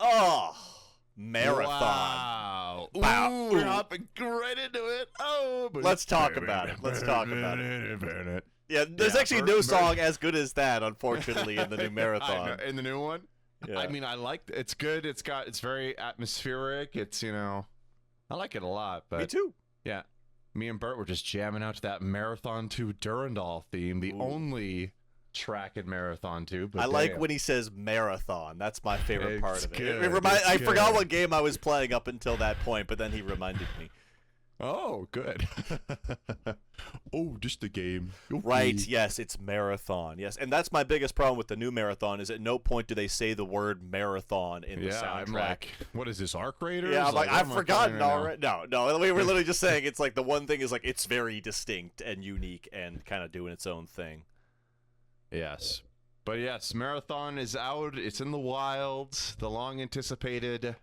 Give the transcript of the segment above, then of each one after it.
Oh, Marathon. Wow. Wow. Ooh, we're hopping right into it. Oh, but Let's talk about it. Let's talk about it. Yeah, there's actually no song as good as that, unfortunately, in the new Marathon. In the new one? Yeah. I mean, I like it. It's good. It's very atmospheric. It's, I like it a lot. But Me too. Yeah. Me and Bert were just jamming out to that Marathon 2 Durandal theme, the only track in Marathon 2. But I like when he says marathon. That's my favorite part of it. Good. I forgot what game I was playing up until that point, but then he reminded me. Oh, good. Oh, just a game. Okay. Right, yes, it's Marathon. Yes, and that's my biggest problem with the new Marathon is at no point do they say the word Marathon in the soundtrack. I'm like, what is this, Arc Raiders? Yeah, I'm like I've forgotten already. No, we were literally just saying it's like the one thing is like it's very distinct and unique and kind of doing its own thing. Yes. But yes, Marathon is out. It's in the wild. The long-anticipated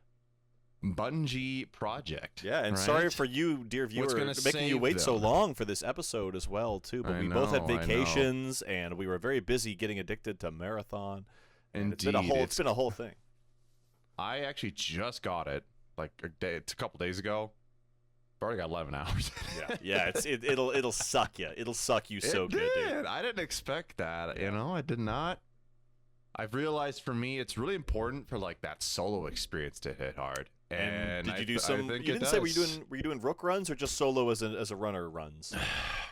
Bungie project. Yeah, and right? sorry for you, dear viewer, making you wait so long for this episode as well, too. But we both had vacations, and we were very busy getting addicted to Marathon. And Indeed. It's been a whole thing. I actually just got it, it's a couple days ago. I've already got 11 hours. Yeah. It'll suck you. It'll suck you so good, dude. I didn't expect that. I did not. I've realized for me, it's really important for that solo experience to hit hard. And did you do some? You didn't say were you doing rook runs or just solo as a runner runs?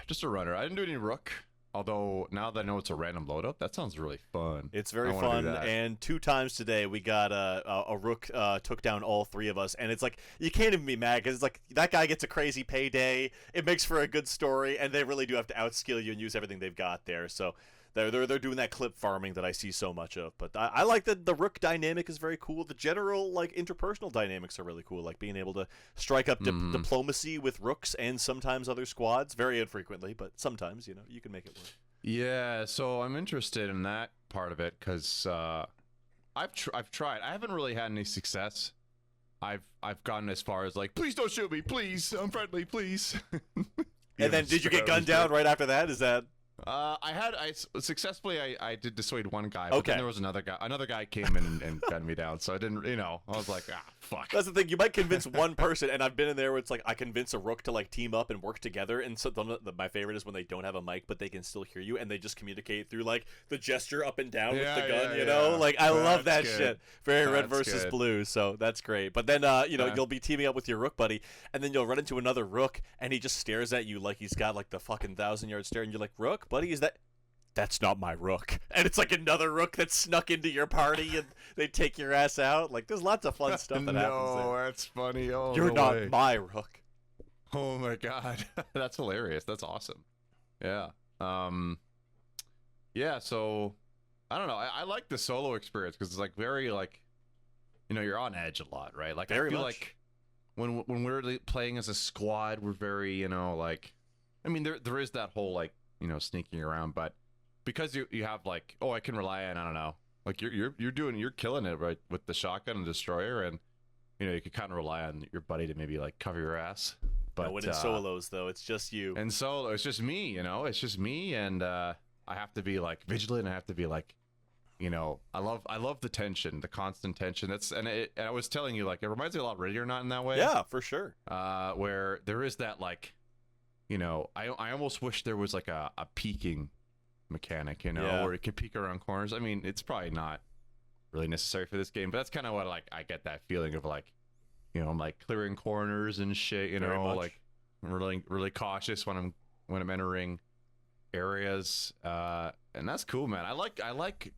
Just a runner. I didn't do any rook. Although now that I know it's a random loadout, that sounds really fun. It's very fun. And 2 times today we got a rook took down all 3 of us, and it's like you can't even be mad because it's like that guy gets a crazy payday. It makes for a good story, and they really do have to outskill you and use everything they've got there. So they're doing that clip farming that I see so much of. But I like that the rook dynamic is very cool. The general interpersonal dynamics are really cool, like being able to strike up diplomacy with rooks and sometimes other squads, very infrequently, but sometimes you can make it work. Yeah, so I'm interested in that part of it because I've tried. I haven't really had any success. I've gotten as far as please don't shoot me, please. I'm friendly, please. And then did you get gunned down right after that? Is that? I successfully I did dissuade one guy, but then there was another guy. Another guy came in and gunned me down, so I didn't. I was like, fuck. That's the thing. You might convince one person, and I've been in there where it's like I convince a rook to team up and work together. And so my favorite is when they don't have a mic, but they can still hear you, and they just communicate through the gesture up and down with the gun. I love that shit. Very red versus blue, so that's great. But then you'll be teaming up with your rook buddy, and then you'll run into another rook, and he just stares at you like he's got the fucking 1,000-yard stare, and you're like, rook buddy, is that's not my rook, and it's another rook that snuck into your party and they take your ass out. There's lots of fun stuff that happens there. No, that's funny. Oh, you're not my rook. Oh my god. That's hilarious. That's awesome. Yeah. Yeah, so I don't know. I like the solo experience because it's very you're on edge a lot, right? Very I feel much. When we're playing as a squad, we're very, there is that whole sneaking around, but because you have I can rely on, I don't know, you're killing it right with the shotgun and destroyer, and you can kind of rely on your buddy to maybe cover your ass. But when it's solos though, it's just you. And solo, it's just me, it's just me, and I have to be vigilant. I have to be I love the tension, the constant tension. And I was telling you, it reminds me a lot of Ready or Not in that way. Yeah, for sure. Where there is that I almost wish there was a peeking mechanic, where it can peek around corners. I mean, it's probably not really necessary for this game, but that's kind of what I get that feeling of I'm clearing corners and shit, I'm really really cautious when I'm entering areas, and that's cool, man. I like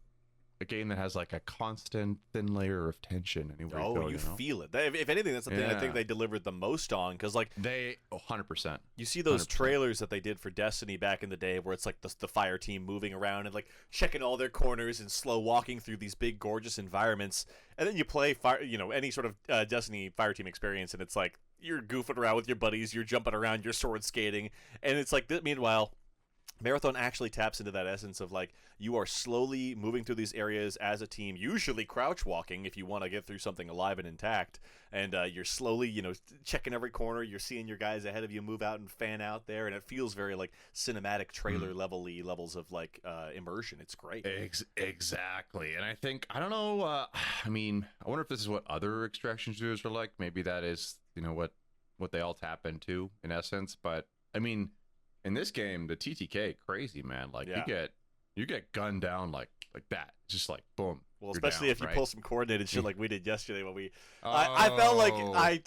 a game that has a constant thin layer of tension anywhere you go, you feel it. If anything, that's the thing I think they delivered the most on, because 100%. You see those 100%. trailers that they did for Destiny back in the day, where it's the fire team moving around and checking all their corners and slow walking through these big gorgeous environments, and then you play any sort of Destiny fire team experience, and it's you're goofing around with your buddies, you're jumping around, you're sword skating, and it's meanwhile Marathon actually taps into that essence of like you are slowly moving through these areas as a team, usually crouch walking if you want to get through something alive and intact, and you're slowly, checking every corner. You're seeing your guys ahead of you move out and fan out there, and it feels very like cinematic trailer levels of like immersion. It's great. Exactly, and I don't know. I mean, I wonder if this is what other extraction shooters are like. Maybe that is what they all tap into in essence. But I mean, in this game, the TTK crazy, man. Like you get gunned down like that, just like boom. Well, especially down, if you right? pull some coordinated shit like we did yesterday when we. I felt like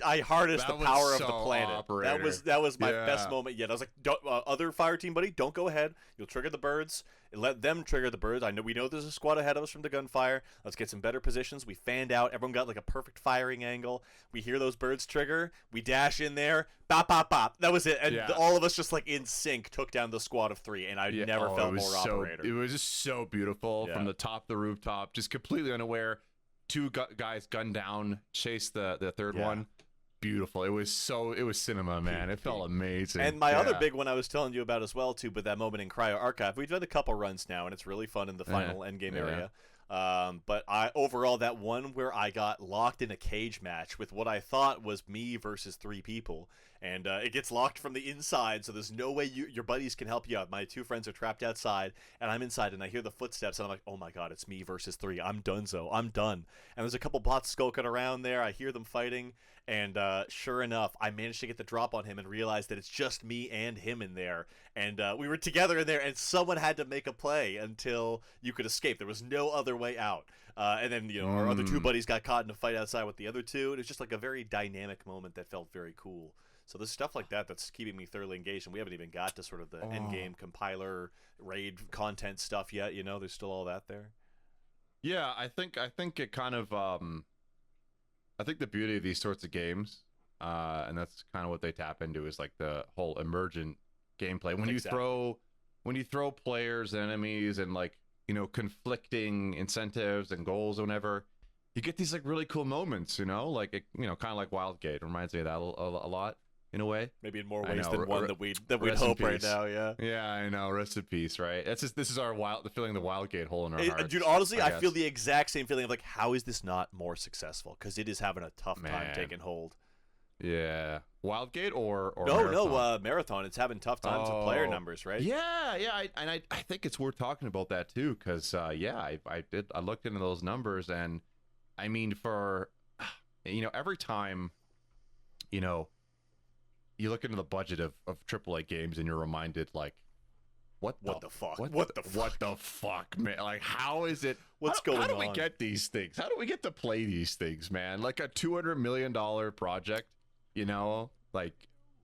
I harnessed the power of the planet. Operator. That was my best moment yet. I was like, other fire team buddy, don't go ahead. You'll trigger the birds. Let them trigger the birds. We know there's a squad ahead of us from the gunfire. Let's get some better positions. We fanned out. Everyone got like a perfect firing angle. We hear those birds trigger. We dash in there. Bop, bop, bop. That was it. And all of us just like in sync took down the squad of 3. And I never felt more operator. It was just so beautiful from the top of the rooftop, just completely unaware. 2 guys gunned down, chased the third one. Beautiful. It was cinema, man. It felt amazing. And my other big one I was telling you about as well too, but that moment in Cryo Archive, we've done a couple runs now, and it's really fun in the final endgame area. But overall, that one where I got locked in a cage match with what I thought was me versus 3 people, and it gets locked from the inside, so there's no way your buddies can help you out. My 2 friends are trapped outside, and I'm inside, and I hear the footsteps, and I'm like, oh my god, it's me versus 3. I'm donezo. I'm done. And there's a couple bots skulking around there. I hear them fighting, and sure enough, I managed to get the drop on him and realized that it's just me and him in there. And we were together in there, and someone had to make a play until you could escape. There was no other way out. And then, our other 2 buddies got caught in a fight outside with the other 2. It was just like a very dynamic moment that felt very cool. So there's stuff like that that's keeping me thoroughly engaged, and we haven't even got to sort of the endgame compiler raid content stuff yet. There's still all that there. Yeah, I think it kind of I think the beauty of these sorts of games, and that's kind of what they tap into, is like the whole emergent gameplay. When you throw players and enemies and like conflicting incentives and goals or whatever, you get these like really cool moments. Like it, kind of like Wildgate. It reminds me of that a lot. In a way, maybe in more ways than one that we'd hope right now. Yeah, I know. Rest in peace, right? This is our the feeling, the Wildgate hole in our hearts. Dude, honestly, I feel the exact same feeling of like, how is this not more successful? Because it is having a tough time taking hold. Yeah, Wildgate or Marathon? Marathon. It's having tough times with player numbers, right? Yeah. I think it's worth talking about that too, because I looked into those numbers, and I mean, for every time you look into the budget of AAA games, and you're reminded, like, what the fuck, man? Like, how is it? Going on? How do we get these things? How do we get to play these things, man? Like a $200 million project, like.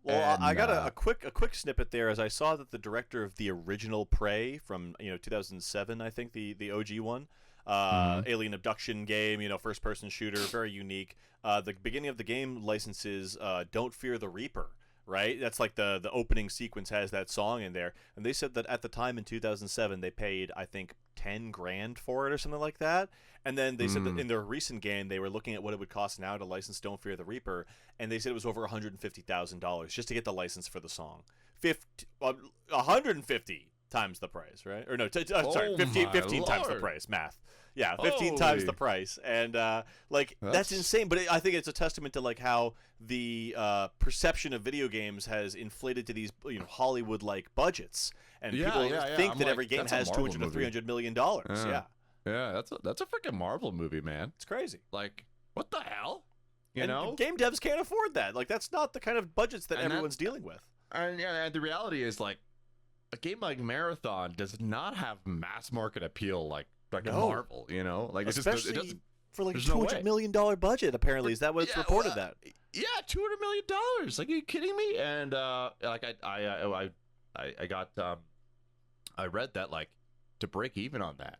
Well, I got a quick snippet there, as I saw that the director of the original Prey from 2007, I think the OG one. Alien abduction game, first person shooter, very unique. The beginning of the game licenses Don't Fear the Reaper, right? That's like the opening sequence has that song in there. And they said that at the time in 2007, they paid, I think, 10 grand for it or something like that. And then they said that in their recent game, they were looking at what it would cost now to license Don't Fear the Reaper, and they said it was over $150,000 just to get the license for the song. 150 times the price, right? Or no, sorry, 15 times the price. Math. Yeah, 15 times the price. And that's insane, but I think it's a testament to like how the perception of video games has inflated to these Hollywood like budgets, and people think that every game has $200 to $300 million. Yeah, that's a freaking Marvel movie, man. It's crazy. Like, what the hell? Game devs can't afford that. Like, that's not the kind of budgets that everyone's dealing with. And the reality is, like, a game like Marathon does not have mass market appeal like Marvel, like especially it doesn't, for like a $200 million budget. Apparently, is that what it's reported that? Yeah, $200 million. Like, are you kidding me? And like I read that, like, to break even on that,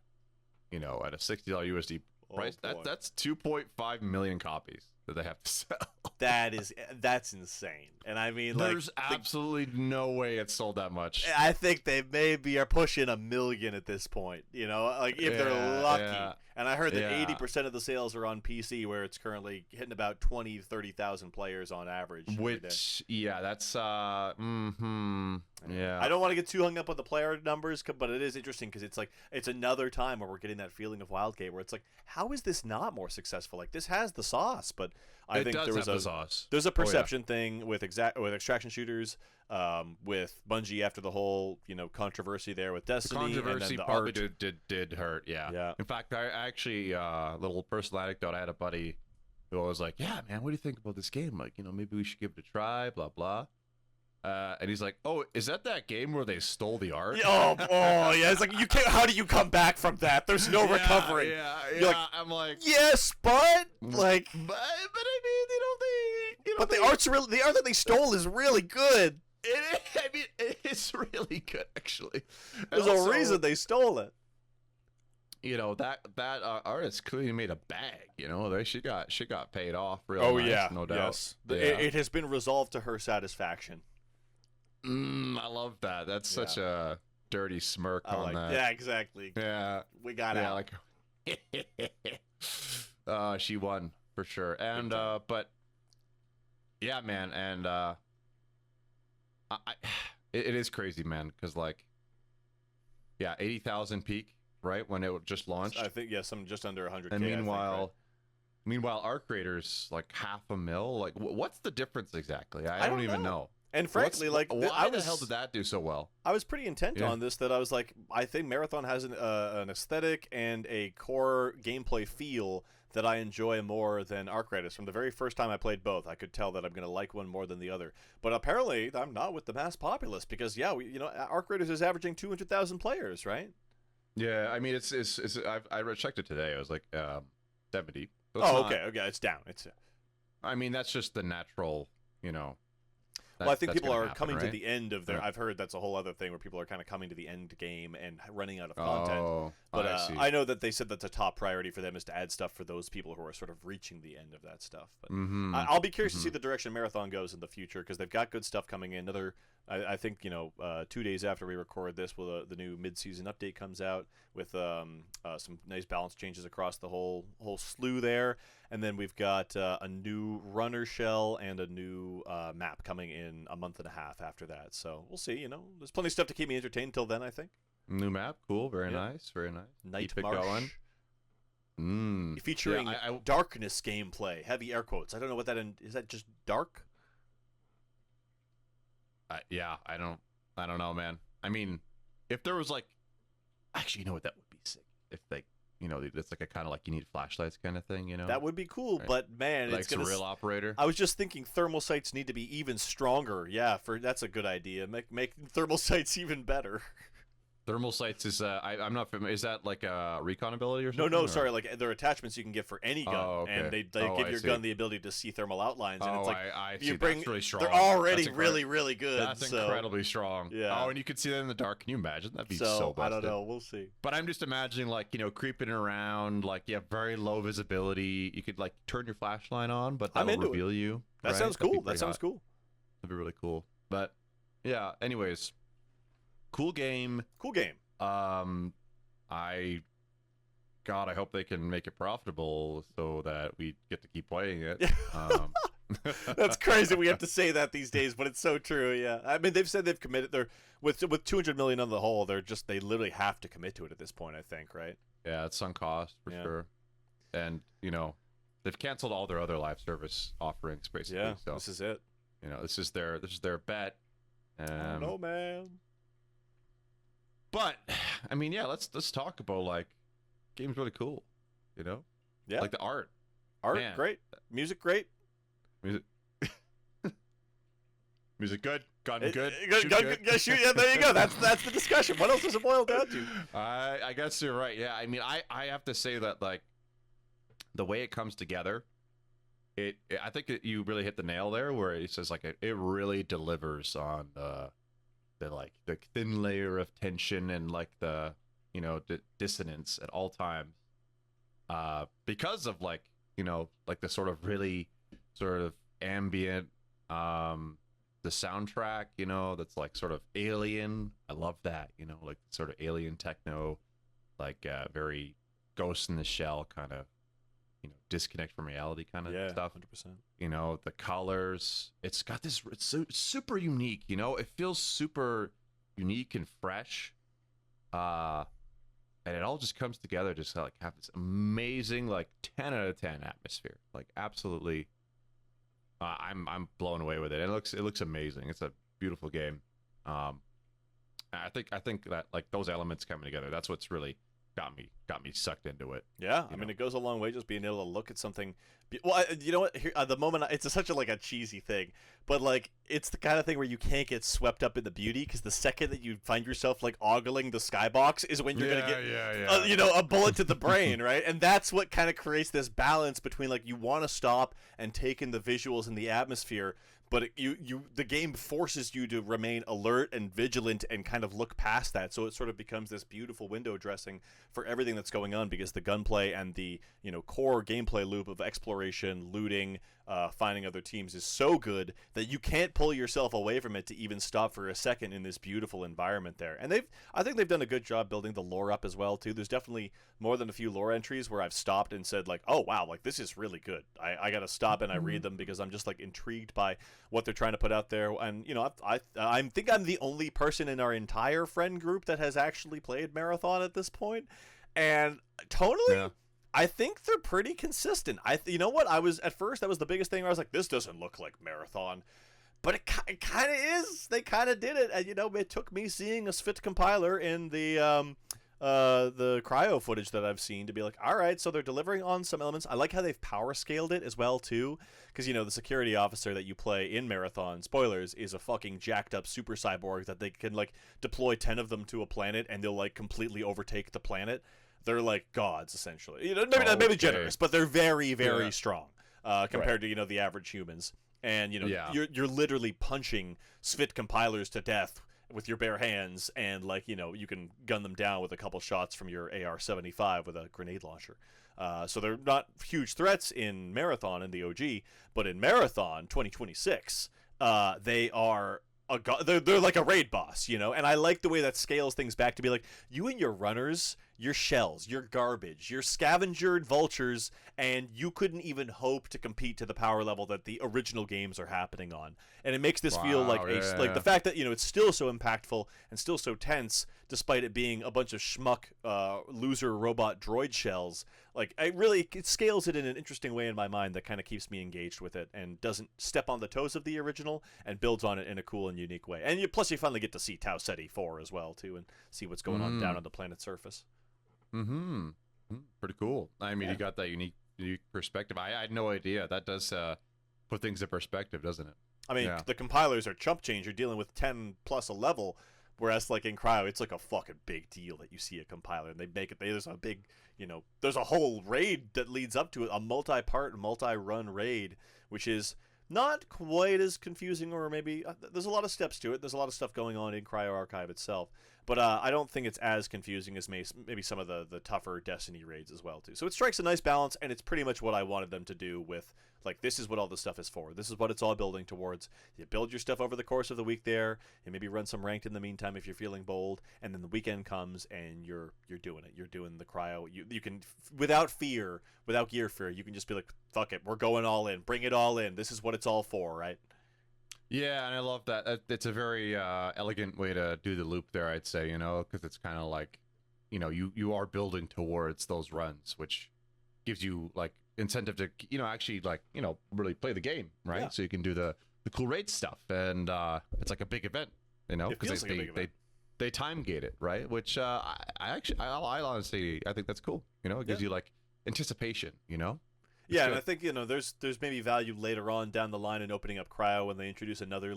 at a $60 USD price, that's 2.5 million copies that they have to sell. That's insane. And I mean, there's absolutely no way it's sold that much. I think they maybe are pushing 1 million at this point, like if they're lucky. Yeah. And I heard that 80% of the sales are on PC, where it's currently hitting about 20,000 to 30,000 players on average. Which, that's Yeah. I don't want to get too hung up on the player numbers, but it is interesting because it's like it's another time where we're getting that feeling of Wildgate where it's like, how is this not more successful? Like, this has the sauce, but I think there was the sauce. There's a perception thing with extraction shooters, with Bungie after the whole controversy there with Destiny. The controversy and then the probably art. did hurt. Yeah. Yeah. In fact, I actually little personal anecdote. I had a buddy who was like, "Yeah, man, what do you think about this game? Like, maybe we should give it a try." Blah blah. And he's like, "Oh, is that game where they stole the art?" Oh, yeah. It's like, you can't. How do you come back from that? There's no recovery. Yeah. Like, I'm like, yes, but like, but I mean, but the art's really, the art that they stole is really good. It's really good actually. There's a reason they stole it. That artist clearly made a bag. She got paid off. Nice, no doubt. Yes. It has been resolved to her satisfaction. I love that. That's such a dirty smirk on that. Yeah, exactly. Yeah, we got out. Like, she won for sure. And but yeah, man, and it is crazy, man, because like, 80,000 peak, right, when it just launched. I think some just under 100K. And meanwhile, our creators like $500,000. Like, what's the difference exactly? I don't even know. And frankly, why the hell did that do so well? I was pretty intent on this that I was like, I think Marathon has an aesthetic and a core gameplay feel that I enjoy more than Arc Raiders. From the very first time I played both, I could tell that I'm going to like one more than the other. But apparently, I'm not with the mass populace because, Arc Raiders is averaging 200,000 players, right? Yeah, I mean, it's I checked it today. It was like 70. So okay, it's down. I mean, that's just the natural, Well, I think people are coming right? to the end of their. I've heard that's a whole other thing where people are kind of coming to the end game and running out of content. Oh, but I know that they said that the top priority for them is to add stuff for those people who are sort of reaching the end of that stuff. But I'll be curious to see the direction Marathon goes in the future because they've got good stuff coming in. I think 2 days after we record this, the new mid-season update comes out with some nice balance changes across the whole slew there. And then we've got a new runner shell and a new map coming in a month and a half after that. So we'll see. There's plenty of stuff to keep me entertained till then, I think. New map, cool, very nice, very nice. Night Keep March. It going. Featuring darkness gameplay, heavy air quotes. I don't know what that is. That just dark? I don't know, man. I mean, if there was actually, that would be sick. If it's like a kind of like you need flashlights kind of thing, That would be cool, right. but man, like it's a real operator. I was just thinking thermal sights need to be even stronger. Yeah, that's a good idea. Make thermal sights even better. Thermal sights is I'm not familiar. Is that like a recon ability or something? No, sorry. Like they're attachments you can get for any gun, okay. and they give your gun the ability to see thermal outlines. And it's like I you see. bring. That's really strong. They're already really, really good. That's incredibly strong. Yeah. Oh, and you could see that in the dark. Can you imagine? That'd be so busted. I don't know. We'll see. But I'm just imagining creeping around, very low visibility. You could turn your flashlight on, but that'll reveal you. That sounds cool. That sounds cool. That'd be really cool. But yeah. Anyways, cool game. Cool game. I hope they can make it profitable so that we get to keep playing it. That's crazy. We have to say that these days, but it's so true. Yeah, I mean, they've said they've committed. They're with 200 million on the whole. They literally have to commit to it at this point. I think, right? Yeah, it's sunk cost for sure. And they've canceled all their other live service offerings basically. Yeah, so this is it. This is their bet. No, man. But I mean, let's talk about game's really cool, Yeah, like the art, man. Great, music great, music good, gun good, shoot. Yeah, there you go. That's the discussion. What else does it boil down to? I guess you're right. Yeah, I mean, I have to say that the way it comes together, I think you really hit the nail there where it says it really delivers on the thin layer of tension and the dissonance at all times because of the sort of really sort of ambient the soundtrack that's sort of alien. I love that sort of alien techno very Ghost in the Shell kind of disconnect from reality kind of stuff. 100%. The colors. It's got this. It's super unique. It feels super unique and fresh. And it all just comes together just to have this amazing 10 out of 10 atmosphere. Absolutely. I'm blown away with it. It looks amazing. It's a beautiful game. I think that those elements coming together, that's what's really got me sucked into it. Yeah, I mean, it goes a long way just being able to look at something. Well, you know what? Here, at the moment, it's such a cheesy thing, but it's the kind of thing where you can't get swept up in the beauty, because the second that you find yourself ogling the skybox is when you're gonna get a bullet to the brain, right? And that's what kind of creates this balance between you want to stop and take in the visuals and the atmosphere, but the game forces you to remain alert and vigilant and kind of look past that. So it sort of becomes this beautiful window dressing for everything that's going on, because the gunplay and the core gameplay loop of exploration, looting, finding other teams is so good that you can't pull yourself away from it to even stop for a second in this beautiful environment there. And I think they've done a good job building the lore up as well too. There's definitely more than a few lore entries where I've stopped and said oh wow, this is really good. I gotta stop and I read them, because I'm just intrigued by what they're trying to put out there. And I think I'm the only person in our entire friend group that has actually played Marathon at this point, and tonally I think they're pretty consistent. You know what? At first that was the biggest thing where I was this doesn't look like Marathon, but it kind of is. They kind of did it, and it took me seeing a Svit compiler in the cryo footage that I've seen to be all right, so they're delivering on some elements. I like how they've power scaled it as well too, because the security officer that you play in Marathon, spoilers, is a fucking jacked up super cyborg that they can deploy 10 of them to a planet and they'll completely overtake the planet. They're gods essentially. Maybe generous, but they're very, very strong compared to the average humans. And you're literally punching Svit compilers to death with your bare hands, and you can gun them down with a couple shots from your AR-75 with a grenade launcher. So they're not huge threats in Marathon and the OG, but in Marathon 2026, they are they're like a raid boss, and I like the way that scales things back to be you and your runners, your shells, your garbage, your scavengered vultures, and you couldn't even hope to compete to the power level that the original games are happening on. And it makes this feel the fact that it's still so impactful and still so tense, despite it being a bunch of schmuck loser robot droid shells. It scales it in an interesting way in my mind that kind of keeps me engaged with it and doesn't step on the toes of the original, and builds on it in a cool and unique way. And plus you finally get to see Tau Ceti 4 as well too, and see what's going on down on the planet's surface. Pretty cool. I mean, you got that unique perspective. I had no idea. That does put things in perspective, doesn't it? I mean, the compilers are chump change. You're dealing with 10 plus a level, whereas in Cryo, it's a fucking big deal that you see a compiler, and they make it. There's a big, there's a whole raid that leads up to it, a multi-part, multi-run raid, which is not quite as confusing, or maybe there's a lot of steps to it. There's a lot of stuff going on in Cryo Archive itself, but I don't think it's as confusing as maybe some of the tougher Destiny raids as well too. So it strikes a nice balance, and it's pretty much what I wanted them to do with this is what all this stuff is for. This is what it's all building towards. You build your stuff over the course of the week there, and maybe run some ranked in the meantime if you're feeling bold, and then the weekend comes and you're doing it. You're doing the Cryo. You can, without fear, without gear fear, you can just be fuck it, we're going all in. Bring it all in. This is what it's all for, right? Yeah, and I love that. It's a very elegant way to do the loop there, I'd say, because it's kind of you are building towards those runs, which gives you incentive to actually really play the game, right? Yeah. So you can do the cool raid stuff, and it's like a big event, because they time gate it, right? Which I honestly I think that's cool. It gives you anticipation, Yeah, and I think there's maybe value later on down the line in opening up Cryo when they introduce another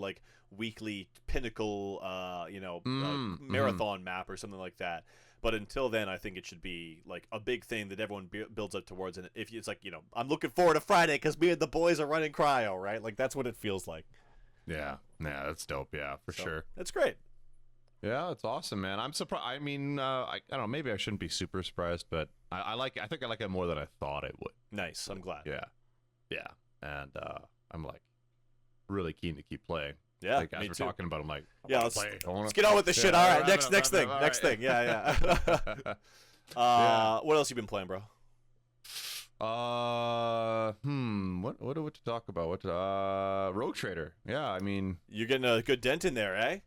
weekly pinnacle marathon map or something like that. But until then, I think it should be a big thing that everyone builds up towards. And if it's I'm looking forward to Friday because me and the boys are running Cryo, right? That's what it feels like. Yeah, that's dope. Yeah, for sure. That's great. Yeah, it's awesome, man. I'm surprised. I mean, I don't know. Maybe I shouldn't be super surprised, but I think I like it more than I thought it would. Nice. I'm glad. Yeah, and I'm really keen to keep playing. Yeah, as we're talking about, I'm let's get on with the shit. All right, next thing. Yeah. What else you been playing, bro? What do we to talk about? Rogue Trader. Yeah, I mean, You're getting a good dent in there, eh?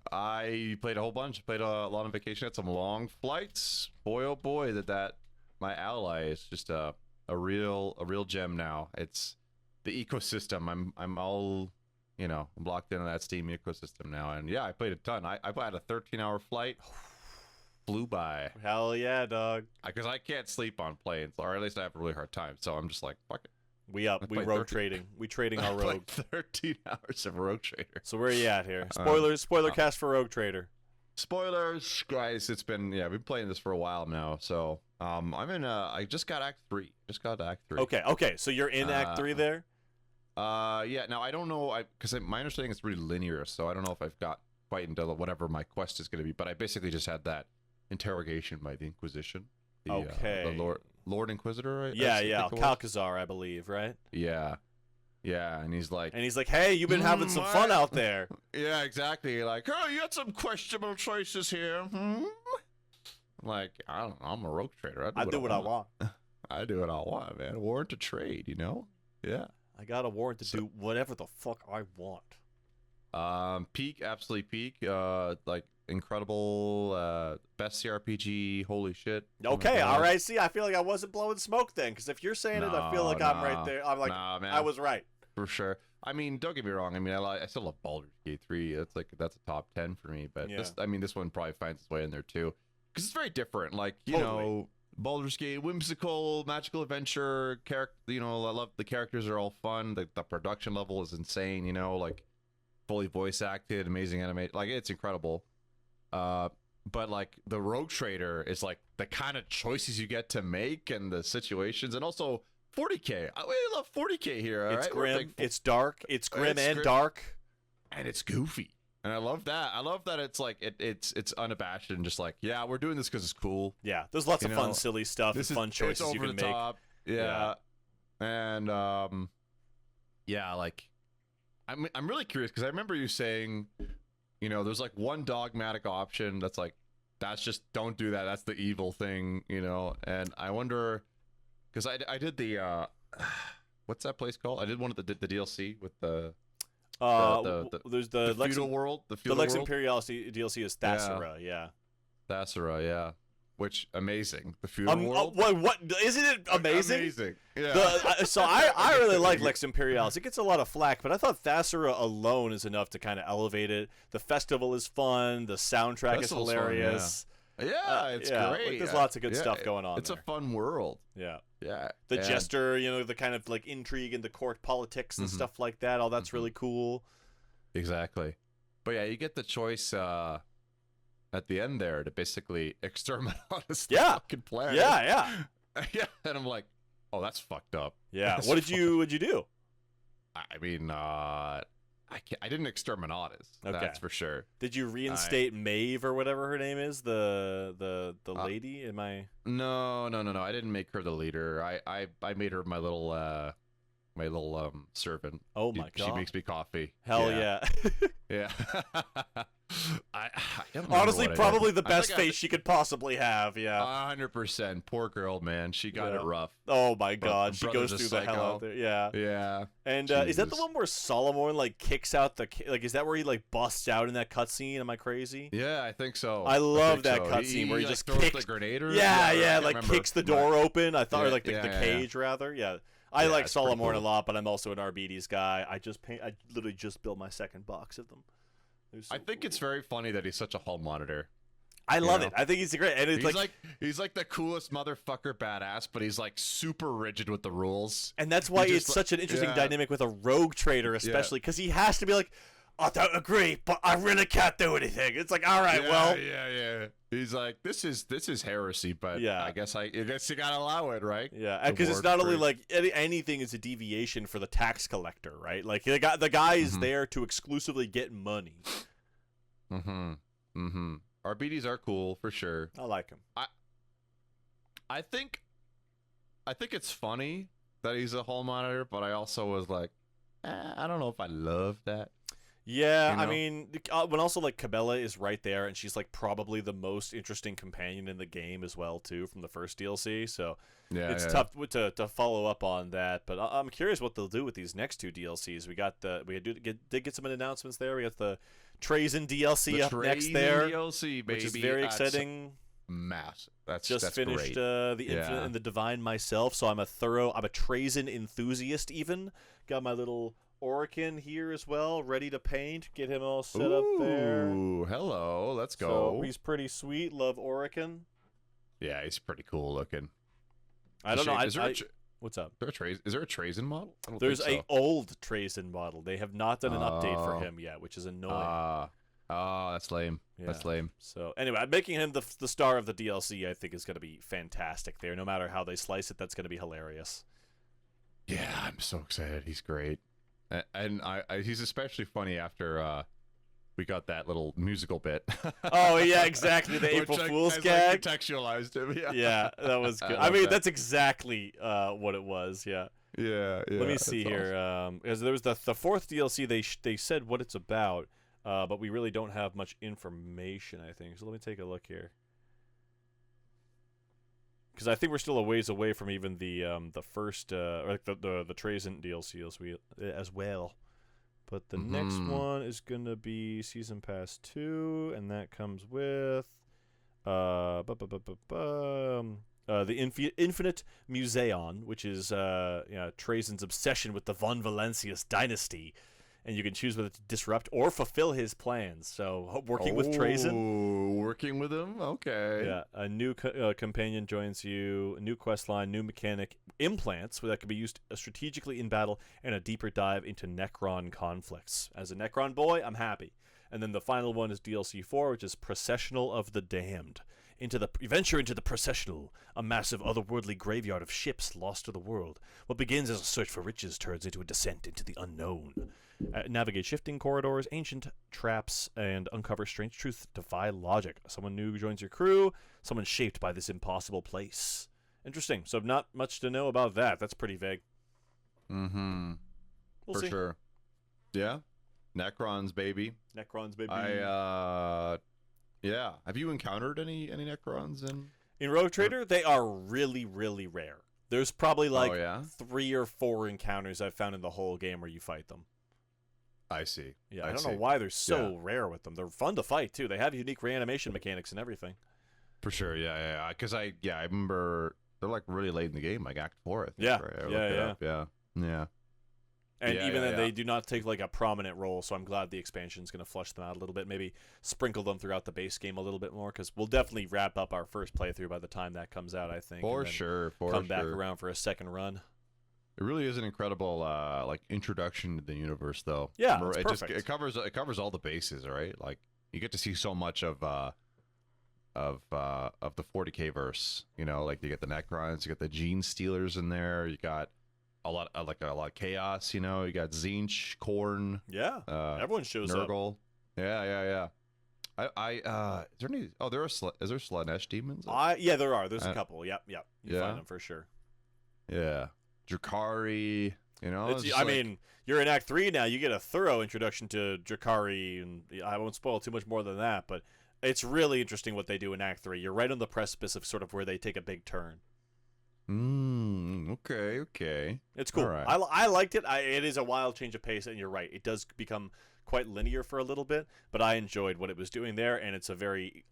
I played a whole bunch. Played a lot on vacation. Had some long flights. Boy, oh boy, that my ally is just a real gem now. It's the ecosystem. I'm all, I'm locked into that Steam ecosystem now. And yeah, I played a ton. I had a 13-hour flight. Flew by. Hell yeah, dog. Because I can't sleep on planes, or at least I have a really hard time. So I'm just like, fuck it. We rogue trading. We trading our rogue. 13 hours of Rogue Trader. So where are you at here? Spoiler cast for Rogue Trader. Spoilers, guys. It's been we've been playing this for a while now. So I'm in I just got Act 3. Just got to Act 3. Okay. So you're in Act 3 there? Yeah. Now I don't know, because my understanding is really linear. So I don't know if I've got quite into whatever my quest is going to be. But I basically just had that interrogation by the Inquisition. The Lord Inquisitor, right? Yeah, Calcazar, I believe, right? Yeah, and he's like, hey, you've been having some fun out there. Yeah, exactly. Like, oh, you had some questionable choices here. I'm like, I don't know, I'm a rogue trader. I do what I want. I do what I want, man. Warrant to trade, Yeah. I got a warrant to do whatever the fuck I want. Peak, absolutely peak. Like, incredible, best CRPG, holy shit. Okay, all right. See, I feel like I wasn't blowing smoke then, because if you're saying it, I feel like I'm right there. I'm like, man, I was right. For sure. I mean, don't get me wrong. I mean, I still love Baldur's Gate 3. That's a top 10 for me. But this one probably finds its way in there too, because it's very different. Like, you know, Baldur's Gate, whimsical, magical adventure. I love the characters are all fun. The production level is insane. Like fully voice acted, amazing animation. Like, it's incredible. But like the Rogue Trader is like the kind of choices you get to make and the situations, and also 40K. We love 40K here. It's right? grim. It's dark. It's grim and dark, and it's goofy. And I love that. I love that it's like it's unabashed and just like, yeah, we're doing this because it's cool. Yeah, there's lots of fun, silly stuff and fun choices you can make. Top. Yeah. And like I'm really curious because I remember you saying, there's like one dogmatic option that's like, that's just don't do that. That's the evil thing, And I wonder, because I did the what's that place called? I did one of the DLC with the there's the feudal world. The Lex Imperialis DLC is Thasera, Thasera, yeah. Which amazing. The feudal world. What isn't it amazing? Amazing. Yeah. So I really like Lex Imperialis. It gets a lot of flack, but I thought Thasera alone is enough to kind of elevate it. The festival is fun. The soundtrack is hilarious. Fun, yeah, it's great. Like, there's lots of good stuff going on. It's a fun world. Yeah. Yeah. The jester, the kind of like intrigue in the court politics and stuff like that. All that's really cool. Exactly. But yeah, you get the choice at the end there to basically exterminate on this fucking planet. Yeah. And I'm like, oh, that's fucked up. Yeah. What'd you do? I mean, I didn't exterminatus. Okay. That's for sure. Did you reinstate Maeve or whatever her name is? The lady? Am I? No. I didn't make her the leader. I made her my little servant. Oh my god. She makes me coffee. Hell yeah. Yeah. I honestly probably the best face she could possibly have. Yeah. 100%. Poor girl, man. She got it rough. Oh my god. She goes through the hell out there. Yeah. Yeah. And is that the one where Solomon like kicks out is that where he like busts out in that cutscene? Am I crazy? Yeah, I think so. I love that cutscene where he just throws the grenade. Yeah, like kicks the door open. I thought, or like the cage rather. Yeah. I like Solomon a lot, but I'm also an Arbides guy. I literally just built my second box of them. I think it's very funny that he's such a hall monitor. I love it. I think he's great. And it's he's like the coolest motherfucker badass, but he's like super rigid with the rules. And that's why it's such an interesting dynamic with a rogue trader, especially because he has to be like, I don't agree, but I really can't do anything. It's like, all right, yeah. He's like, this is heresy, but I guess you gotta allow it, right? Yeah, because it's not only like anything is a deviation for the tax collector, right? Like the guy is there to exclusively get money. Arbides are cool for sure. I like him. I think it's funny that he's a hall monitor, but I also was like, I don't know if I love that. Yeah, You know? I mean, when also like Cabela is right there, and she's like probably the most interesting companion in the game as well too from the first DLC. So it's tough to follow up on that. But I'm curious what they'll do with these next two DLCs. Did get some announcements there. We got the Trazen DLC up next there, DLC, baby. which is very exciting. Massive. That's finished great. The Infinite and the Divine myself, so I'm a Trazen enthusiast. Even got my little Orican here as well, ready to paint. Get him all set up there. Ooh, hello. Let's go. So he's pretty sweet. Love Orican. Yeah, he's pretty cool looking. I don't know. What's up? Is there a Trazen model? I don't There's think so. a old Trazen model. They have not done an update for him yet, which is annoying. That's lame. Yeah. That's lame. So anyway, making him the star of the DLC, I think, is going to be fantastic there. No matter how they slice it, that's going to be hilarious. Yeah, I'm so excited. He's great. And he's especially funny after we got that little musical bit. Oh yeah, exactly. The April Fool's gag. Contextualized him. Yeah. Yeah, that was good. I mean, that's exactly what it was. Yeah. Yeah. Let me see here. Awesome. Because there was the fourth DLC. They said what it's about, but we really don't have much information, I think. So let me take a look here. Because I think we're still a ways away from even the first or like the Trazen DLC as well. But the next one is gonna be Season Pass 2, and that comes with the Infinite Museon, which is Trazen's obsession with the Von Valencius dynasty. And you can choose whether to disrupt or fulfill his plans. So, working with Trazen. Working with him? Okay. Yeah. A new companion joins you, a new quest line, new mechanic, implants that can be used strategically in battle, and a deeper dive into Necron conflicts. As a Necron boy, I'm happy. And then the final one is DLC 4, which is Processional of the Damned. Venture into the Processional, a massive otherworldly graveyard of ships lost to the world. What begins as a search for riches turns into a descent into the unknown. Navigate shifting corridors, ancient traps, and uncover strange truths defy logic. Someone new joins your crew, someone shaped by this impossible place. Interesting. So not much to know about that. That's pretty vague. Mm-hmm. We'll For see. sure. Yeah. Necrons, baby. Necrons, baby. Yeah. Have you encountered any Necrons in Rogue Trader? They are really, really rare. There's probably like 3 or 4 encounters I've found in the whole game where you fight them. I see. Yeah, I don't know why they're so rare with them. They're fun to fight too. They have unique reanimation mechanics and everything. For sure, yeah. Because I remember they're like really late in the game, like Act 4. I think, yeah, right? Yeah. And even then, they do not take like a prominent role. So I'm glad the expansion is going to flush them out a little bit. Maybe sprinkle them throughout the base game a little bit more, because we'll definitely wrap up our first playthrough by the time that comes out. I think for sure. Come back around for a second run. It really is an incredible like introduction to the universe, though. Yeah, it's perfect. It covers all the bases, right? Like you get to see so much of the 40K verse. You know, like you get the Necrons, you got the Gene Stealers in there, you got a lot of chaos. You know, you got Zinch, Korn. Yeah, everyone shows Nurgle. Yeah. Is there any? Oh, is there Slanesh demons? Yeah, there are. There's a couple. Yep. You find them for sure. Yeah. Drakari, you know. I mean, you're in Act 3 now. You get a thorough introduction to Drakari, and I won't spoil too much more than that, but it's really interesting what they do in Act 3. You're right on the precipice of sort of where they take a big turn. Okay. It's cool. Right. I liked it. It is a wild change of pace, and you're right. It does become quite linear for a little bit, but I enjoyed what it was doing there, and it's a very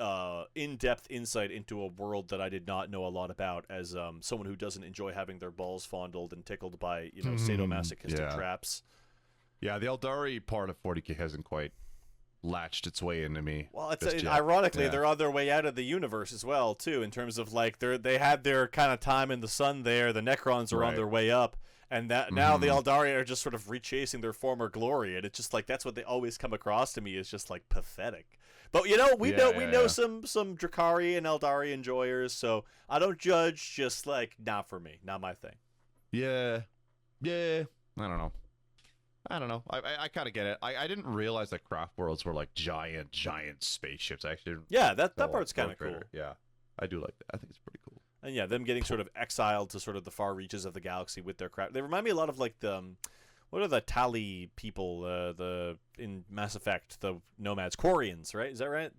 in-depth insight into a world that I did not know a lot about as someone who doesn't enjoy having their balls fondled and tickled by, sadomasochistic traps. Yeah, the Eldari part of 40K hasn't quite latched its way into me. Well, ironically, they're on their way out of the universe as well, too, in terms of like they had their kind of time in the sun there. The Necrons are on their way up. And that now the Eldari are just sort of rechasing their former glory, and it's just like that's what they always come across to me is just like pathetic. But we know some Drakari and Eldari enjoyers, so I don't judge. Just like not for me, not my thing. Yeah. I don't know. I kind of get it. I didn't realize that craft worlds were like giant spaceships. Actually, that part's kind of cool. Yeah, I do like that. I think it's pretty cool. And them getting sort of exiled to sort of the far reaches of the galaxy with their craft. They remind me a lot of like the what are the Tali people? The in Mass Effect, the nomads, Quarians, right? Is that right?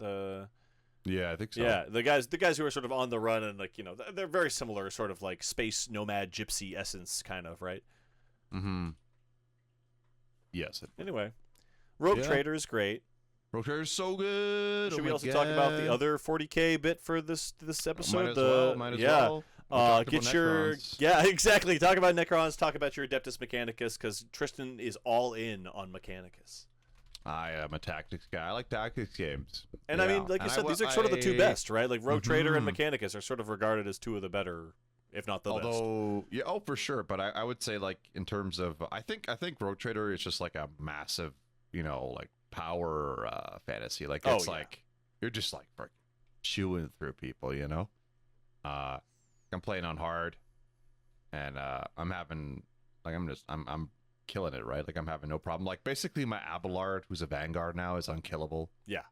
Yeah, I think so. Yeah, the guys who are sort of on the run and like they're very similar, sort of like space nomad gypsy essence, kind of, right? Mm-hmm. Yes. Anyway, Rogue Trader is great. Rogue Trader is so good. Should we also talk about the other 40K bit for this episode? Might as well. Get your exactly. Talk about Necrons. Talk about your Adeptus Mechanicus, because Tristan is all in on Mechanicus. I am a tactics guy. I like tactics games. And I mean, like you said, these are sort of the two best, right? Like Rogue Trader and Mechanicus are sort of regarded as two of the better, if not the best. Yeah, for sure. But I would say, like, in terms of, I think Rogue Trader is just like a massive, like power fantasy. Like it's like you're just like chewing through people, I'm playing on hard, and I'm having like I'm killing it, right? Like I'm having no problem. Like basically my Abelard, who's a Vanguard now, is unkillable. Yeah.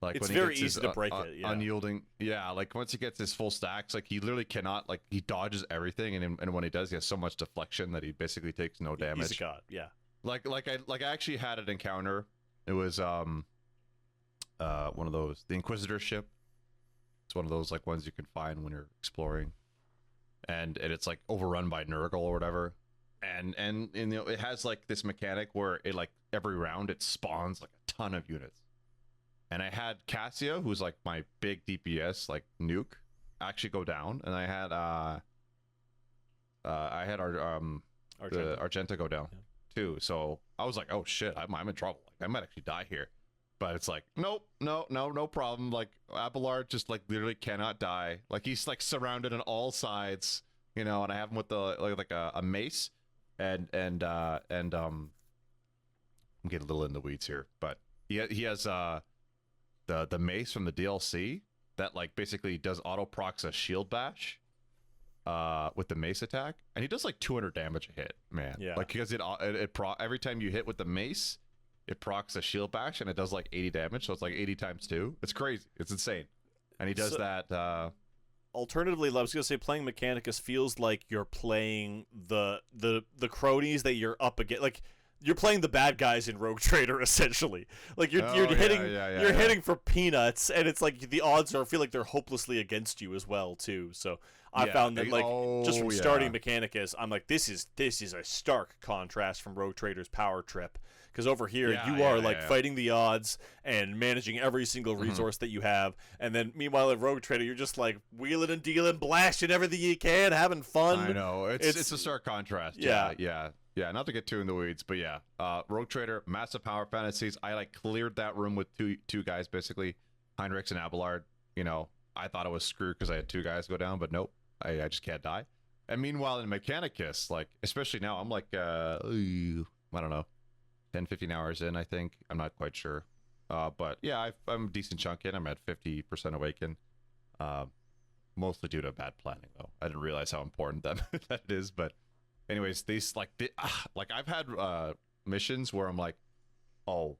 Like it's when very easy to break it. Yeah. Unyielding. Yeah. Like once he gets his full stacks, like he literally cannot. Like he dodges everything, and when he does, he has so much deflection that he basically takes no damage. He's a god. Yeah. Like I actually had an encounter. It was one of those, the Inquisitor ship. It's one of those like ones you can find when you're exploring, and it's like overrun by Nurgle or whatever, and it has like this mechanic where it like every round it spawns like a ton of units, and I had Cassia, who's like my big DPS like nuke, actually go down, and I had the Argenta go down too. So I was like, oh shit, I'm in trouble. Like I might actually die here. But it's like, nope, no problem. Like Abelard just like literally cannot die. Like he's like surrounded on all sides, and I have him with the like a mace, and I'm getting a little in the weeds here, but he has the mace from the DLC that like basically does auto procs a shield bash with the mace attack, and he does like 200 damage a hit, man. Yeah. Like because every time you hit with the mace, it procs a shield bash, and it does like 80 damage, so it's like 80 times 2. It's crazy. It's insane. And he does that. Alternatively, I was going to say playing Mechanicus feels like you're playing the cronies that you're up against. Like, you're playing the bad guys in Rogue Trader, essentially. Like, you're hitting for peanuts, and it's like the odds feel like they're hopelessly against you as well, too. So I found that, like, just from starting Mechanicus, I'm like, this is a stark contrast from Rogue Trader's power trip. Because over here, you are fighting the odds and managing every single resource that you have. And then, meanwhile, at Rogue Trader, you're just like wheeling and dealing, blasting everything you can, having fun. I know. It's a stark contrast. Yeah. Not to get too in the weeds, but yeah. Rogue Trader, massive power fantasies. I like cleared that room with two guys, basically, Heinrichs and Abelard. I thought it was screwed because I had two guys go down, but nope. I just can't die. And meanwhile, in Mechanicus, like, especially now, I'm like, I don't know. 10, 15 hours in, I think. I'm not quite sure. But yeah, I'm a decent chunk in. I'm at 50% awaken. Mostly due to bad planning, though. I didn't realize how important that it is. But anyways, these like I've had missions where I'm like, oh,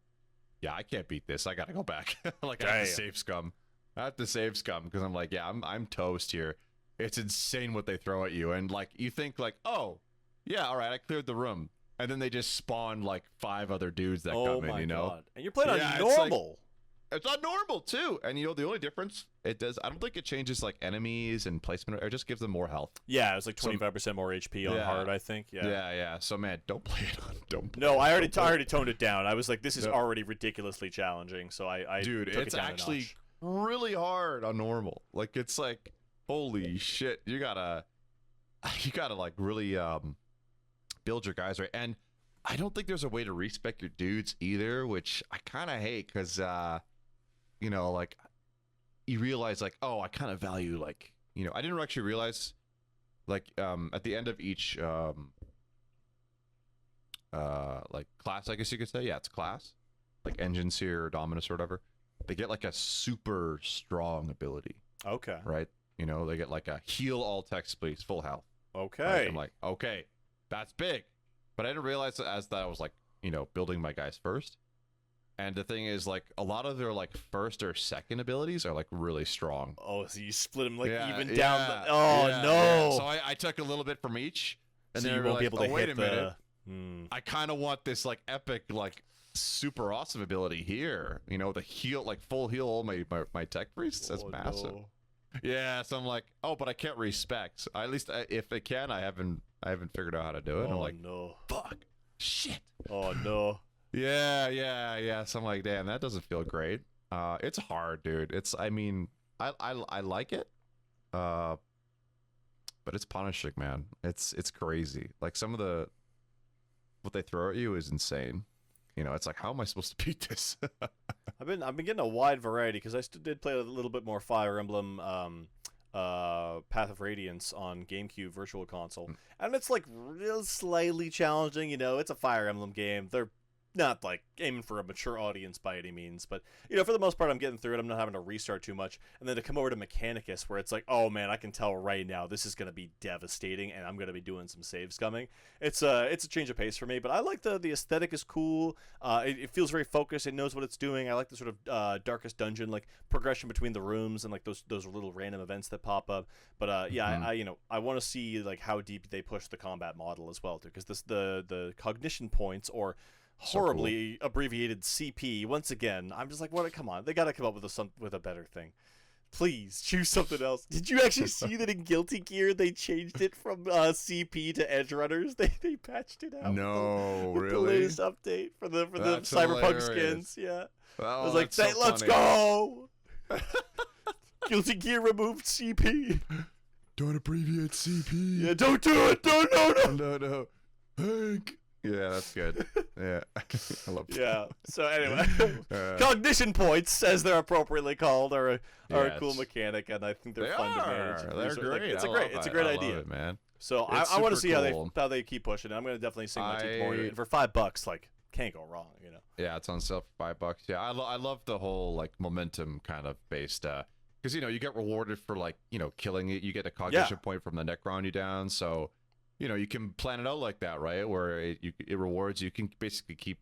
yeah, I can't beat this. I got to go back. Like I have to save scum. Because I'm like, yeah, I'm toast here. It's insane what they throw at you. And like you think like, oh, yeah, all right, I cleared the room. And then they just spawn like 5 other dudes that come in, God. And you're playing on normal. It's on normal too. And the only difference it does, I don't think it changes like enemies and placement. It just gives them more health. Yeah, it's like 25% more HP on hard, I think. Yeah. So man, don't play it on. I already toned it down. I was like, this is already ridiculously challenging. So I dude, took it's it down actually really hard on normal. Like it's like holy shit. You gotta like really build your guys right. And I don't think there's a way to respec your dudes either, which I kind of hate because like you realize like, oh, I kind of value like, I didn't actually realize like at the end of each like class, I guess you could say, it's class, like Engine Seer or Dominus or whatever, they get like a super strong ability. Okay. Right? They get like a heal all text, please, full health. Okay. Right? I'm like, okay, that's big. But I didn't realize as that I was like, building my guys first. And the thing is, like, a lot of their like first or second abilities are like really strong. Oh, so you split them like even down. Yeah, no. Yeah. So I took a little bit from each, and so then you won't be able to hit I kind of want this like epic, like super awesome ability here. You know, the heal, like full heal all my tech priests. That's massive. No. Yeah, so I'm like, oh, but I can't respect. At least if they can, I haven't figured out how to do it. Oh, I'm like, no. Fuck. Shit. Oh no. Yeah. So I'm like, damn, that doesn't feel great. It's hard, dude. I mean, I like it. But it's punishing, man. It's crazy. Like some of what they throw at you is insane. You know, it's like, how am I supposed to beat this? I've been getting a wide variety because I did play a little bit more Fire Emblem, Path of Radiance on GameCube Virtual Console, and it's like real slightly challenging. You know, it's a Fire Emblem game. They're not like aiming for a mature audience by any means, but you know, for the most part, I'm getting through it. I'm not having to restart too much, and then to come over to Mechanicus, where it's like, oh man, I can tell right now this is going to be devastating, and I'm going to be doing some saves coming. It's a change of pace for me, but I like the aesthetic is cool. It feels very focused. It knows what it's doing. I like the sort of darkest dungeon like progression between the rooms and like those little random events that pop up. But yeah, I want to see like how deep they push the combat model as well too, because the cognition points or horribly abbreviated CP. Once again, I'm just like, what? Come on, they got to come up with a better thing. Please choose something else. Did you actually see that in Guilty Gear they changed it from CP to Edge Runners? They patched it out. No, with really? The latest update for the Cyberpunk skins. Yeah, oh, I was like, so let's go. Guilty Gear removed CP. Don't abbreviate CP. Yeah, don't do it. No. Hank. Yeah, that's good. Yeah, I love that. Yeah. So anyway, cognition points, as they're appropriately called, are a cool mechanic, and I think they're fun to manage. They're great. It's a great idea, it, man. So I want to see how they keep pushing it. I'm going to definitely sink my teeth more into it. And for $5, like, can't go wrong, you know. Yeah, it's on sale for $5. Yeah, I love the whole like momentum kind of based. Because you know you get rewarded for like killing it. You get a cognition point from the Necron you down. So. You know, you can plan it out like that, right? Where it rewards you. Can basically keep,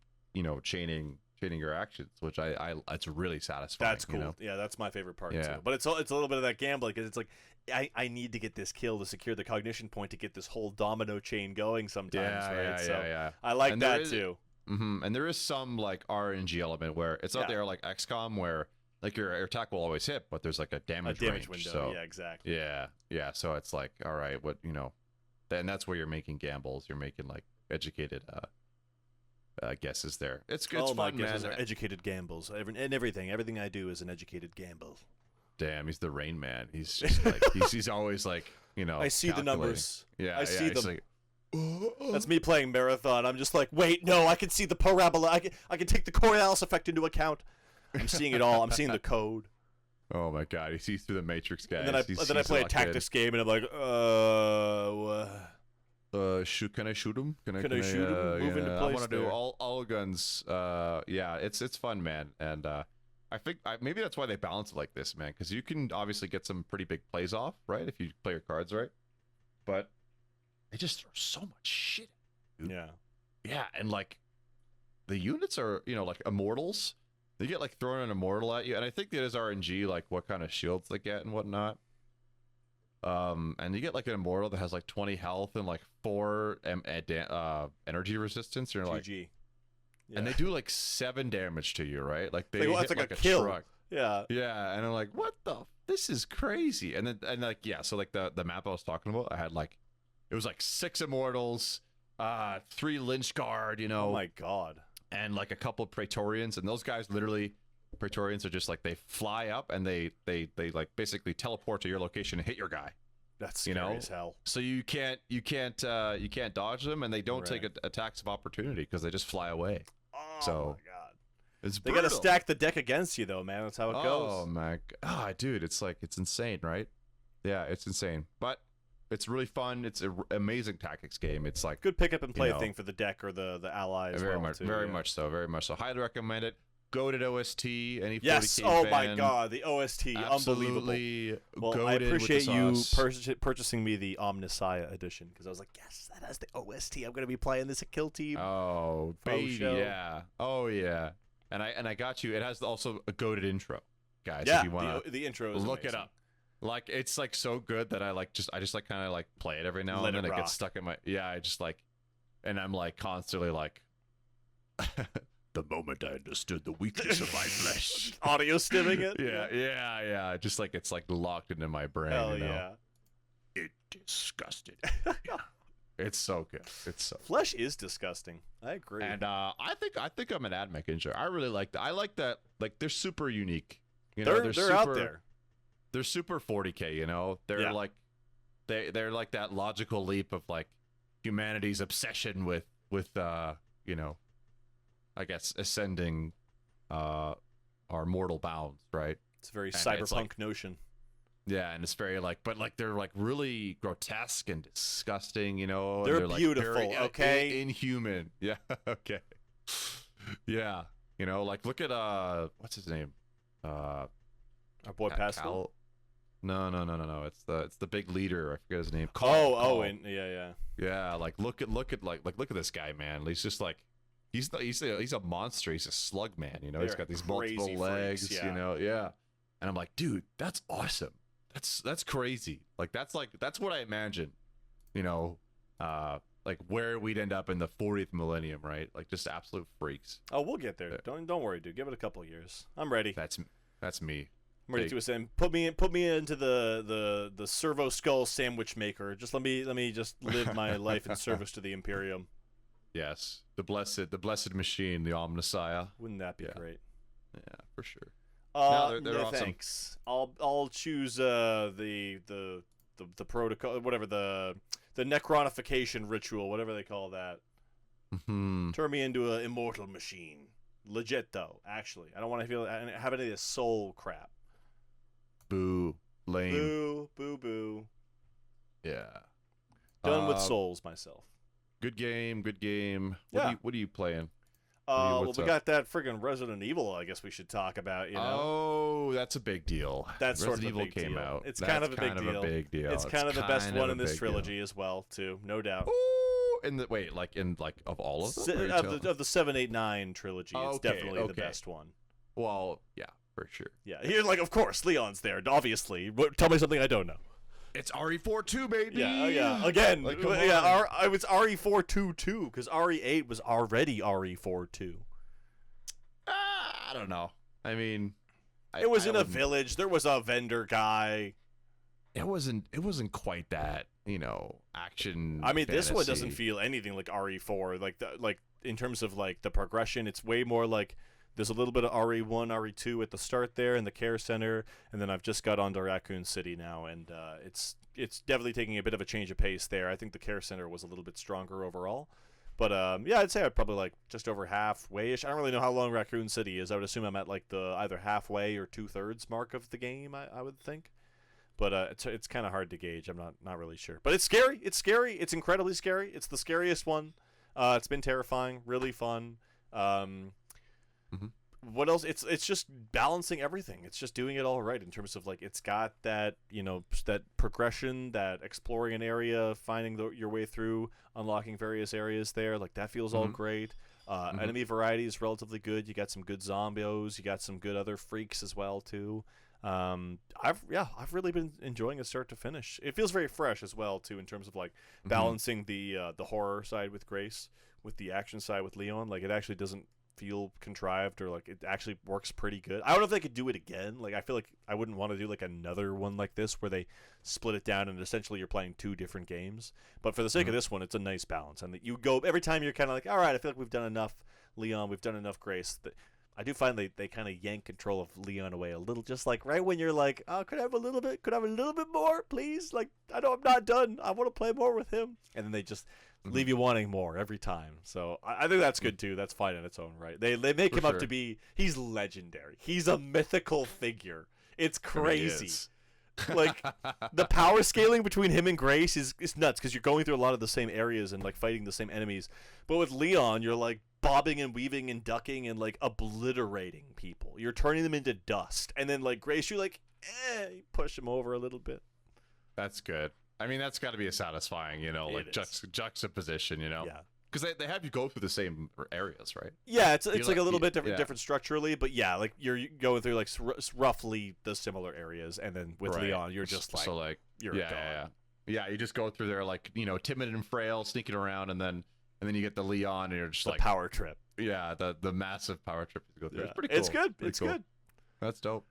chaining your actions, which it's really satisfying. That's cool. You know? Yeah, that's my favorite part too. But it's a little bit of that gambling because it's like I need to get this kill to secure the cognition point to get this whole domino chain going sometimes, right? Yeah. I like that too. And there is some like RNG element where it's not there like XCOM where like your attack will always hit, but there's like a damage range, window. So, yeah, exactly. Yeah. So it's like, all right, what and that's where you're making gambles. You're making like educated guesses there. It's good. All my fun, guesses man. are educated gambles. And everything I do is an educated gamble. Damn, he's the Rain Man. He's just like he's always like I see the numbers. Yeah, I see them. Like, that's me playing Marathon. I'm just like, wait, no, I can see the parabola. I can take the Coriolis effect into account. I'm seeing it all. I'm seeing the code. Oh my god, he sees through the Matrix, guys. And then I play a tactics game, and I'm like, can I shoot him? Can I shoot him? Move into place. I want to do all guns. Yeah, it's fun, man. And I think maybe that's why they balance it like this, man. Because you can obviously get some pretty big plays off, right? If you play your cards right. But they just throw so much shit. Dude. Yeah, and like the units are, like immortals. They get like thrown an immortal at you, and I think that is RNG, like what kind of shields they get and whatnot. And you get like an immortal that has like 20 health and like 4 energy resistance. And you're like, and they do like 7 damage to you, right? Like they hit like a kill. Truck. Yeah, and I'm like, what the? This is crazy. And so like the map I was talking about, I had like it was like 6 immortals, 3 Lynch Guard, Oh my god. And like a couple of Praetorians, and those guys literally, Praetorians are just like they fly up and they like basically teleport to your location and hit your guy. That's scary as hell. So you can't dodge them, and they don't take attacks of opportunity because they just fly away. Oh my god, it's they got to stack the deck against you though, man. That's how it goes. Oh my god, dude, it's insane, right? Yeah, it's insane, but. It's really fun. It's an amazing tactics game. It's like good pick up and play thing for the deck or the allies. Very much so. Highly recommend it. Goated OST. Any 40K yes. Oh my god, the OST, absolutely unbelievable. Well, I appreciate you purchasing me the Omnissiah edition because I was like, yes, that has the OST. I'm gonna be playing this at Kill Team. Oh baby, yeah. Oh yeah. And I got you. It has also a goated intro, guys. Yeah, if you want the intro is look amazing. it up. Like it's like so good that I just like kind of like play it every now and then. It gets stuck in my I just like and I'm like constantly like, the moment I understood the weakness of my flesh. Audio stimming it. Yeah. Just like it's like locked into my brain. Hell you know? yeah. It disgusted. Yeah. It's so good. It's so. Flesh is disgusting. I agree. And I think I'm an AdMech engineer. I really like that. I like that. Like they're super unique. You know, they're super, out there. They're super 40K. You know, they're like they're like that logical leap of like humanity's obsession with you know, I guess ascending our mortal bounds, right? It's a very cyberpunk notion. Yeah, and it's very like, but like they're like really grotesque and disgusting, you know. They're like beautiful, very, okay? Inhuman. Yeah, okay. Yeah, you know, like look at what's his name? Our boy Pascal. No. It's the big leader. I forget his name. Carl. Yeah. Like look at this guy, man. He's just like he's a monster. He's a slug man. You know, he's got these multiple legs. Freaks, you know, yeah. And I'm like, dude, that's awesome. That's crazy. Like that's what I imagine, you know, like where we'd end up in the 40th millennium, right? Like just absolute freaks. Oh, we'll get there. Don't worry, dude. Give it a couple of years. I'm ready. That's me. I'm ready to ascend. Put me into the servo skull sandwich maker. Just let me just live my life in service to the Imperium. Yes, the blessed machine, the Omnissiah. Wouldn't that be great? Yeah, for sure. No, they're awesome. thanks. I'll choose the protocol, whatever the necronification ritual, whatever they call that. Mm-hmm. Turn me into an immortal machine. Legit though, actually, I don't want to have any of this soul crap. Boo, lame. Boo. Yeah. Done with souls myself. Good game. What are you playing? Well, we got that friggin' Resident Evil. I guess we should talk about. You know. Oh, that's a big deal. That's Resident sort of a Evil came deal. out. It's that's kind of a big deal. It's kind of the best one in this trilogy as well, too. No doubt. Ooh, of all of them? Of the 7, 8, 9 trilogy, it's definitely the best one. Well, yeah, for sure. Yeah, you're like, of course, Leon's there. Obviously, tell me something I don't know. It's RE4-2, baby. Yeah. Again, like, I was RE4-2 too, because RE8 was already RE4-2. I don't know. I mean, it was in a village. There was a vendor guy. It wasn't quite that, you know, action. I mean, fantasy. This one doesn't feel anything like RE4. Like in terms of like the progression, it's way more like there's a little bit of RE1, RE2 at the start there in the care center, and then I've just got onto Raccoon City now, and it's definitely taking a bit of a change of pace there. I think the care center was a little bit stronger overall. But yeah, I'd say I'd probably like just over halfway-ish. I don't really know how long Raccoon City is. I would assume I'm at like the either halfway or 2/3 mark of the game. I would think, but it's kind of hard to gauge. I'm not really sure. But it's scary. It's scary. It's incredibly scary. It's the scariest one. It's been terrifying. Really fun. What else? It's just balancing everything. It's just doing it all right in terms of like it's got that, you know, that progression, that exploring an area, finding your way through, unlocking various areas there. Like that feels all great. Enemy variety is relatively good. You got some good zombies. You got some good other freaks as well too. I've really been enjoying it start to finish. It feels very fresh as well too in terms of like balancing the horror side with Grace with the action side with Leon. Like it actually doesn't feel contrived, or like it actually works pretty good. I don't know if they could do it again. Like I feel like I wouldn't want to do like another one like this where they split it down and essentially you're playing two different games. But for the sake of this one, it's a nice balance, and that you go every time you're kind of like, all right, I feel like we've done enough Leon, we've done enough Grace. I do find they kind of yank control of Leon away a little, just like right when you're like, oh, could I have a little bit more, please? Like I'm not done. I want to play more with him, and then they just leave you wanting more every time. So I think that's good too. That's fine in its own right. They make him up to be, he's legendary. He's a mythical figure. It's crazy. Like the power scaling between him and Grace is nuts because you're going through a lot of the same areas and like fighting the same enemies. But with Leon, you're like bobbing and weaving and ducking and like obliterating people. You're turning them into dust. And then like Grace, you're like, you push him over a little bit. That's good. I mean, that's got to be a satisfying, you know, like juxtaposition, you know? Yeah. Because they have you go through the same areas, right? Yeah, it's like a little bit different structurally, but yeah, like you're going through like roughly the similar areas, and then with Leon, you're just like, so like you're gone. Yeah, you just go through there like, you know, timid and frail, sneaking around, and then and then you get the Leon, and you're just the like power trip. Yeah, the massive power trip to go through. Yeah. It's pretty cool. It's good. Pretty It's cool. good. That's dope.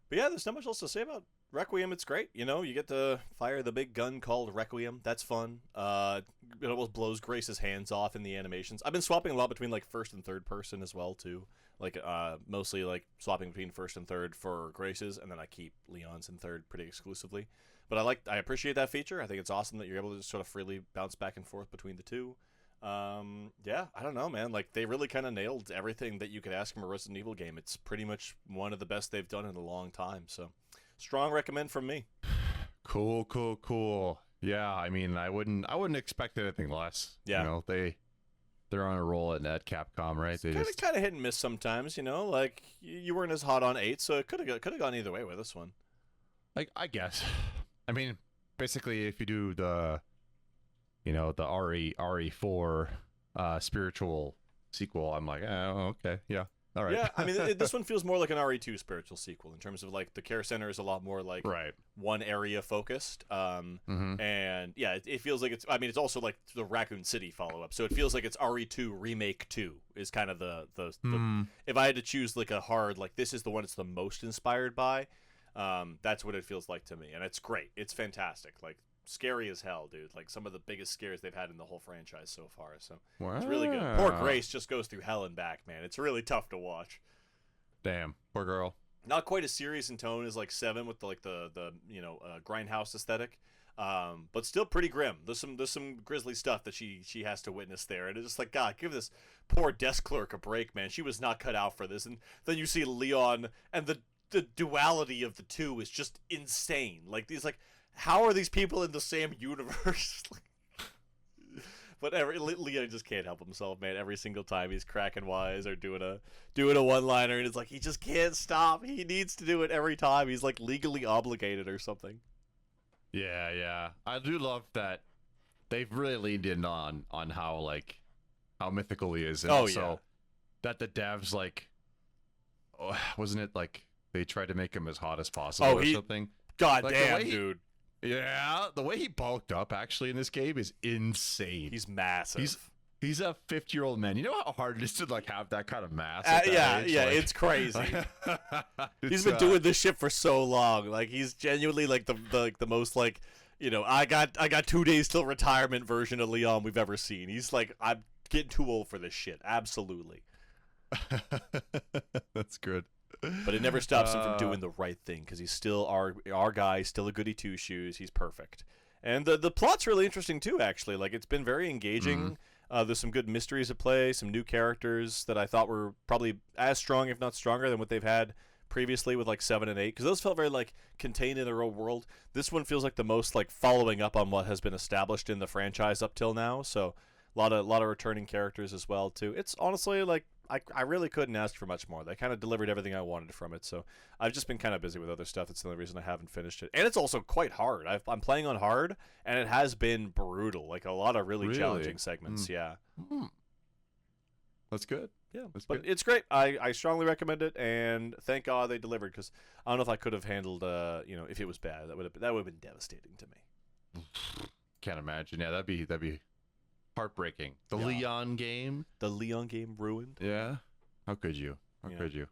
But yeah, there's not much else to say about Requiem. It's great. You know, you get to fire the big gun called Requiem. That's fun. It almost blows Grace's hands off in the animations. I've been swapping a lot between like first and third person as well too. Like mostly like swapping between first and third for Grace's, and then I keep Leon's in third pretty exclusively. But I appreciate that feature. I think it's awesome that you're able to just sort of freely bounce back and forth between the two. Yeah, I don't know, man. Like, they really kind of nailed everything that you could ask from a Resident Evil game. It's pretty much one of the best they've done in a long time. So, strong recommend from me. Cool. Yeah, I mean, I wouldn't expect anything less. Yeah. You know, they're on a roll at Capcom, right? They It's kind of hit and miss sometimes, you know. Like, you weren't as hot on 8, so it could have gone either way with this one. Like, I guess. I mean, basically, if you do the RE4 spiritual sequel, I'm like, oh, okay, yeah, all right. Yeah, I mean, this one feels more like an RE2 spiritual sequel in terms of, like, the care center is a lot more, like, one area focused. And, yeah, it feels like it's also, like, the Raccoon City follow-up, so it feels like it's RE2 Remake 2 is kind of the if I had to choose, like, a hard, like, this is the one it's the most inspired by, that's what it feels like to me, and it's great. It's fantastic. Like, scary as hell, dude. Like, some of the biggest scares they've had in the whole franchise so far. So It's really good. Poor Grace just goes through hell and back, man. It's really tough to watch. Damn, poor girl. Not quite as serious in tone as like 7 with the grindhouse aesthetic, but still pretty grim. There's some grisly stuff that she has to witness there, and it's just like, God, give this poor desk clerk a break, man. She was not cut out for this. And then you see Leon, and the duality of the two is just insane. Like, these, like, how are these people in the same universe? But Leon just can't help himself, man. Every single time he's cracking wise or doing a one-liner, and it's like he just can't stop. He needs to do it every time. He's like legally obligated or something. Yeah. I do love that they've really leaned in on how mythical he is, and also that the devs, like, wasn't it like they tried to make him as hot as possible or something? God damn, dude. Yeah, the way he bulked up actually in this game is insane. He's massive. He's a 50-year-old man. You know how hard it is to like have that kind of mass? Yeah, age? It's crazy. He's been doing this shit for so long. Like, he's genuinely like the most, like, you know, I got 2 days till retirement version of Leon we've ever seen. He's like, I'm getting too old for this shit. Absolutely. That's good. But it never stops him from doing the right thing, because he's still our guy, still a goody two shoes. He's perfect, and the plot's really interesting too. Actually, like, it's been very engaging. There's some good mysteries at play, some new characters that I thought were probably as strong, if not stronger, than what they've had previously with like 7 and 8, because those felt very like contained in their own world. This one feels like the most like following up on what has been established in the franchise up till now. So a lot of returning characters as well too. It's honestly like, I really couldn't ask for much more. They kind of delivered everything I wanted from it. So I've just been kind of busy with other stuff. That's the only reason I haven't finished it. And it's also quite hard. I'm playing on hard, and it has been brutal. Like, a lot of really challenging segments. Yeah. That's good. Yeah, but it's great. I strongly recommend it, and thank God they delivered, because I don't know if I could have handled, if it was bad. That would have been devastating to me. Can't imagine. Yeah, that'd be heartbreaking. The Leon game ruined. Yeah. How could you? Could you?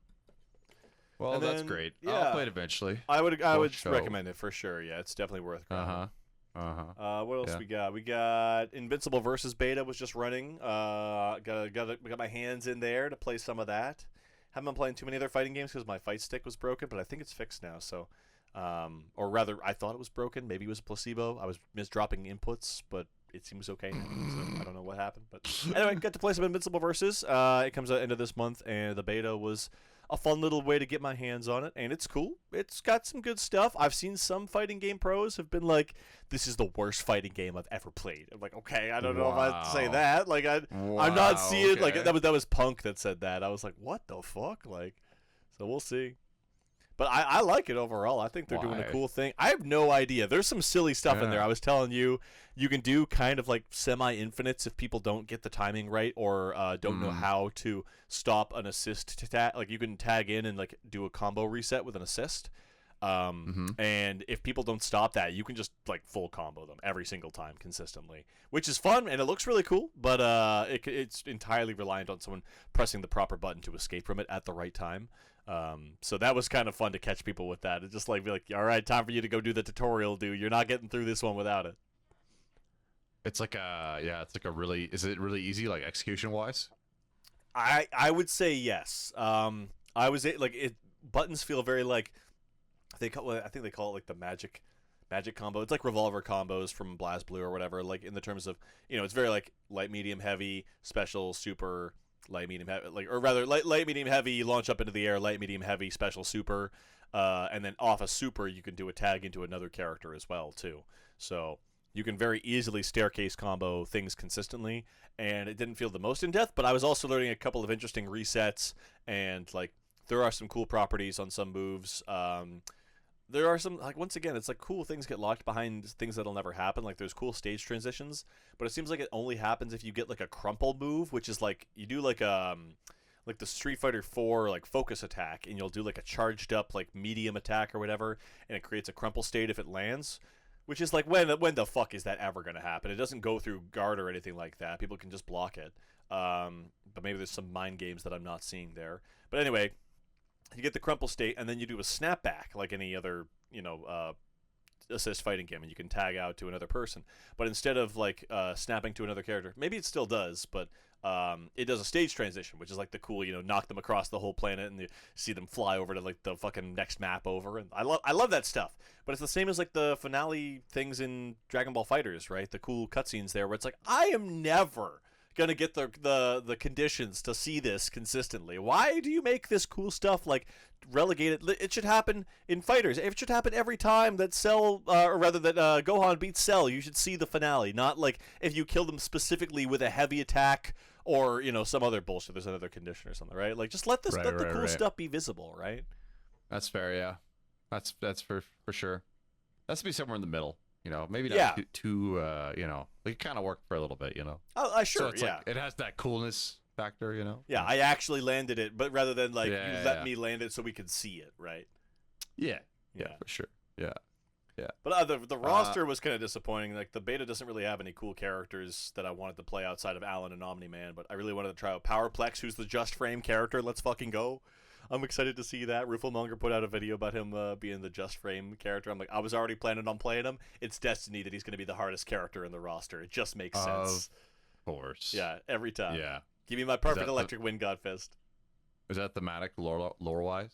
Well, and that's then, great. Yeah, I'll play it eventually. I would recommend it for sure. Yeah, it's definitely worth it. What else we got? We got Invincible VS Beta was just running. Got my hands in there to play some of that. Haven't been playing too many other fighting games because my fight stick was broken, but I think it's fixed now. So, or rather, I thought it was broken. Maybe it was a placebo. I was misdropping inputs, but it seems okay now. So I don't know what happened, but anyway, got to play some Invincible Versus. It comes out end of this month, and the beta was a fun little way to get my hands on it, and it's cool. It's got some good stuff. I've seen some fighting game pros have been like, "This is the worst fighting game I've ever played." I'm like, okay, I don't know if I'd say that. Like, I'm not seeing it. Like, that was Punk that said that. I was like, what the fuck? Like, so we'll see. But I like it overall. I think they're doing a cool thing. I have no idea. There's some silly stuff in there. I was telling you, you can do kind of like semi-infinites if people don't get the timing right or don't know how to stop an assist to tag. Like, you can tag in and like do a combo reset with an assist. And if people don't stop that, you can just like full combo them every single time consistently, which is fun and it looks really cool. But it's entirely reliant on someone pressing the proper button to escape from it at the right time. So that was kind of fun to catch people with that. It's just like be like, all right, time for you to go do the tutorial, dude. You're not getting through this one without it. It's like a really, is it really easy, like execution wise? I would say yes. Buttons feel very like I think they call it like the magic combo. It's like revolver combos from BlazBlue or whatever. Like in the terms of it's very like light, medium, heavy, special, super, light, medium, heavy, light, medium, heavy, launch up into the air, light, medium, heavy, special, super, and then off a super you can do a tag into another character as well too. So you can very easily staircase combo things consistently, and it didn't feel the most in depth. But I was also learning a couple of interesting resets, and like there are some cool properties on some moves. There are some, like, once again, it's like cool things get locked behind things that'll never happen. Like there's cool stage transitions, but it seems like it only happens if you get like a crumple move, which is like you do like the Street Fighter 4 like focus attack, and you'll do like a charged up like medium attack or whatever, and it creates a crumple state if it lands. Which is like, when the fuck is that ever going to happen? It doesn't go through guard or anything like that. People can just block it. But maybe there's some mind games that I'm not seeing there. But anyway, you get the crumple state, and then you do a snapback like any other, assist fighting game, and you can tag out to another person. But instead of like snapping to another character, maybe it still does, but it does a stage transition, which is like the cool, knock them across the whole planet and you see them fly over to like the fucking next map over. And I love that stuff. But it's the same as like the finale things in Dragon Ball FighterZ, right? The cool cutscenes there where it's like, I am never gonna get the conditions to see this consistently. Why do you make this cool stuff like relegated? It should happen in fighters. It should happen every time that Gohan beats Cell. You should see the finale, not like if you kill them specifically with a heavy attack or some other bullshit. There's another condition or something, right? Like just let the cool stuff be visible, right? That's fair, yeah. That's for sure. That's to be somewhere in the middle. Maybe not too it kind of worked for a little bit, Oh, sure, so it's like, it has that coolness factor, Yeah, I actually landed it, but rather than like let me land it so we could see it, right? Yeah, for sure. Yeah. But the roster was kind of disappointing. Like the beta doesn't really have any cool characters that I wanted to play outside of Alan and Omni-Man, but I really wanted to try out Powerplex, who's the Just Frame character. Let's fucking go. I'm excited to see that. Rufelmonger put out a video about him being the Just Frame character. I'm like, I was already planning on playing him. It's destiny that he's going to be the hardest character in the roster. It just makes sense. Of course. Yeah, every time. Yeah. Give me my perfect electric wind god fist. Is that thematic lore-wise?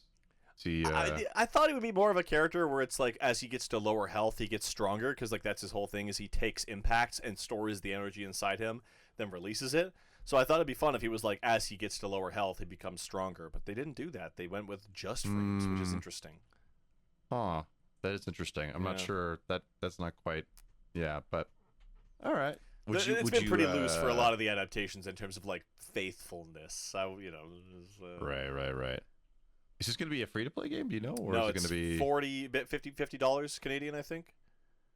I thought he would be more of a character where it's like as he gets to lower health, he gets stronger, because like that's his whole thing is he takes impacts and stores the energy inside him, then releases it. So I thought it'd be fun if he was like, as he gets to lower health, he becomes stronger. But they didn't do that. They went with just frames, which is interesting. Huh. That is interesting. I'm not sure that's not quite. Yeah, but all right. It's been pretty loose for a lot of the adaptations in terms of like faithfulness. Right. Is this going to be a free-to-play game? Do you know, or no, is it going to be $50 Canadian? I think.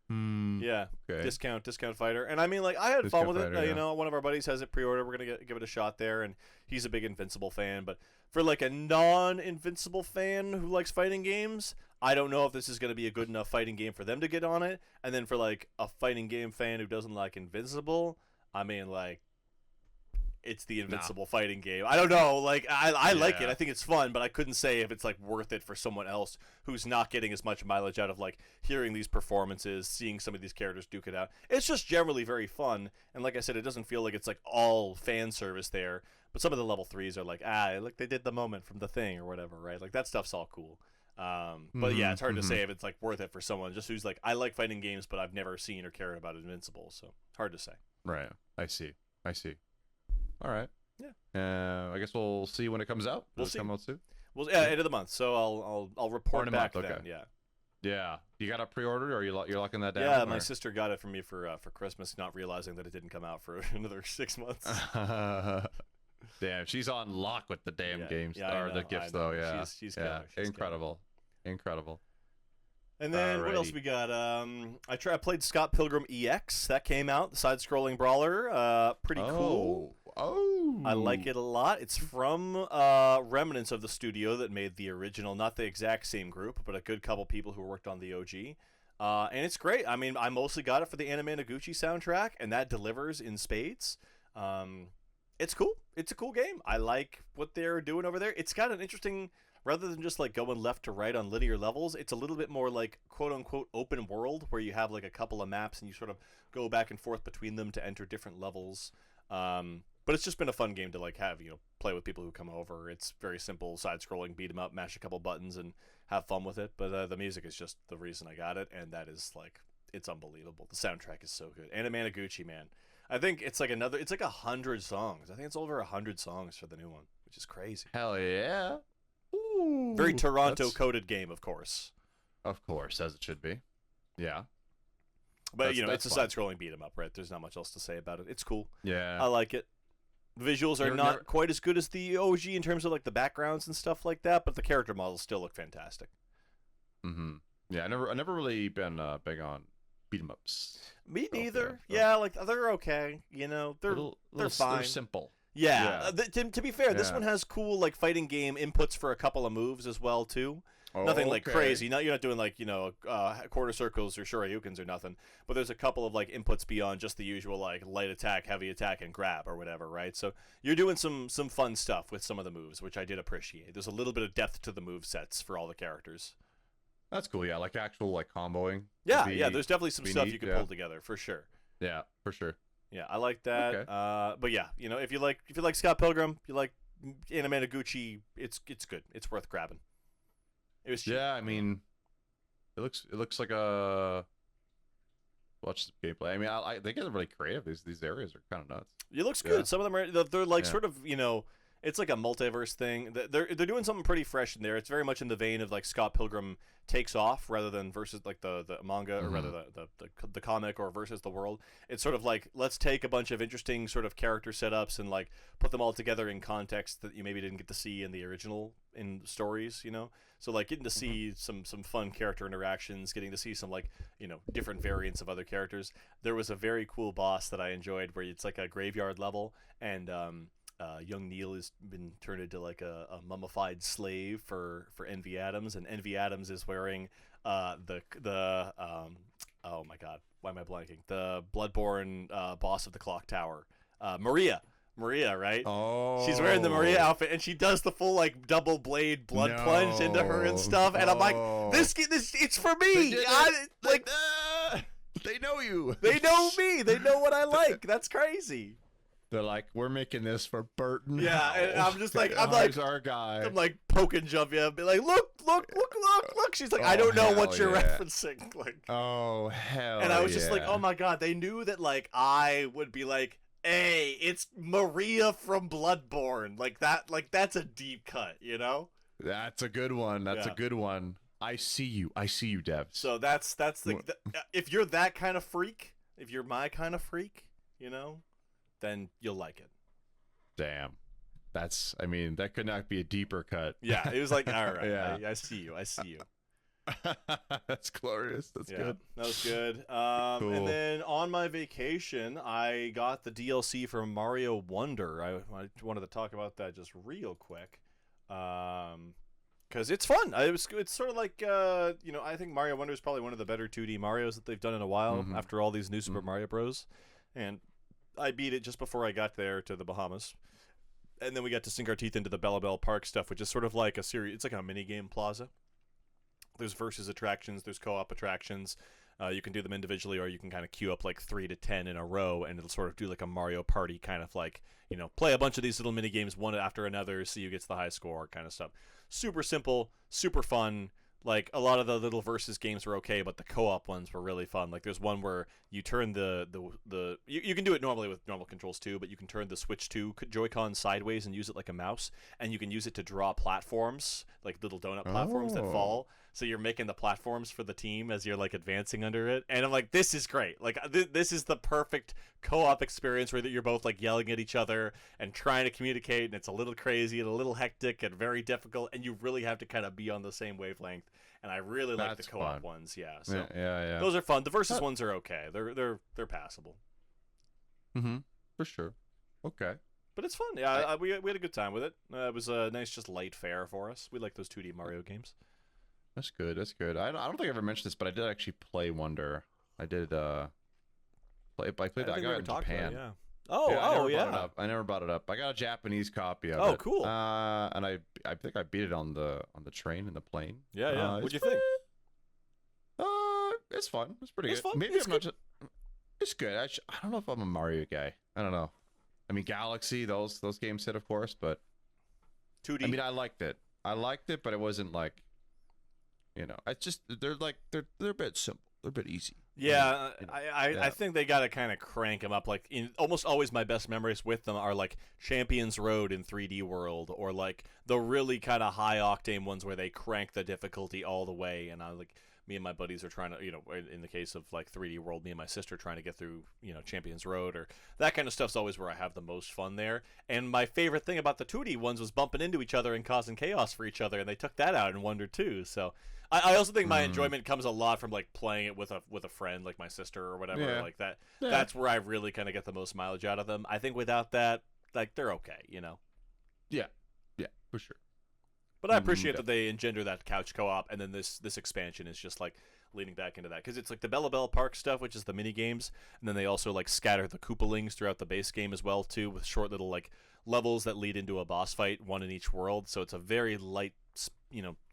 Yeah, okay. discount fighter, and I mean, like, I had fun with it. One of our buddies has it pre-order. We're gonna give it a shot there, and he's a big Invincible fan. But for like a non-Invincible fan who likes fighting games, I don't know if this is gonna be a good enough fighting game for them to get on it. And then for like a fighting game fan who doesn't like Invincible, I mean, like, it's the Invincible fighting game. I don't know. Like, I like it. I think it's fun, but I couldn't say if it's like worth it for someone else who's not getting as much mileage out of like hearing these performances, seeing some of these characters duke it out. It's just generally very fun. And like I said, it doesn't feel like it's like all fan service there. But some of the level 3s are like, look, they did the moment from the thing or whatever, right? Like that stuff's all cool. But yeah, it's hard to say if it's like worth it for someone just who's like, I like fighting games, but I've never seen or cared about Invincible. So hard to say. Right. I see. All right. Yeah. I guess we'll see when it comes out. We'll see. Come out soon? Well, yeah, end of the month. So I'll report back then. Okay. Yeah. Yeah. You got a pre-order, or you're locking that down? Yeah, or? My sister got it for me for Christmas, not realizing that it didn't come out for another 6 months. Damn, she's on lock with the damn games or the gifts, though. Yeah. She's incredible. And then what else we got? I played Scott Pilgrim EX. That came out, the side-scrolling brawler. Pretty cool. Oh. I like it a lot. It's from remnants of the studio that made the original, not the exact same group, but a good couple people who worked on the OG. And it's great. I mean, I mostly got it for the Anime Noguchi soundtrack, and that delivers in spades. It's cool. It's a cool game. I like what they're doing over there. It's got an interesting, rather than just like going left to right on linear levels, it's a little bit more like quote unquote open world, where you have like a couple of maps and you sort of go back and forth between them to enter different levels. But it's just been a fun game to like have, play with people who come over. It's very simple, side-scrolling, beat 'em up, mash a couple buttons, and have fun with it. But the music is just the reason I got it, and that is like, it's unbelievable. The soundtrack is so good. Anime Noguchi, man. I think it's like 100 songs. I think it's over 100 songs for the new one, which is crazy. Hell yeah. Ooh, Very Toronto-coded game, of course. Of course, as it should be. Yeah. But, it's a side-scrolling beat 'em up, right? There's not much else to say about it. It's cool. Yeah. I like it. Visuals are not quite as good as the OG in terms of like the backgrounds and stuff like that, but the character models still look fantastic. Mm-hmm. Yeah, I never really been big on beat 'em ups. Me neither. Yeah, like they're okay. They're fine. They're simple. Yeah. To be fair, this one has cool like fighting game inputs for a couple of moves as well too. Nothing like crazy. You're not doing like quarter circles or shoryukens or nothing. But there's a couple of like inputs beyond just the usual like light attack, heavy attack, and grab or whatever, right? So you're doing some fun stuff with some of the moves, which I did appreciate. There's a little bit of depth to the move sets for all the characters. That's cool. Yeah, like actual like comboing. Yeah. There's definitely some stuff you can pull together for sure. Yeah, for sure. Yeah, I like that. Okay. But yeah, if you like Scott Pilgrim, you like Anime Noguchi, it's good. It's worth grabbing. It was cheap. Yeah, I mean, it looks like a watch the gameplay. I mean, they get really creative. These areas are kind of nuts. It looks good. Some of them they're like sort of it's like a multiverse thing. They're doing something pretty fresh in there. It's very much in the vein of like Scott Pilgrim Takes Off rather than versus like the manga or rather the comic or versus the world. It's sort of like, let's take a bunch of interesting sort of character setups and like put them all together in context that you maybe didn't get to see in the original in stories, So like getting to see some fun character interactions, getting to see some like different variants of other characters. There was a very cool boss that I enjoyed where it's like a graveyard level and young Neil has been turned into like a mummified slave for Envy Adams, and Envy Adams is wearing oh my god, why am I blanking? The Bloodborne boss of the Clock Tower, Maria, right? Oh, she's wearing the Maria outfit, and she does the full like double blade blood plunge into her and stuff. And I'm like, this it's for me. They know you. They know me. They know what I like. That's crazy. They're like, we're making this for Burton. Yeah, and I'm just like, he's our guy. I'm like poking Juvia and be like, look. She's like, I don't know what you're referencing. Like, oh hell. And I was just like, oh my god, they knew that like I would be like, hey, it's Maria from Bloodborne. Like that's a deep cut, That's a good one. That's a good one. I see you, Dev. So that's the if you're that kind of freak, if you're my kind of freak, then you'll like it. Damn. That could not be a deeper cut. Yeah, it was like, all right, yeah. I see you. That's glorious. That's good. That was good. Cool. And then on my vacation, I got the DLC for Mario Wonder. I wanted to talk about that just real quick. Because it's fun. It's sort of like, I think Mario Wonder is probably one of the better 2D Marios that they've done in a while after all these new Super Mario Bros. And I beat it just before I got there to the Bahamas. And then we got to sink our teeth into the Bella Bell Park stuff, which is sort of like a series. It's like a mini game plaza. There's versus attractions. There's co-op attractions. You can do them individually, or you can kind of queue up like 3 to 10 in a row, and it'll sort of do like a Mario Party kind of like, play a bunch of these little mini games one after another, see who gets the high score kind of stuff. Super simple, super fun. Like, a lot of the little versus games were okay, but the co-op ones were really fun. Like, there's one where you turn you can do it normally with normal controls too, but you can turn the Switch 2 Joy-Con sideways and use it like a mouse, and you can use it to draw platforms, like little donut platforms that fall. So you're making the platforms for the team as you're like advancing under it. And I'm like, this is great. Like this is the perfect co-op experience where you're both like yelling at each other and trying to communicate. And it's a little crazy and a little hectic and very difficult. And you really have to kind of be on the same wavelength. And I really like the co-op ones. Yeah. So yeah. Those are fun. The versus ones are okay. They're passable. For sure. Okay. But it's fun. Yeah, we had a good time with it. It was a nice, just light fare for us. We like those 2D Mario games. That's good. That's good. I don't think I ever mentioned this, but I did actually play Wonder. I did play. I played that. I got it in Japan. Yeah. Oh, yeah. I never brought it up. I got a Japanese copy of it. Oh, cool. And I think I beat it on the train and the plane. Yeah. What'd you think? It's fun. It's pretty good. Fun. Maybe I'm not just. It's good. I don't know if I'm a Mario guy. I don't know. I mean, Galaxy, those games hit, of course, but 2D. I mean, I liked it, but it wasn't like, it's just they're a bit simple, they're a bit easy. Yeah, I think they gotta kind of crank them up. Like, almost always my best memories with them are like Champions Road in 3D World, or like the really kind of high octane ones where they crank the difficulty all the way. And me and my buddies are trying to, in the case of like 3D World, me and my sister trying to get through, Champions Road, or that kind of stuff's always where I have the most fun there. And my favorite thing about the 2D ones was bumping into each other and causing chaos for each other, and they took that out in Wonder too. So I also think my enjoyment comes a lot from like playing it with a friend, like my sister or whatever, like that. Yeah. That's where I really kind of get the most mileage out of them. I think without that, like, they're okay, Yeah, for sure. But I appreciate that they engender that couch co-op, and then this expansion is just like leaning back into that, because it's like the Bella Bell Park stuff, which is the mini games, and then they also like scatter the Koopalings throughout the base game as well too, with short little like levels that lead into a boss fight, one in each world. So it's a very light,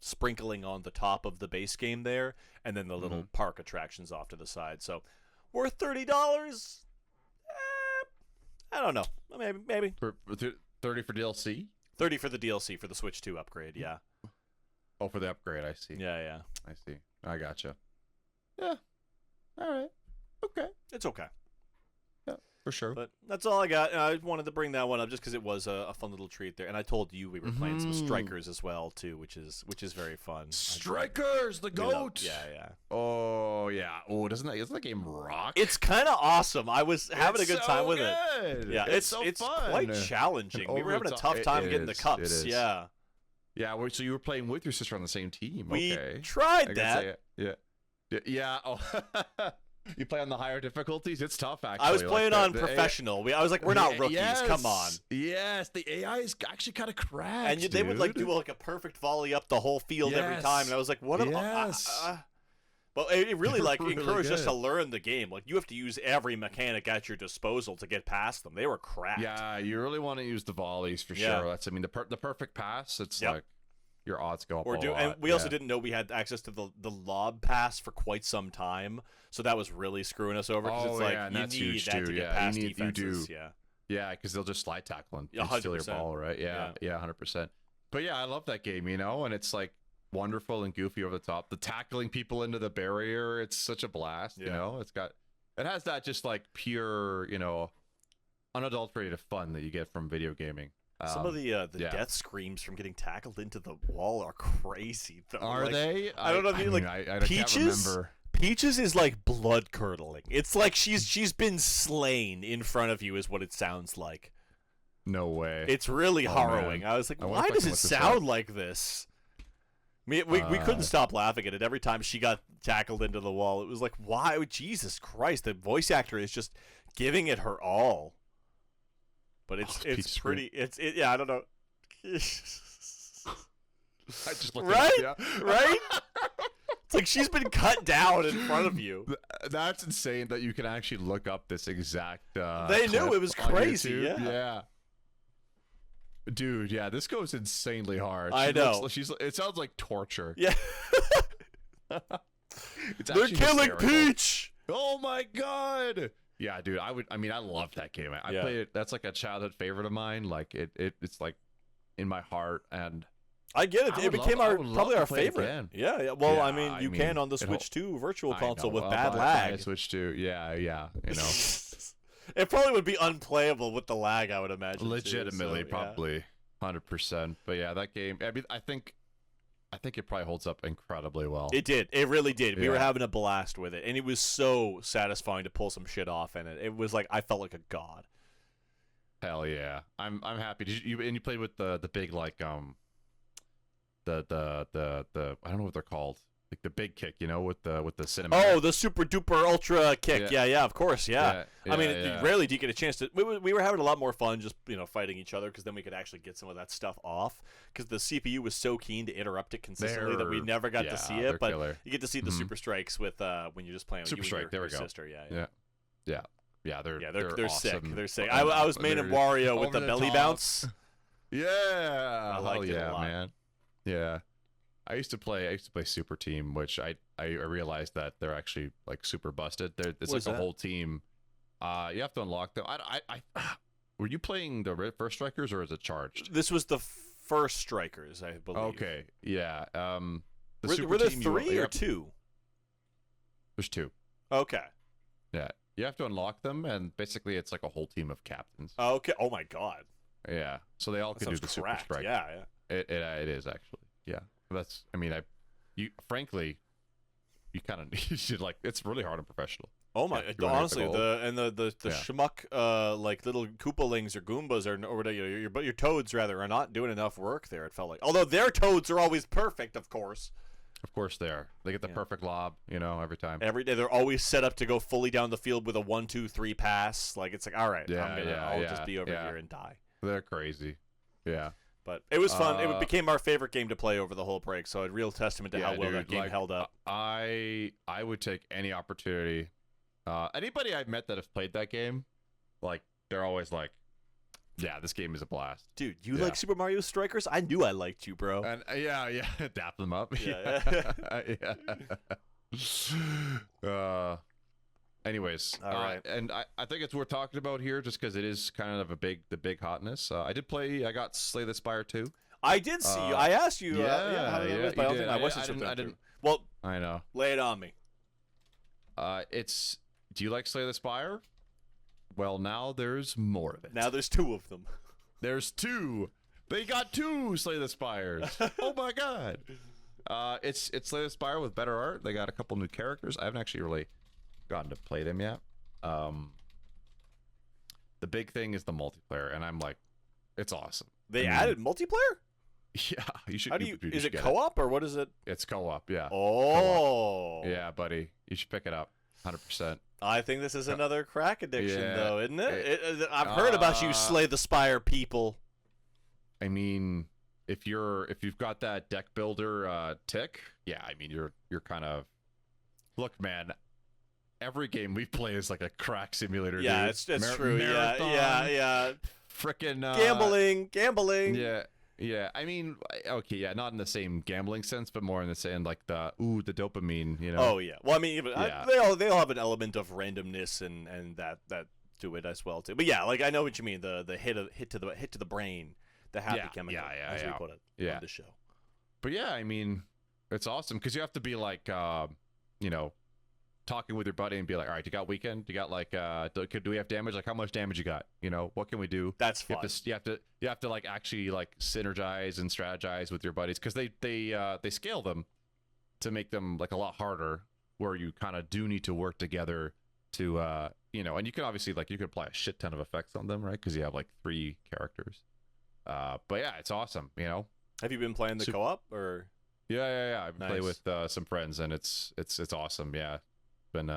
sprinkling on the top of the base game there, and then the little park attractions off to the side. So worth $30? I don't know. Maybe. For 30 for DLC? 30 for the DLC for the Switch 2 upgrade, yeah. Oh, for the upgrade, I see. Yeah. I see. I gotcha. Yeah. All right. Okay. It's okay. Yeah, for sure. But that's all I got. I wanted to bring that one up just because it was a fun little treat there. And I told you we were playing some Strikers as well, too, which is very fun. Strikers, the GOAT! Yeah. Oh, yeah. Oh, doesn't that game rock? It's kind of awesome. I was having a good time with it. Yeah, it's so it's fun. quite challenging. We were having a tough time getting the cups. Yeah. Yeah, so you were playing with your sister on the same team. We okay. tried that. Yeah. Oh. You play on the higher difficulties? It's tough, actually. I was playing on professional. I was like, we're not rookies. Yes. Come on. Yes, the AI is actually kind of cracked, and they would like do like a perfect volley up the whole field every time. And I was like, what am I? But it really like encouraged us to learn the game. Like, you have to use every mechanic at your disposal to get past them. They were cracked. Yeah, you really want to use the volleys for sure. That's, the perfect pass. It's like your odds go up a lot. And we also didn't know we had access to the lob pass for quite some time, so that was really screwing us over. Because it's like you need that to get past defenses. Yeah, because they'll just slide tackle and steal your ball, right? Yeah, 100%. But yeah, I love that game, and it's like wonderful and goofy over the top. The tackling people into the barrier, it's such a blast. It has that just like pure, unadulterated fun that you get from video gaming. Some of the death screams from getting tackled into the wall are crazy, though. Are they? I don't know. I Peaches, can't remember. Peaches is like blood curdling. It's like she's been slain in front of you, is what it sounds like. No way. It's really harrowing. Man. I was like, why does it sound like this? We couldn't stop laughing at it every time she got tackled into the wall. It was like, why? Jesus Christ! The voice actor is just giving it her all. But it's pretty. Yeah. I don't know. I just looked right. It up, yeah. Right. It's like she's been cut down in front of you. That's insane that you can actually look up this exact. They knew it was crazy. Yeah. Dude, yeah, this goes insanely hard. I know. It sounds like torture. Yeah. They're killing Peach. Oh my god. Yeah, dude, I love that game. I played it. That's like a childhood favorite of mine. Like it's like in my heart, and I get it. It became probably our favorite. Yeah. Well, I mean, you can on the Switch 2 virtual console with bad lag. Switch 2. Yeah. It probably would be unplayable with the lag, I would imagine. Legitimately, probably 100%. But yeah, that game. I mean, I think it probably holds up incredibly well. It did. It really did. We were having a blast with it, and it was so satisfying to pull some shit off in it. It was like I felt like a god. Hell yeah! I'm happy. You played with the big like the I don't know what they're called. the big kick, you know, with the cinematic. Oh, the super duper ultra kick. Yeah, of course. Yeah. I mean, rarely do you get a chance to. We were having a lot more fun just fighting each other, because then we could actually get some of that stuff off. Because the CPU was so keen to interrupt it consistently that we never got to see it. But killer. You get to see the super strikes with when you're just playing with super strike. There we go. Sister. Yeah. They're awesome. sick. They're sick. I was maining Wario with the belly bounce. Yeah. I liked it a lot. Man. Yeah. I used to play Super Team, which I realized that they're actually like super busted. It's like a whole team. You have to unlock them. Were you playing the First Strikers, or is it charged? This was the First Strikers, I believe. Okay, yeah. Were there 3 or 2? There's 2. Okay. Yeah, you have to unlock them, and basically it's like a whole team of captains. Okay. Oh my god. Yeah. So they all can do the super strike. Yeah. It is actually. Yeah. That's. I mean, frankly, you kind of should like. It's really hard and professional. Oh my! Honestly, the schmuck like little Koopalings or Goombas or your toads rather are not doing enough work there. It felt like, although their toads are always perfect, of course. Of course they are. They get the perfect lob, every time. Every day they're always set up to go fully down the field with a 1-2-3 pass. Like it's like, all right, I'll just be over here and die. They're crazy. Yeah. But it was fun. It became our favorite game to play over the whole break. So a real testament to how well that game held up. I would take any opportunity. Anybody I've met that has played that game, like they're always like, "Yeah, this game is a blast." Dude, you like Super Mario Strikers? I knew I liked you, bro. And dap them up. Anyways, all right, and I think it's worth talking about here just because it is kind of the big hotness. I got Slay the Spire 2. I did see you. I asked you. I didn't. Well, I know. Lay it on me. Do you like Slay the Spire? Well, now there's more of it. Now there's 2 of them. There's 2. They got 2 Slay the Spires. Oh my god. It's Slay the Spire with better art. They got a couple new characters. I haven't actually really gotten to play them yet. The big thing is the multiplayer, and I'm like, it's awesome. They added multiplayer? Yeah, you should. Is it co-op or what is it? It's co-op, yeah. Oh, co-op. Yeah, buddy, you should pick it up, 100%. I think this is another crack addiction, though, isn't it? I've heard about you Slay the Spire people. I mean, if you've got that deck builder tick, yeah, I mean you're kind of. Look, man. Every game we play is like a crack simulator. Yeah, dude. It's true. Marathon, yeah. Frickin' gambling. Yeah. I mean, okay, yeah, not in the same gambling sense, but more in the same like the dopamine, Oh yeah. Well, I mean, they all have an element of randomness and that to it as well too. But yeah, like I know what you mean. The hit to the brain, the happy chemical, as we put it on the show. But yeah, I mean, it's awesome because you have to be like, talking with your buddy and be like, all right, you got weekend? You got like, do we have damage? Like, how much damage you got? What can we do? That's fun. You have to like actually like synergize and strategize with your buddies because they scale them to make them like a lot harder, where you kind of do need to work together to and you can obviously like you can apply a shit ton of effects on them, right? Because you have like 3 characters. But yeah, it's awesome. Have you been playing the co-op or? Yeah. I've played with some friends and it's awesome. Yeah. Been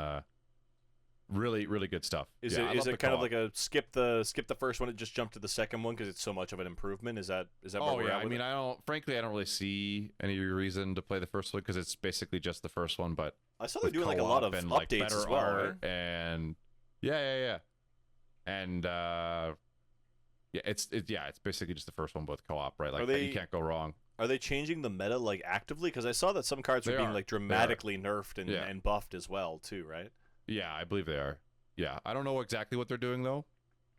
really good stuff. Is it kind of like a skip the first one and just jump to the second one because it's so much of an improvement? Is that where we're at? I mean, I don't really see any reason to play the first one because it's basically just the first one. But I saw they're doing like a lot of updates like as well, right? And and it's basically just the first one with co-op, right? Like you can't go wrong. Are they changing the meta like actively? Because I saw that some cards were being like dramatically nerfed and buffed as well too, right? Yeah, I believe they are. Yeah, I don't know exactly what they're doing though.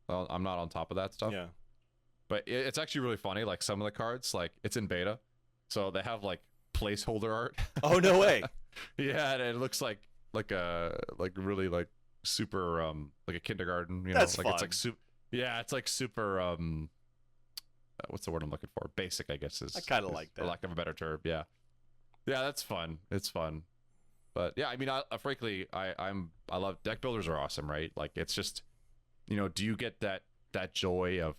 Well, I'm not on top of that stuff. Yeah, but it's actually really funny. Like some of the cards, like it's in beta, so they have like placeholder art. Oh no way! Yeah, and it looks like really like super like a kindergarten. That's like fun. It's like it's like super what's the word I'm looking for? Basic, I guess is. I kind of like that. For lack of a better term, yeah. Yeah, that's fun. It's fun. But yeah, I mean, frankly, I love deck builders are awesome, right? Like it's just, do you get that joy of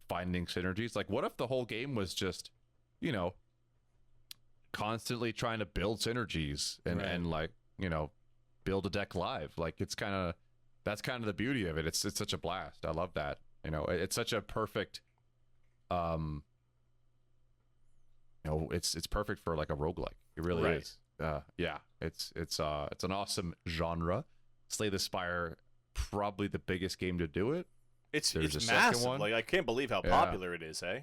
finding synergies? Like, what if the whole game was just, constantly trying to build synergies and like, you know, build a deck live. Like that's kind of the beauty of it. It's such a blast. I love that. You know, it's such a perfect, you know, it's perfect for like a roguelike. It really is. Yeah, it's an awesome genre. Slay the Spire, probably the biggest game to do it. It's massive. One. Like I can't believe how popular it is, eh?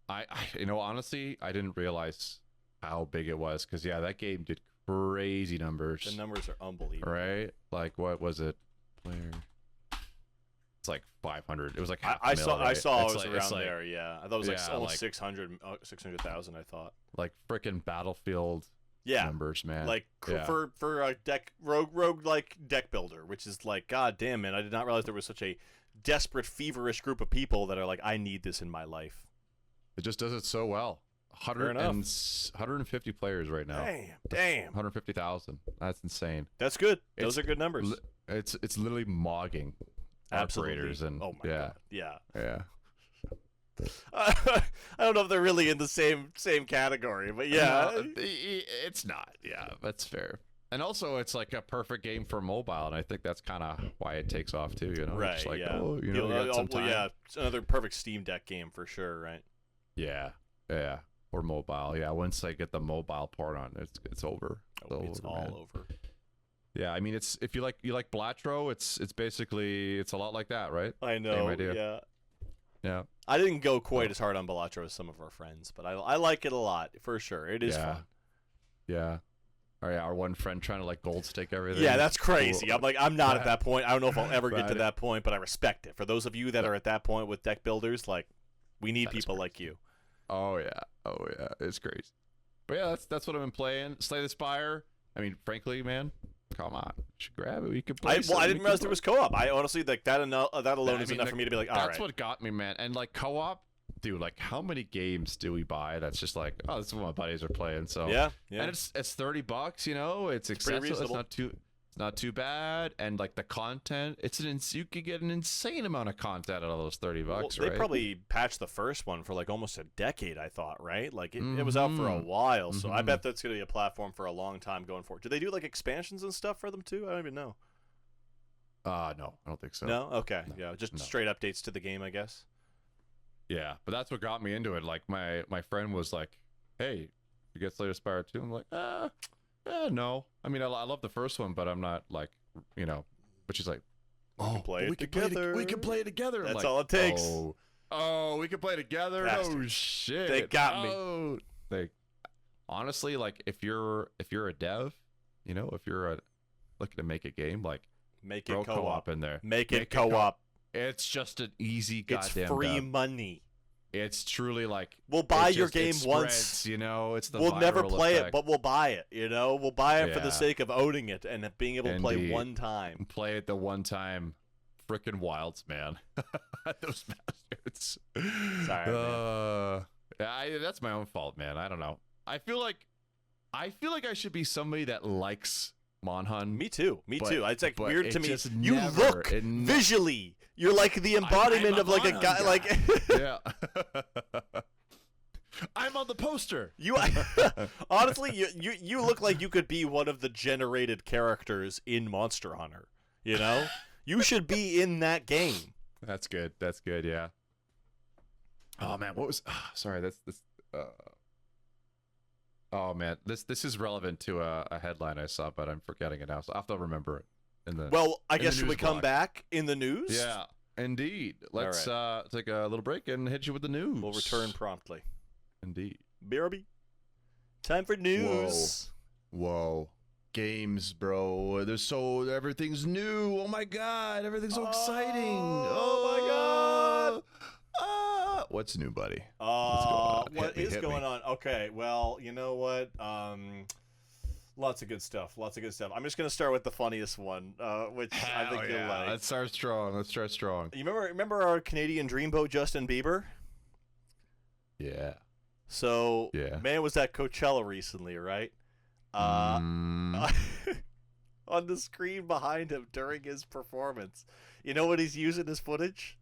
I you know, honestly, I didn't realize how big it was because that game did crazy numbers. The numbers are unbelievable. Right? Like what was it? Player. It's like 500. It was like I saw it was around there. Yeah, I thought it was like almost 600,000. I thought like freaking Battlefield. Numbers, man. Like for a deck rogue like deck builder, which is like, god damn, man, I did not realize there was such a desperate, feverish group of people that are like, I need this in my life. It just does it so well. 150 players right now. Damn. 150,000. That's insane. That's good. Those are good numbers. It's literally mogging operators and oh my god. Yeah. I don't know if they're really in the same category, but yeah. No, it's not. Yeah, that's fair. And also, it's like a perfect game for mobile, and I think that's kind of why it takes off too. You know, right? It's like, yeah. Oh, you know, we got some time. Yeah, it's another perfect Steam Deck game for sure, right? Yeah, or mobile. Yeah, once I get the mobile part on, it's over. It's all over. Yeah, I mean, it's if you like Blatro, it's basically a lot like that, right? I know. Same idea. Yeah. I didn't go quite as hard on Blatro as some of our friends, but I like it a lot for sure. It is fun. Yeah. Oh yeah, our one friend trying to like gold stake everything. Yeah, that's crazy. Cool. I'm not at that point. I don't know if I'll ever get to that point, but I respect it. For those of you that are at that point with deck builders, like we need people like you. Oh yeah, it's crazy. But yeah, that's what I've been playing. Slay the Spire. I mean, frankly, man, come on, you should grab it. We could play. I didn't realize there was co-op. I honestly like that alone is enough for me to be like, all right. That's what got me, man. And like co-op. Dude, like how many games do we buy that's just like, oh, this is what my buddies are playing. So yeah. And it's $30, you know, it's accessible. It's not too bad. And like the content, you could get an insane amount of content out of those $30, right? They probably patched the first one for like almost a decade, I thought, right? Like it was out for a while, so I bet that's gonna be a platform for a long time going forward. Do they do like expansions and stuff for them too? I don't even know. No, I don't think so. No? Okay. No, yeah, just straight updates to the game, I guess. Yeah, but that's what got me into it. Like my friend was like, "Hey, you get Slay the Spire too?" I'm like, no. I mean, I love the first one, but I'm not like, you know. But she's like, "Oh, we can play it together." That's like, all it takes. Oh, we can play together. Bastard. Oh shit, they got me. They honestly, like, if you're a dev, you know, if you're looking to make a game, like, make it co-op in there. Make it co-op. It's just an easy goddamn. It's free money. It's truly like we'll buy your game once. You know, it's the we'll never play effect. it, but we'll buy it. You know, we'll buy it for the sake of owning it and being able to play one time. Play it the one time, frickin' wilds, man. Those bastards. Sorry, man. That's my own fault, man. I don't know. I feel like I should be somebody that likes Monhun. Me too. It's like weird to me. You never, look visually. You're like the embodiment of like a guy. Guy. Like yeah. I'm on the poster. You honestly, you look like you could be one of the generated characters in Monster Hunter. You know, you should be in that game. That's good. Yeah. Oh man, what was? Sorry, that's this. Oh man, this is relevant to a headline I saw, but I'm forgetting it now, so I have to remember it. I guess should we come back in the news? Yeah, indeed. Let's take a little break and hit you with the news. We'll return promptly. Indeed. BRB. Time for news. Whoa. Games, bro. Everything's new. Oh my god, everything's so exciting. Oh my god. What's new, buddy? What is going on? Okay, well, you know what? Lots of good stuff. I'm just gonna start with the funniest one, which I think you'll like. Let's start strong. You remember our Canadian dreamboat Justin Bieber? Yeah. So, man was at Coachella recently, right? On the screen behind him during his performance, you know what he's using his footage?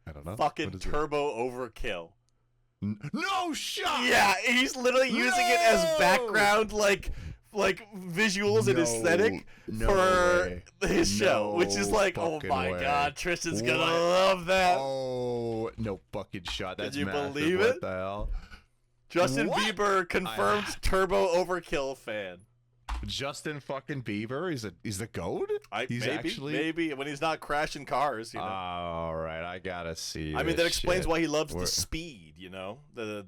I don't know. Fucking Turbo Overkill. No shot. Yeah, he's literally using it as background, like visuals and aesthetic for his show, which is like, oh my god, Tristan's gonna love that. Oh, no fucking shot. That's Can you massive. believe What it? the hell? Justin Bieber confirmed Turbo Overkill fan. Justin fucking Bieber? He's the goat? Maybe when he's not crashing cars, you know. All right, I gotta see. I mean, that explains why he loves the speed, you know, the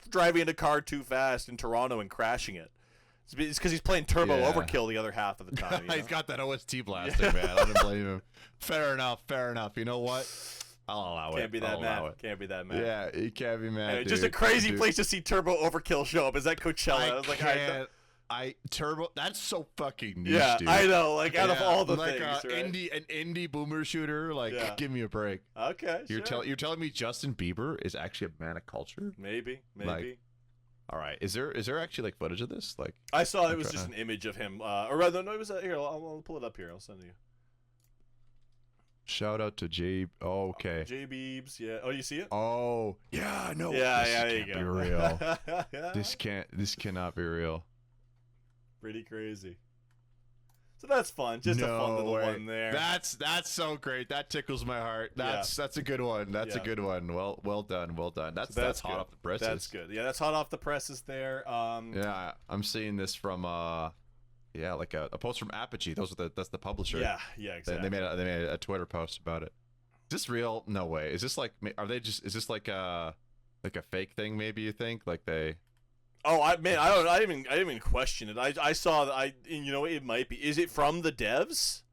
driving in a car too fast in Toronto and crashing it. It's because he's playing Turbo Overkill the other half of the time. You know? He's got that OST blasting, man. I don't blame him. Fair enough. You know what? I'll allow it. Can't be that mad. Yeah, you can't be mad. Anyway, just a crazy place to see Turbo Overkill show up. Is that Coachella? I was like, Turbo. That's so fucking niche, yeah, dude. I know. Like out of all the like things, right? an indie boomer shooter. Like, give me a break. Okay, you're telling me Justin Bieber is actually a man of culture? Maybe. Like, all right. Is there actually like footage of this? Like, I saw it was just an image of him, or rather, no, it was here. I'll pull it up here. I'll send it to you. Shout out to J. Oh, okay. J Beebs, yeah. Oh, you see it? Oh, yeah. No. Yeah, this there you can't be real. This cannot be real. Pretty crazy. So that's fun. Just a fun little one there. That's so great. That tickles my heart. That's a good one. That's a good one. Well done. That's hot off the presses. That's good. Yeah, that's hot off the presses there. Yeah, I'm seeing this from like a post from Apogee. That's the publisher. Yeah, exactly. They made a Twitter post about it. Is this real? No way. Is this like? Is this like a fake thing? Maybe you think like they. Oh, I didn't even question it. I saw that. You know, it might be. Is it from the devs?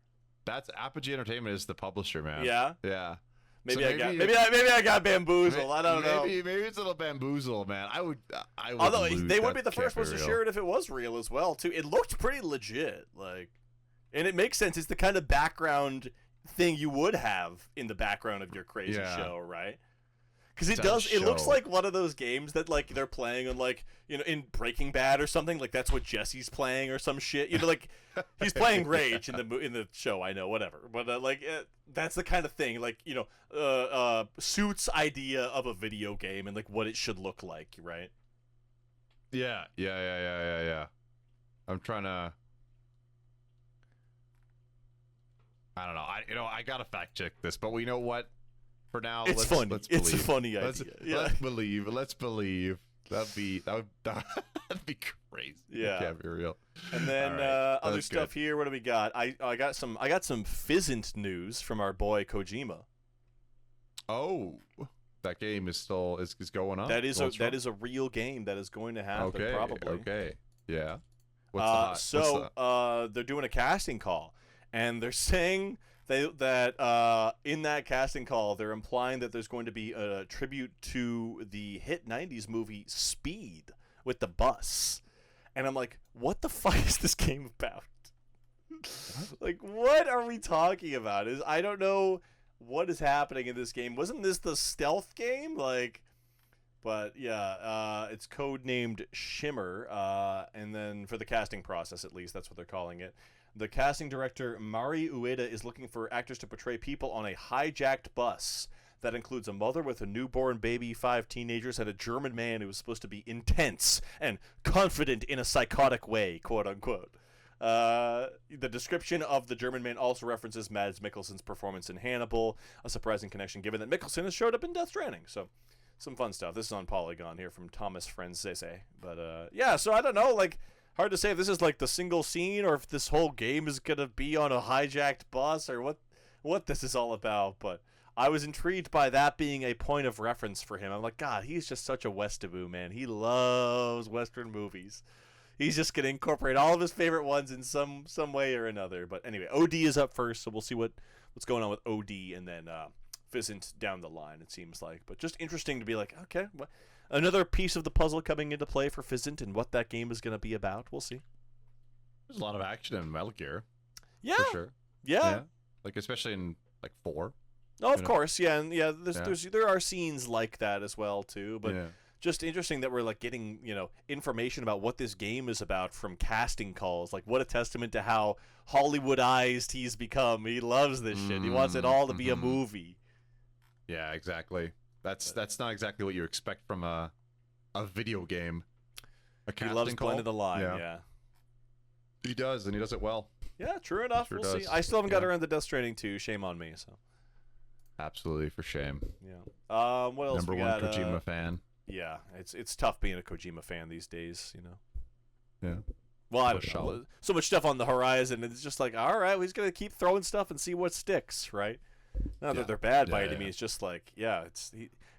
That's Apogee Entertainment is the publisher, man. Yeah. Yeah. Maybe I got bamboozled. I don't know. Maybe it's a little bamboozle, man. I would. Although they would be the first ones to share it if it was real as well, too. It looked pretty legit, like, and it makes sense. It's the kind of background thing you would have in the background of your crazy show, right? Because it looks like one of those games that like they're playing on, like, you know, in Breaking Bad or something. Like that's what Jesse's playing or some shit. You know, like he's playing Rage in the show. I know, whatever. But that's the kind of thing. Like, you know, Suits' idea of a video game and like what it should look like, right? Yeah. I'm trying to. I don't know. I gotta fact check this, but we know what. For now, it's funny. It's a funny idea. Let's believe. That'd be crazy. Yeah, can't be real. And then other stuff here. What do we got? I got some Physint news from our boy Kojima. Oh, that game is still is going on. That is a real game that is going to happen. Probably. Okay. Yeah. They're doing a casting call, and they're saying. That in that casting call, they're implying that there's going to be a tribute to the hit 90s movie Speed with the bus. And I'm like, what the fuck is this game about? Like, what are we talking about? I don't know what is happening in this game. Wasn't this the stealth game? Like, but yeah, it's codenamed Shimmer. And then for the casting process, at least, that's what they're calling it. The casting director, Mari Ueda, is looking for actors to portray people on a hijacked bus. That includes a mother with a newborn baby, 5 teenagers, and a German man who is supposed to be intense and confident in a psychotic way, quote unquote. The description of the German man also references Mads Mikkelsen's performance in Hannibal, a surprising connection given that Mikkelsen has showed up in Death Stranding. So, some fun stuff. This is on Polygon here from Thomas Francese. But, yeah, so I don't know, like... Hard to say if this is like the single scene or if this whole game is going to be on a hijacked bus or what this is all about. But I was intrigued by that being a point of reference for him. I'm like, God, he's just such a Westaboo, man. He loves Western movies. He's just going to incorporate all of his favorite ones in some way or another. But anyway, OD is up first, so we'll see what's going on with OD and then Physint down the line, it seems like. But just interesting to be like, okay, another piece of the puzzle coming into play for Physint and what that game is going to be about. We'll see. There's a lot of action in Metal Gear. Yeah. For sure. Yeah. Like, especially in, like, 4. Oh, of course. Yeah. And yeah, there are scenes like that as well, too. But just interesting that we're, like, getting, you know, information about what this game is about from casting calls. Like, what a testament to how Hollywoodized he's become. He loves this shit. He wants it all to be a movie. Yeah, exactly. That's not exactly what you expect from a video game. He loves blending the line. Yeah. He does, and he does it well. Yeah, true enough. We'll see. I still haven't got around to Death Stranding 2. Shame on me. So. Absolutely, for shame. Yeah. What else? Number we one got, Kojima fan. Yeah, it's tough being a Kojima fan these days. Yeah. Well, I don't know. So much stuff on the horizon, and it's just like, all right, we're just gonna keep throwing stuff and see what sticks, right? Not that they're bad by any means. It's just like,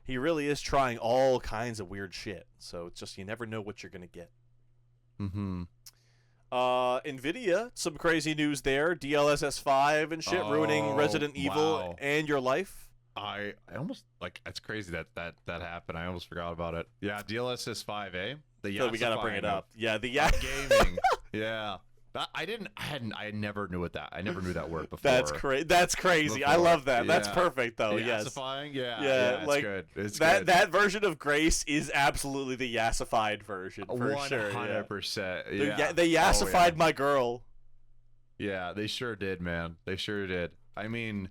he really is trying all kinds of weird shit. So it's just you never know what you're gonna get. Mm-hmm. Nvidia, some crazy news there. DLSS 5 and shit ruining Resident Evil and your life. I almost it's crazy that happened. I almost forgot about it. Yeah, DLSS 5, eh? So we gotta bring it up. Yeah, the gaming. Yeah. I never knew I never knew that word before. That's crazy. I love that. Yeah. That's perfect though. Yassifying? Yeah. It's good. It's that good. That version of Grace is absolutely the Yassified version for 100%, sure. 100%. Yeah. They Yassified my girl. Yeah, they sure did, man. They sure did. I mean,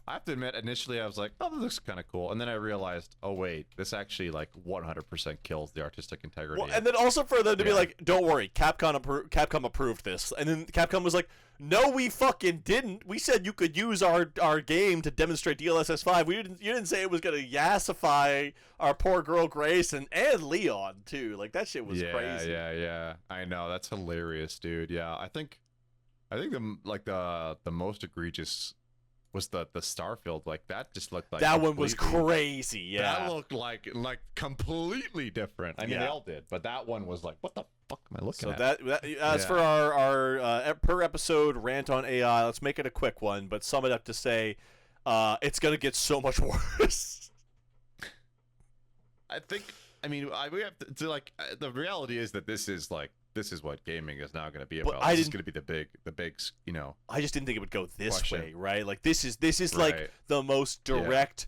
I have to admit, initially I was like, oh, this looks kind of cool. And then I realized, oh, wait, this actually 100% kills the artistic integrity. Well, and then also for them to be like, don't worry, Capcom approved this. And then Capcom was like, no, we fucking didn't. We said you could use our game to demonstrate DLSS 5. You didn't say it was going to Yassify our poor girl Grace and Leon, too. Like, that shit was crazy. Yeah. I know. That's hilarious, dude. Yeah, I think the most egregious was the Starfield. Like, that just looked like that one was crazy. Yeah, that looked like completely different. I mean, they all did, but that one was like, what the fuck am I looking at? As for our per episode rant on AI, let's make it a quick one, but sum it up to say it's gonna get so much worse. We have to the reality is that this is what gaming is now going to be about. This is going to be the big, I just didn't think it would go this way, right? Like this is like the most direct,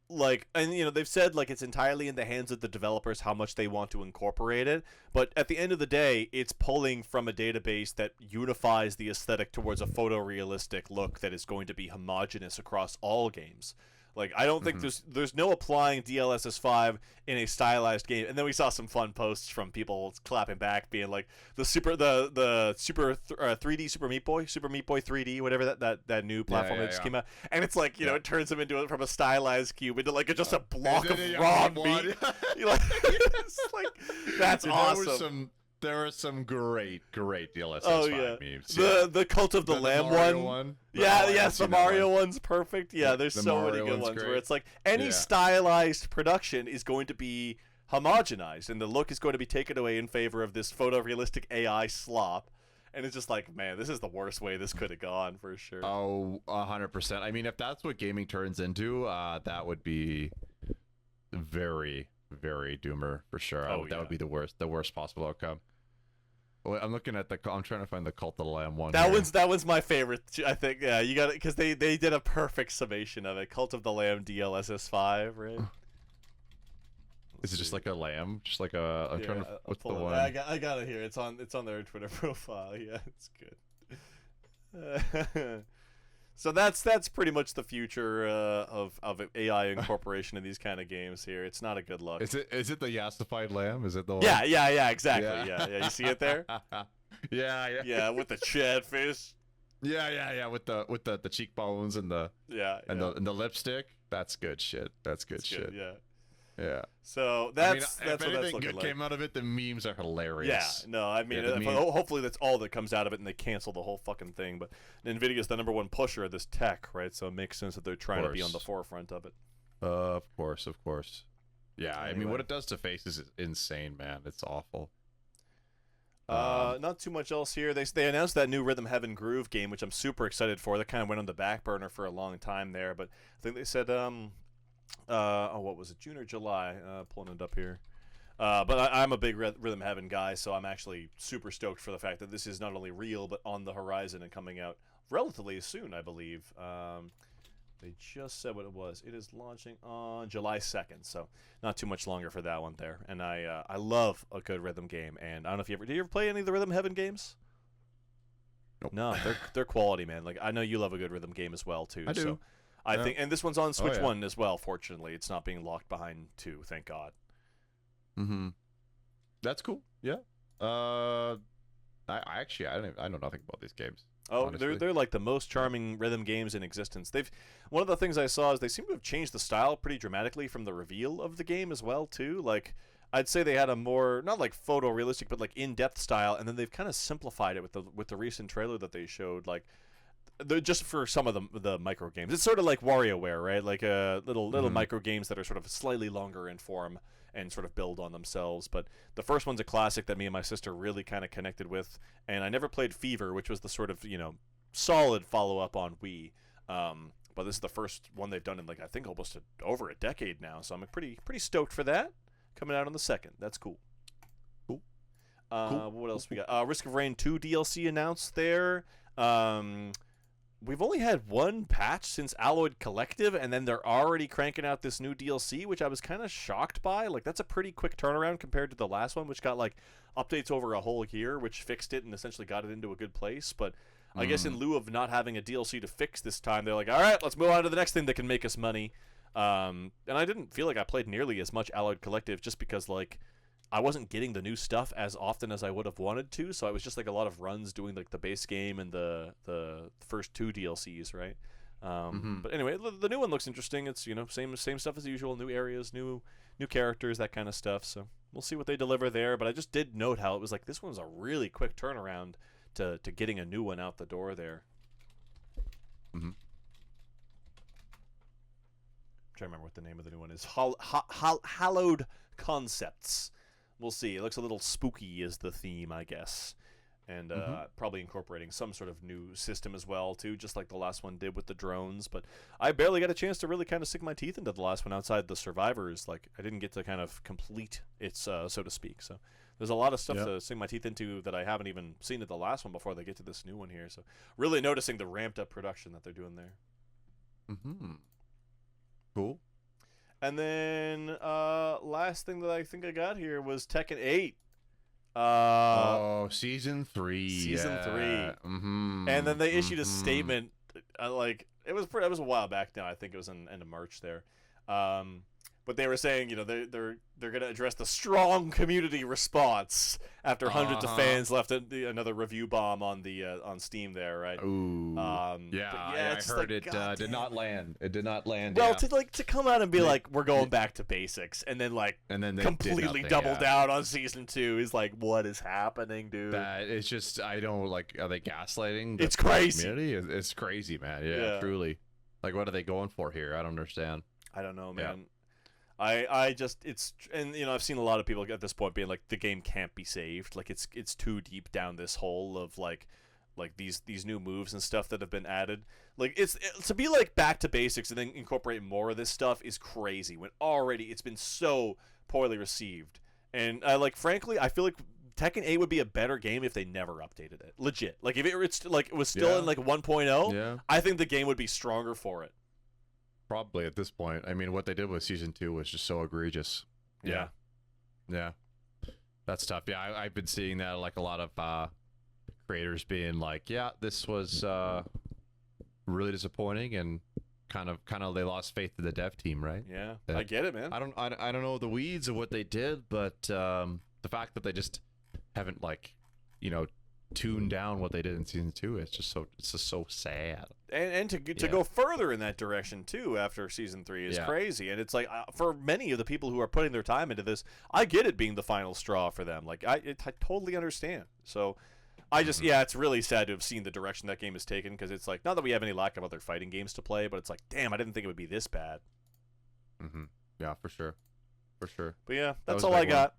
and they've said it's entirely in the hands of the developers how much they want to incorporate it. But at the end of the day, it's pulling from a database that unifies the aesthetic towards a photorealistic look that is going to be homogeneous across all games. Like, I don't think there's no applying DLSS 5 in a stylized game. And then we saw some fun posts from people clapping back, being like the super 3D Super Meat Boy 3D, whatever that new platform that just came out. And it's like, it turns him into from a stylized cube into just a block of raw meat. It's like, that's awesome. There are some great DLSS 5 memes. The Cult of the Lamb one. Yes, the Mario one's perfect. Yeah, there's so many good ones where it's like any stylized production is going to be homogenized, and the look is going to be taken away in favor of this photorealistic AI slop. And it's just like, man, this is the worst way this could have gone for sure. Oh, 100%. I mean, if that's what gaming turns into, that would be very, very doomer for sure. That would be the worst possible outcome. Well, I'm looking at I'm trying to find the Cult of the Lamb one. That one's my favorite. I think. Yeah, you got it because they did a perfect summation of it. Cult of the Lamb DLSS 5, right? Is it just like a lamb? Just like a. I'm trying to. What's the one? I got it here. It's on their Twitter profile. Yeah, it's good. So that's pretty much the future of AI incorporation in these kind of games here. It's not a good look. Is it the Yassified lamb? Is it the one? Yeah, exactly. Yeah. You see it there? Yeah. Yeah, with the chat face. Yeah. With the cheekbones and the the lipstick. That's good shit. That's good shit. Yeah. So that's if what that's anything looking good like. came out of it, the memes are hilarious. Yeah, no, I mean, hopefully that's all that comes out of it, and they cancel the whole fucking thing. But Nvidia's the number one pusher of this tech, right? So it makes sense that they're trying to be on the forefront of it. Of course. Yeah, anyway. I mean, what it does to faces is insane, man. It's awful. Not too much else here. They announced that new Rhythm Heaven Groove game, which I'm super excited for. That kind of went on the back burner for a long time there, but I think they said what was it, June or July? Pulling it up here. But I'm a big Rhythm Heaven guy, so I'm actually super stoked for the fact that this is not only real, but on the horizon and coming out relatively soon, I believe. They just said what it was. It is launching on July 2nd, so not too much longer for that one there. And I love a good rhythm game, and I don't know if did you ever play any of the Rhythm Heaven games? Nope. No, they're quality, man. Like, I know you love a good rhythm game as well, too. I do. So I think, and this one's on Switch yeah. 1 as well. Fortunately, it's not being locked behind 2. Thank God. Mm-hmm. That's cool. Yeah. I know nothing about these games. Oh, honestly. they're like the most charming rhythm games in existence. One of the things I saw is they seem to have changed the style pretty dramatically from the reveal of the game as well too. Like I'd say they had a more not like photorealistic but like in-depth style, and then they've kind of simplified it with the recent trailer that they showed. Like just for some of the micro games, it's sort of like WarioWare, right? Like little micro games that are sort of slightly longer in form and sort of build on themselves. But the first one's a classic that me and my sister really kind of connected with, and I never played Fever, which was the sort of solid follow-up on Wii. But this is the first one they've done in like I think almost over a decade now, so I'm pretty stoked for that. Coming out on the 2nd. That's cool. Cool. What else we got? Risk of Rain 2 DLC announced there. We've only had one patch since Alloyed Collective, and then they're already cranking out this new DLC, which I was kind of shocked by. Like, that's a pretty quick turnaround compared to the last one, which got, like, updates over a whole year, which fixed it and essentially got it into a good place. But I guess in lieu of not having a DLC to fix this time, they're like, all right, let's move on to the next thing that can make us money. And I didn't feel like I played nearly as much Alloyed Collective just because, like, I wasn't getting the new stuff as often as I would have wanted to, so I was just like a lot of runs doing like the base game and the first 2 DLCs, right? But anyway, the new one looks interesting. It's same stuff as usual, new areas, new characters, that kind of stuff. So we'll see what they deliver there. But I just did note how it was like this one's a really quick turnaround to getting a new one out the door there. Mm-hmm. I'm trying to remember what the name of the new one is. Hallowed Concepts. We'll see. It looks a little spooky is the theme, I guess. And probably incorporating some sort of new system as well, too, just like the last one did with the drones. But I barely got a chance to really kind of sink my teeth into the last one outside the survivors. Like, I didn't get to kind of complete it, so to speak. So there's a lot of stuff to sink my teeth into that I haven't even seen at the last one before they get to this new one here. So really noticing the ramped-up production that they're doing there. Mm-hmm. Cool. And then last thing that I think I got here was Tekken 8. Season 3. Season 3. Mm-hmm. And then they issued a statement. Like it was a while back now. I think it was in end of March there. But they were saying, they're going to address the strong community response after hundreds of fans left another review bomb on the on Steam there, right? Ooh. I heard like, it did not land. It did not land. Well, to come out and be like, we're going back to basics, and then they completely double down on season 2 is like, what is happening, dude? That it's just I don't like. Are they gaslighting? It's crazy. Community? It's crazy, man. Yeah, truly. Like, what are they going for here? I don't understand. I don't know, man. I just I've seen a lot of people at this point being like the game can't be saved, like it's too deep down this hole of like these new moves and stuff that have been added. Like it's to be like back to basics and then incorporate more of this stuff is crazy when already it's been so poorly received. And frankly, I feel like Tekken 8 would be a better game if they never updated it. Legit. Like if it was still in like 1.0, I think the game would be stronger for it. Probably at this point. I mean, what they did with season 2 was just so egregious. Yeah. That's tough. Yeah, I've been seeing that, like a lot of creators being like, yeah, this was really disappointing, and kind of they lost faith in the dev team, right? Yeah, I get it, man. I don't know the weeds of what they did, but the fact that they just haven't tuned down what they did in season 2, it's just so sad. And to go further in that direction too after season 3 is crazy. And it's like for many of the people who are putting their time into this, I get it being the final straw for them. Like I totally understand. So I just it's really sad to have seen the direction that game has taken, because it's like, not that we have any lack of other fighting games to play, but it's like, damn, I didn't think it would be this bad. Yeah, for sure. But yeah, that's all I got.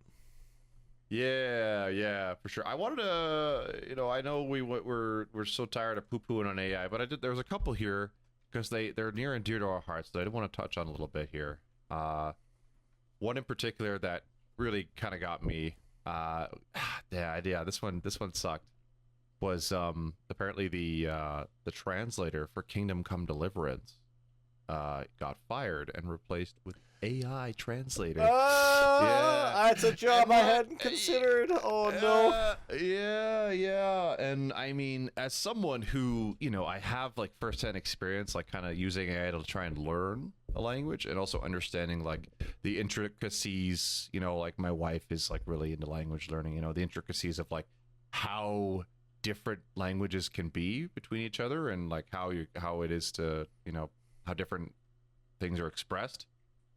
Yeah, for sure. I wanted to, I know we're so tired of poo-pooing on AI, but there was a couple here because they're near and dear to our hearts that I did want to touch on a little bit here. One in particular that really kind of got me. This one sucked. Was apparently the translator for Kingdom Come Deliverance got fired and replaced with AI translator. That's a job I hadn't considered. Oh no. Yeah. And I mean, as someone who, I have like firsthand experience, like kind of using AI to try and learn a language and also understanding like the intricacies, like my wife is like really into language learning, the intricacies of like how different languages can be between each other and like how it is to, how different things are expressed.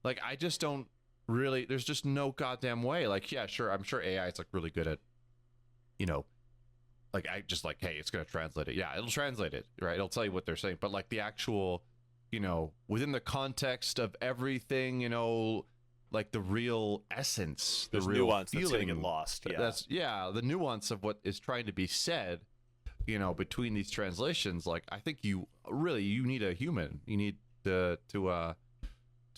Like, I just don't really, there's just no goddamn way. Like, yeah, sure, I'm sure AI is like really good at, like, I just like, hey, it's going to translate it. Yeah, it'll translate it, right? It'll tell you what they're saying. But like the actual, within the context of everything, like the real essence, there's the real nuance feeling, that's going to get lost. Yeah. The nuance of what is trying to be said, between these translations. Like, I think you need a human. You need to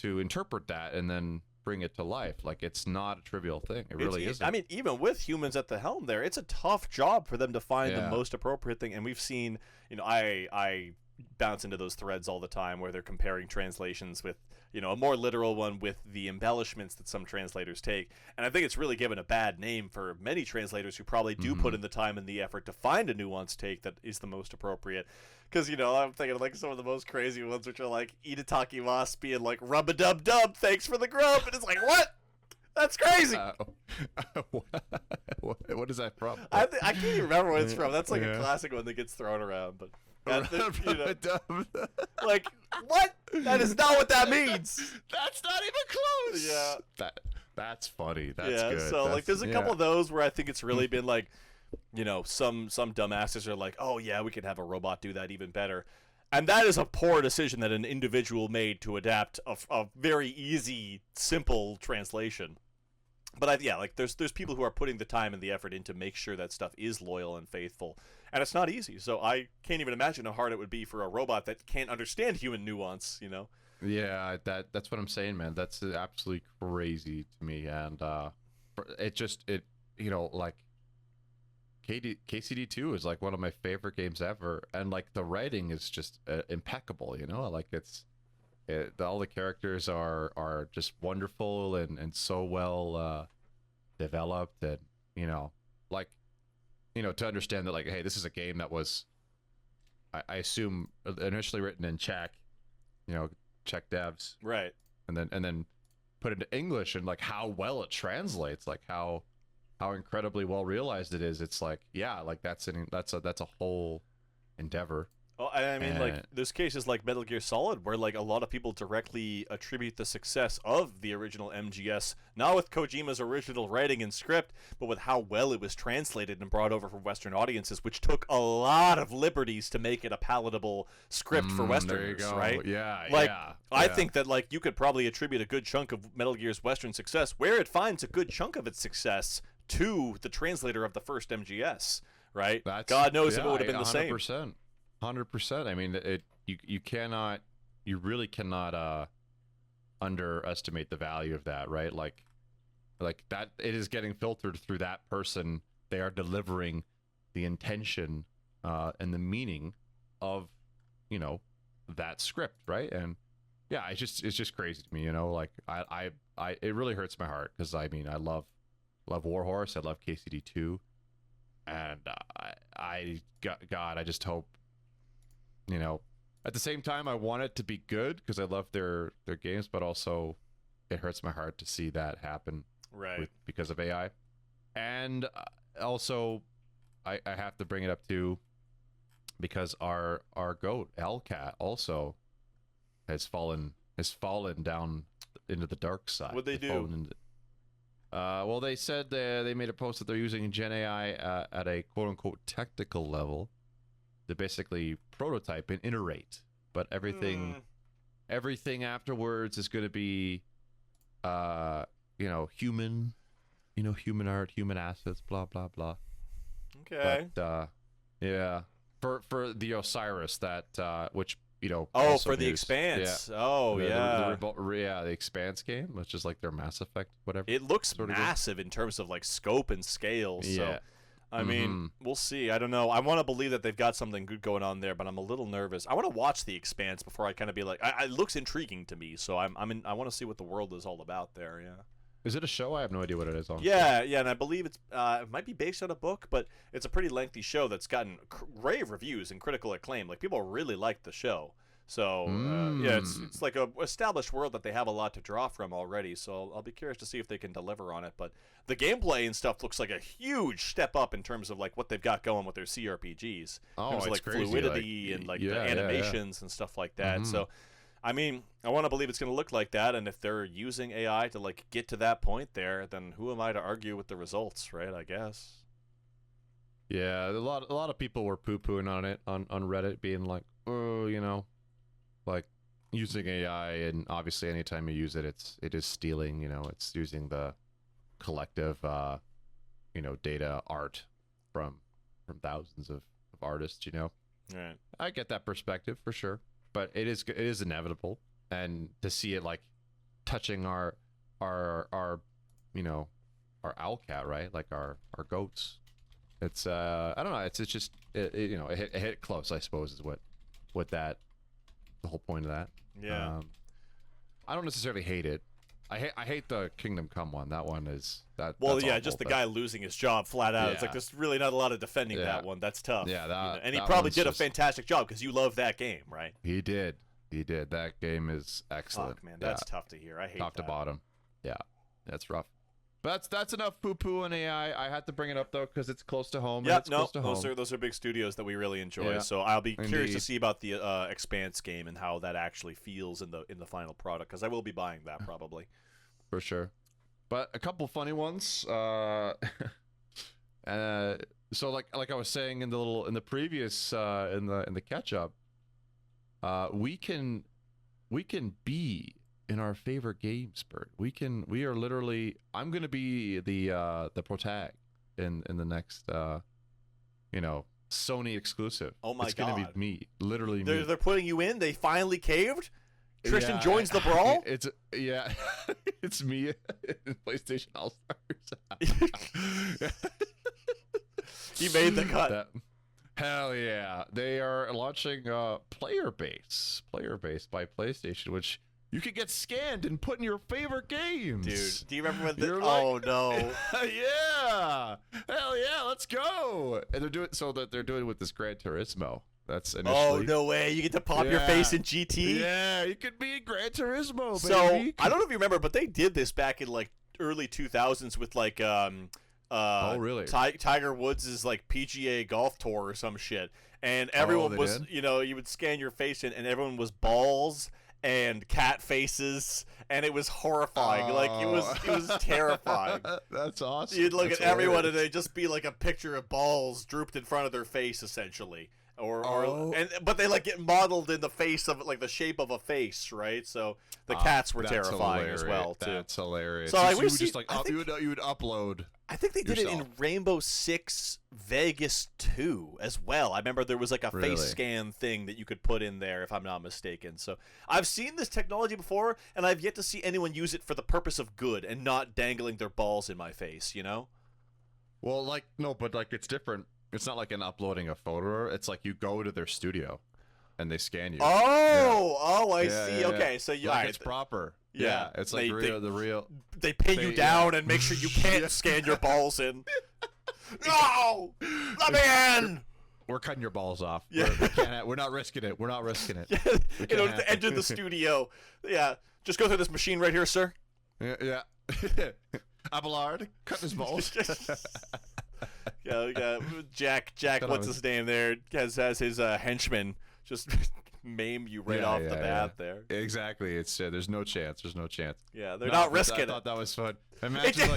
interpret that and then bring it to life. Like, it's not a trivial thing. It really isn't. I mean, even with humans at the helm there, it's a tough job for them to find the most appropriate thing. And we've seen, I bounce into those threads all the time where they're comparing translations with, a more literal one with the embellishments that some translators take. And I think it's really given a bad name for many translators who probably do put in the time and the effort to find a nuanced take that is the most appropriate. Because, I'm thinking like some of the most crazy ones, which are like Itataki Mas being like, rub-a-dub-dub, thanks for the grub. And it's like, what? That's crazy. What is that from? I can't even remember what it's from. That's like a classic one that gets thrown around. But like, what? That is not what that means. That's not even close. Yeah. That's funny. That's good. So like, there's a couple of those where I think it's really been like, some dumbasses are like, oh yeah, we can have a robot do that even better. And that is a poor decision that an individual made to adapt a very easy, simple translation. But there's people who are putting the time and the effort in to make sure that stuff is loyal and faithful. And it's not easy. So I can't even imagine how hard it would be for a robot that can't understand human nuance, Yeah, that's what I'm saying, man. That's absolutely crazy to me. And like KCD2 is like one of my favorite games ever. And like the writing is just impeccable, like all the characters are just wonderful and so well developed, and to understand that, like, hey, this is a game that was I assume initially written in Czech, Czech devs, right, and then put into English, and like how well it translates, like how incredibly well realized it is. It's like, yeah, like that's a whole endeavor. Well, I mean, like, there's cases like Metal Gear Solid where, like, a lot of people directly attribute the success of the original MGS, not with Kojima's original writing and script, but with how well it was translated and brought over for Western audiences, which took a lot of liberties to make it a palatable script for Westerners, right? Yeah, like, yeah. I think that, like, you could probably attribute a good chunk of Metal Gear's Western success, where it finds a good chunk of its success, to the translator of the first MGS, right? God knows if it would have been the same. 100%. I mean, you really cannot underestimate the value of that, right? Like that, it is getting filtered through that person. They are delivering the intention and the meaning of, that script, right? And yeah, it's just crazy to me, like I it really hurts my heart, because I mean, I love Warhorse, I love KCD2, and I just hope, at the same time, I want it to be good because I love their games, but also it hurts my heart to see that happen, right? Because of AI. And also, I have to bring it up too, because our goat Owlcat also has fallen down into the dark side. What'd they do? Well, they said they made a post that they're using Gen AI at a quote-unquote technical level to basically prototype and iterate, but everything afterwards is going to be human, human art, human assets, blah blah blah. Okay. But yeah, for the Osiris, that which for the Expanse. Yeah. The Expanse game, which is like their Mass Effect, whatever. It looks massive in terms of like scope and scale. So I mean, we'll see. I don't know. I want to believe that they've got something good going on there, but I'm a little nervous. I want to watch The Expanse before I kind of be like, it looks intriguing to me, so I want to see what the world is all about there. Yeah. Is it a show? I have no idea what it is. Yeah, and I believe it might be based on a book, but it's a pretty lengthy show that's gotten rave reviews and critical acclaim. Like, people really like the show. So, yeah, it's like a established world that they have a lot to draw from already, so I'll be curious to see if they can deliver on it. But the gameplay and stuff looks like a huge step up in terms of, like, what they've got going with their CRPGs. Oh, in terms of, like, crazy. fluidity and, like, the animations and stuff like that. So, I mean, I want to believe it's going to look like that, and if they're using AI to, like, get to that point there, then who am I to argue with the results, right, I guess? Yeah, a lot of people were poo-pooing on it on Reddit, being like, oh, you know, like using AI, and obviously anytime you use it, it is stealing. You know, it's using the collective, you know, data art from thousands of artists. You know, Right. I get that perspective for sure, but it is inevitable, and to see it like touching our you know, our owlcat, right? Like our goats. It's I don't know. It's just you know, it hit close, I suppose, is what that. The whole point of that. Yeah. I don't necessarily hate it. I hate the Kingdom Come one. That one is that. Well, that's yeah, awful, just the but- guy losing his job flat out. It's like Yeah. there's really not a lot of defending Yeah. that one. That's tough. Yeah, you know? And he that probably one's did a just- fantastic job because you love that game, right? He did. That game is excellent. Fuck, man, that's tough to hear. I hate top that. to bottom. Yeah, that's rough. But that's enough poo-poo on AI. I had to bring it up though because it's close to home. and Yeah, it's no, close to home. those are big studios that we really enjoy. Yeah, So I'll be curious to indeed. see about the Expanse game and how that actually feels in the final product, because I will be buying that probably. For sure. But a couple funny ones. So like I was saying in the previous in the catch up, we can be in our favorite games, Bert. We are literally, I'm gonna be the protag in the next you know, Sony exclusive. Oh my it's gonna God. be me, literally me. They're putting you in. They finally caved. Tristan Yeah, joins the brawl. It's it's me in PlayStation All Stars. He made the cut. Hell yeah! They are launching player base by PlayStation, which you can get scanned and put in your favorite games. Dude, do you remember when the... You're Oh, like- no. Yeah! Hell yeah! Let's go! And they're doing it with this Gran Turismo. That's initially. Oh, no way. You get to pop your Yeah. face in GT? Yeah, you could be Gran Turismo, So, baby. I don't know if you remember, but they did this back in, like, early 2000s with, like, Oh, really? Tiger Woods' like PGA golf tour or some shit, and everyone they was, did? you know, you would scan your face in, and everyone was balls and cat faces, and it was horrifying. Like it was terrifying. That's awesome. You'd look That's at everyone, hilarious. and they'd just be like a picture of balls drooped in front of their face, essentially. Oh. But they like get modeled in the face of like the shape of a face, right? So the cats were That's terrifying as hilarious. well too. That's hilarious. So I you wish would just like I think- you would upload. I think they did it yourself. in Rainbow Six Vegas 2 as well. I remember there was like a Really? face scan thing that you could put in there, if I'm not mistaken. So I've seen this technology before, and I've yet to see anyone use it for the purpose of good and not dangling their balls in my face, you know? Well, like no, but like it's different. It's not like an uploading a photo. It's like you go to their studio, and they scan you. I Yeah, see. yeah, Okay, yeah. so you like alright, it's proper. Yeah. Yeah, it's like the real. they pin you they- down yeah. and make sure you can't Yeah. scan your balls in. No! Let me in! We're cutting your balls off. Yeah. We're not risking it. We're not risking it. In order can't. to enter the studio. Yeah, just go through this machine right here, sir. Yeah. Abelard cutting his balls. Yeah, Jack, Cut what's on his name there? Has his henchman just maim you right Yeah, off yeah, the bat there. Exactly. It's there's no chance. There's no chance. Yeah, they're No, not but risking I it. thought that was fun. Imagine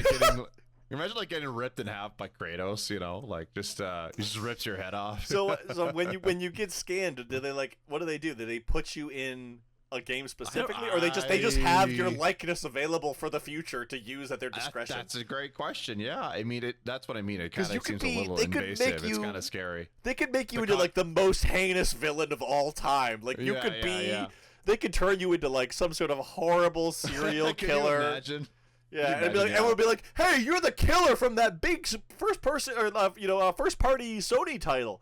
getting ripped in half by Kratos. You know, like just he just rips your head off. So when you get scanned, do they like what do they do? Do they put you in a game specifically, or they just have your likeness available for the future to use at their discretion? That's a great question. Yeah, I mean that's what I mean. It kind 'Cause you of could seems be- a little they could make invasive. It's you- kind of scary. They could make you The into con- like the most heinous villain of all time. Like you Yeah, could yeah, be. yeah. They could turn you into like some sort of horrible serial Can killer. you imagine? Yeah, and everyone would be like, "Hey, you're the killer from that big first person or first party Sony title.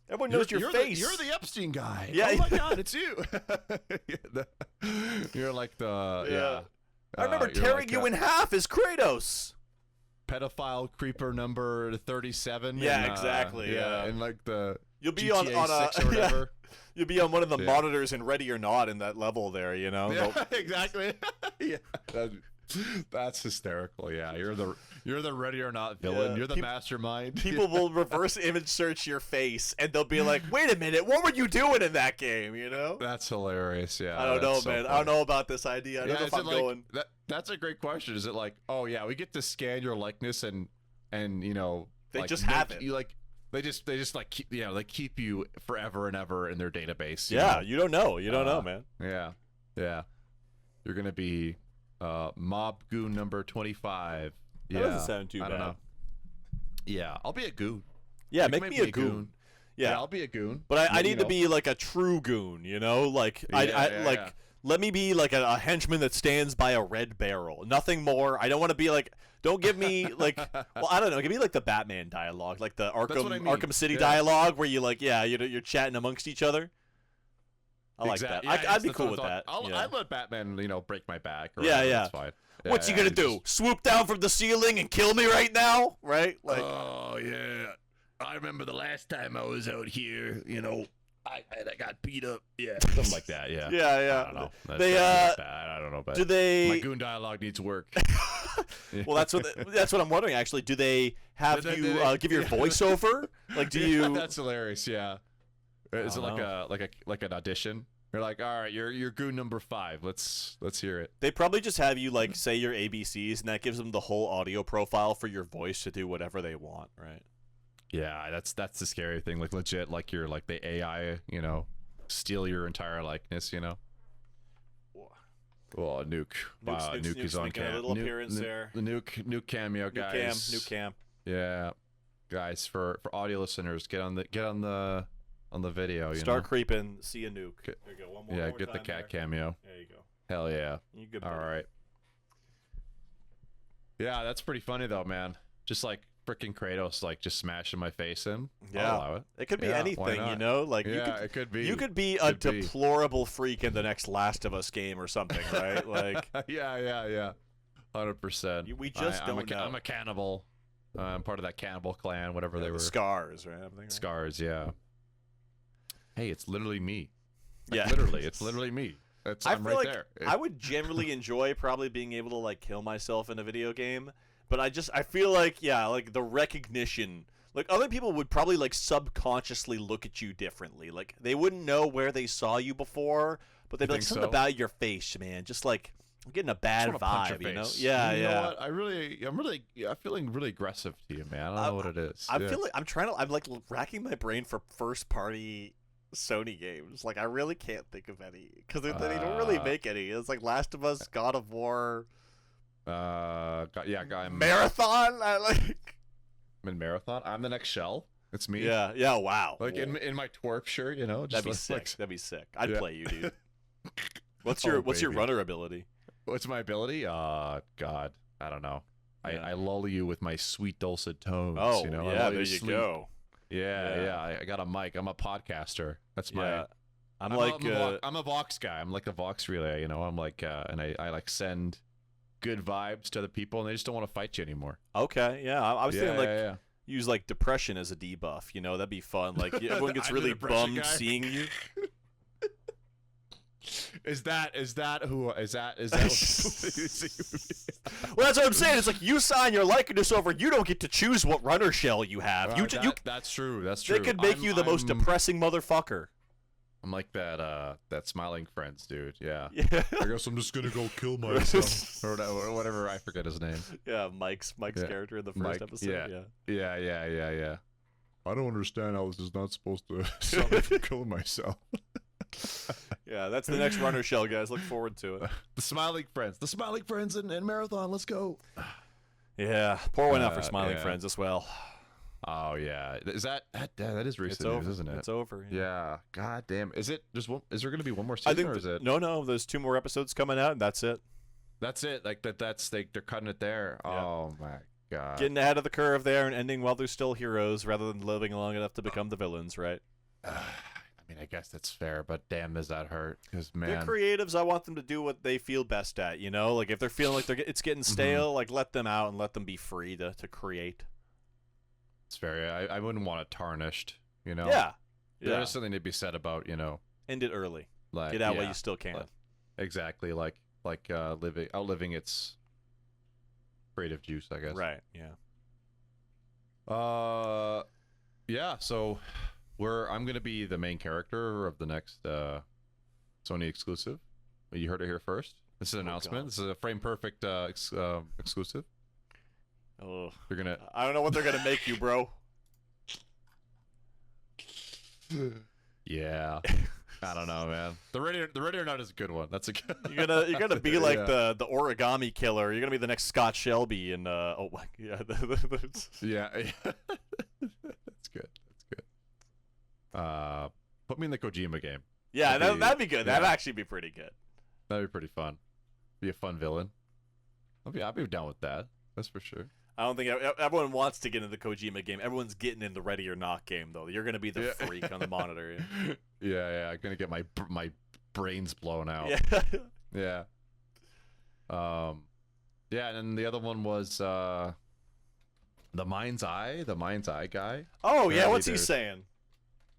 Everyone knows your face. You're the Epstein guy. Yeah. Oh my God, it's you. You're like the I remember tearing you in half as Kratos. Pedophile creeper number 37. Yeah, exactly. Yeah, and like the you'll be GTA on 6 or whatever. You'll be on one of the monitors in Ready or Not in that level there. Yeah, exactly. Yeah. That's hysterical. Yeah, you're the Ready or Not villain. Yeah. You're the mastermind. People will reverse image search your face, and they'll be like, "Wait a minute, what were you doing in that game?" You know? That's hilarious. Yeah. I don't know, so man. funny. I don't know about this idea. I don't know if I'm going. That's a great question. Is it like, oh yeah, we get to scan your likeness and They like, just have it. You like they just like keep you forever and ever in their database. You don't know. You don't know, man. Yeah. You're gonna be mob goon number 25. That doesn't sound too bad. I don't know. Yeah, I'll be a goon. Yeah, make me a goon. Yeah, I'll be a goon. But I need to be like a true goon, Like let me be like a henchman that stands by a red barrel. Nothing more. I don't want to be like. Don't give me like. Well, I don't know. Give me like the Batman dialogue, like the Arkham City dialogue, where you you're chatting amongst each other. I like that. I'd be cool with that. I'd let Batman, break my back. Yeah. That's fine. What's he gonna do? Swoop down from the ceiling and kill me right now? Right? Like. Oh yeah. I remember the last time I was out here. I got beat up. Yeah, something like that. Yeah. Yeah. I don't know. I don't know. But do they? My goon dialogue needs work. Well, that's what I'm wondering. Actually, do they have you give your voiceover? Like, do you? That's hilarious. Yeah. Is it like an audition? You're like, all right, you're goon number 5. Let's hear it. They probably just have you like say your ABCs, and that gives them the whole audio profile for your voice to do whatever they want, right? Yeah, that's the scary thing. Like legit, like you're like the AI, steal your entire likeness, Oh, Nuke. Wow, Nuke is on cam. A little appearance there. The Nuke cameo, guys. New cam. Yeah, guys. For audio listeners, get on the video. Start creeping. See a Nuke. There you go. One more. Yeah, get the cat cameo. There you go. Hell yeah. You good? All right. Yeah, that's pretty funny though, man. Just like freaking Kratos, like just smashing my face in. Yeah, I'll allow it. It could be anything, Like it could be. You could be a deplorable freak in the next Last of Us game or something, right? Like. Yeah. 100%. We just don't know. I'm a cannibal. I'm part of that cannibal clan, whatever they were. Scars, right? Scars, yeah. Hey, it's literally me. Yeah, it's literally me. I'm right there. I would generally enjoy probably being able to like kill myself in a video game. But I feel like, like the recognition, like other people would probably like subconsciously look at you differently. Like they wouldn't know where they saw you before, but they'd be like, something about your face, man. Just like, I'm getting a bad vibe, Yeah, you know what? I'm feeling really aggressive to you, man. I don't know what it is. I'm like racking my brain for first party Sony games. Like I really can't think of any because they don't really make any. It's like Last of Us, God of War. Marathon. I'm in Marathon. I'm the next Shell. It's me. Yeah. Wow. Like in my twerp shirt, That'd be sick. That'd be sick. I'd play you, dude. What's your runner ability? What's my ability? God, I don't know. Yeah. I lull you with my sweet dulcet tones. Oh, there you go. Yeah. I got a mic. I'm a podcaster. That's my. I'm a Vox guy. I'm like a Vox relay. I'm like, and I like send good vibes to the people, and they just don't want to fight you anymore. Okay, yeah. I was thinking use like depression as a debuff. That'd be fun. Like everyone gets really bummed seeing you. Is that who? Well, that's what I'm saying. It's like you sign your likeness over. You don't get to choose what runner shell you have. That's true. They could make you the most depressing motherfucker. I'm like that smiling friends dude. Yeah. I guess I'm just gonna go kill myself or whatever. I forget his name. Yeah, Mike's character in the first episode. Yeah. I don't understand how this is not supposed to stop me from killing myself. Yeah, that's the next runner shell, guys. Look forward to it. The smiling friends in Marathon. Let's go. Yeah, pour one out for smiling friends as well. Oh yeah, is that is recent news, isn't it? It's over. Yeah. God damn. Is it just? Is there going to be one more season, or is it? No. There's 2 more episodes coming out, and that's it. That's it. Like they're cutting it there. Yeah. Oh my god. Getting ahead of the curve there and ending while they're still heroes rather than living long enough to become the villains, right? I mean, I guess that's fair, but damn, does that hurt? Because man, they're creatives. I want them to do what they feel best at. You know, like if they're feeling like it's getting stale, like let them out and let them be free to create. It's very. I wouldn't want it tarnished. You know. Yeah. There's something to be said about end it early. Like get out while you still can. Exactly. Like outliving its creative juice, I guess. Right. Yeah. Yeah. So. I'm going to be the main character of the next Sony exclusive. You heard it here first. This is an announcement. God. This is a frame perfect exclusive. Oh, you're gonna. I don't know what they're gonna make you, bro. Yeah, I don't know, man. The ready or not is a good one. That's a good. You're gonna be like the origami killer. You're gonna be the next Scott Shelby and oh my yeah. Yeah. That's good. Put me in the Kojima game. Yeah, that'd be good. Yeah. That'd actually be pretty good. That'd be pretty fun. Be a fun villain. I'll be down with that. That's for sure. I don't think everyone wants to get into the Kojima game. Everyone's getting in the Ready or Not game though. You're gonna be the freak on the monitor. Yeah. I'm gonna get my brains blown out. Yeah. Yeah. And then the other one was the Mindesye guy. Oh yeah, what's he saying?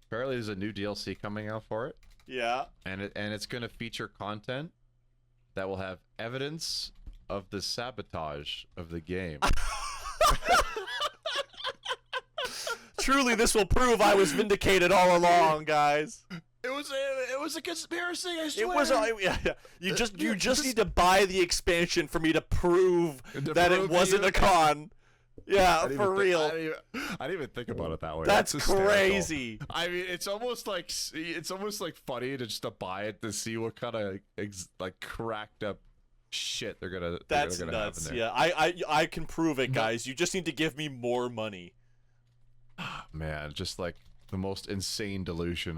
Apparently, there's a new DLC coming out for it. Yeah. And it's going to feature content that will have evidence of the sabotage of the game. Truly, this will prove I was vindicated all along, guys. It was a conspiracy. I swear. It was. Yeah. You just need to buy the expansion for me to prove that it wasn't a con. Yeah, for real. I didn't even think about it that way. That's crazy. I mean, it's almost like funny to just to buy it to see what kind of like cracked up shit they're gonna. That's gonna nuts. Have in there. Yeah, I can prove it, guys. You just need to give me more money. Man, just like the most insane delusion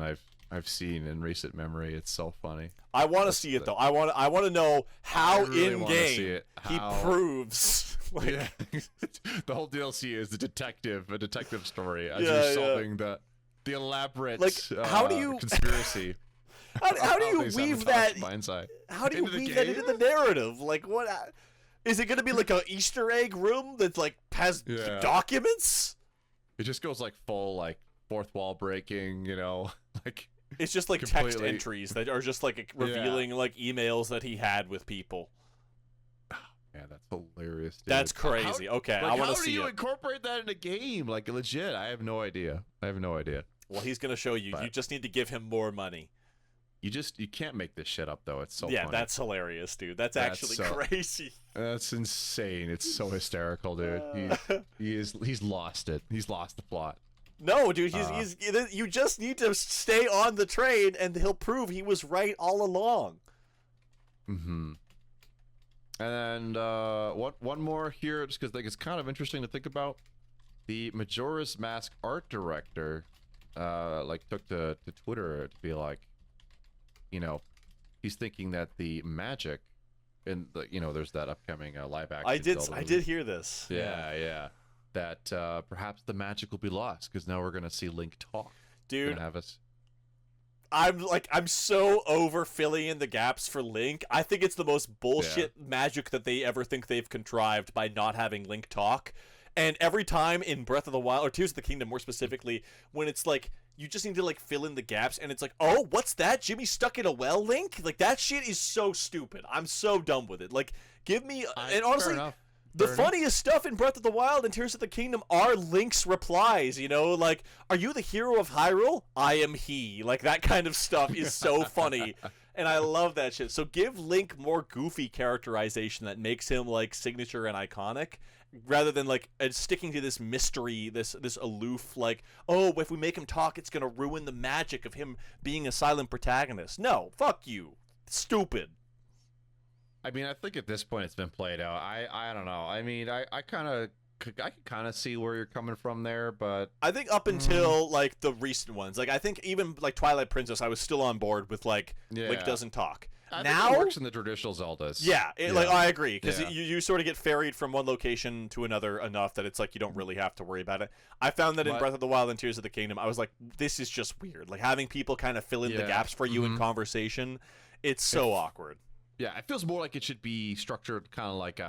I've seen in recent memory. It's so funny. I want to see it though. I want to know how really in game he proves. Like, yeah. The whole DLC is a detective story as you're solving the elaborate how do you conspiracy. how do you weave that? Mindesye How do you weave that into the narrative? Like, what is it going to be? Like a Easter egg room that like has documents? It just goes like full like fourth wall breaking. Like it's just like text entries that are just like revealing like emails that he had with people. Yeah, that's hilarious. Dude. That's crazy. Okay, I want to see it. How do you incorporate that in a game? Like legit, I have no idea. Well, he's gonna show you. But you just need to give him more money. You can't make this shit up though. It's so yeah, funny. That's hilarious, dude. That's actually crazy. That's insane. It's so hysterical, dude. He's lost it. He's lost the plot. No, dude. You just need to stay on the train, and he'll prove he was right all along. Mm-hmm. And one more here, just because like it's kind of interesting to think about. The Majora's Mask art director, took to Twitter to be like, he's thinking that the magic, and there's that upcoming live action. I did hear this. Yeah. That perhaps the magic will be lost because now we're gonna see Link talk. Dude, I'm so over filling in the gaps for Link. I think it's the most bullshit magic that they ever think they've contrived by not having Link talk. And every time in Breath of the Wild, or Tears of the Kingdom more specifically, when it's like, you just need to like fill in the gaps and it's like, oh, what's that? Jimmy stuck in a well, Link? Like that shit is so stupid. I'm so done with it. Like, give me, and honestly, the funniest stuff in Breath of the Wild and Tears of the Kingdom are Link's replies, like, are you the hero of Hyrule? I am he. Like, that kind of stuff is so funny, and I love that shit. So give Link more goofy characterization that makes him, like, signature and iconic, rather than, like, sticking to this mystery, this aloof, like, oh, if we make him talk, it's gonna ruin the magic of him being a silent protagonist. No, fuck you. Stupid. I mean, I think at this point it's been played out. I don't know. I mean, I can kind of see where you're coming from there, but I think up until like the recent ones, like I think even like Twilight Princess, I was still on board with like Link doesn't talk. I now think it works in the traditional Zeldas. Yeah, like I agree because Yeah. you sort of get ferried from one location to another enough that it's like you don't really have to worry about it. I found that in Breath of the Wild and Tears of the Kingdom, I was like, this is just weird. Like having people kind of fill in the gaps for you in conversation, it's so awkward. Yeah, it feels more like it should be structured kind of like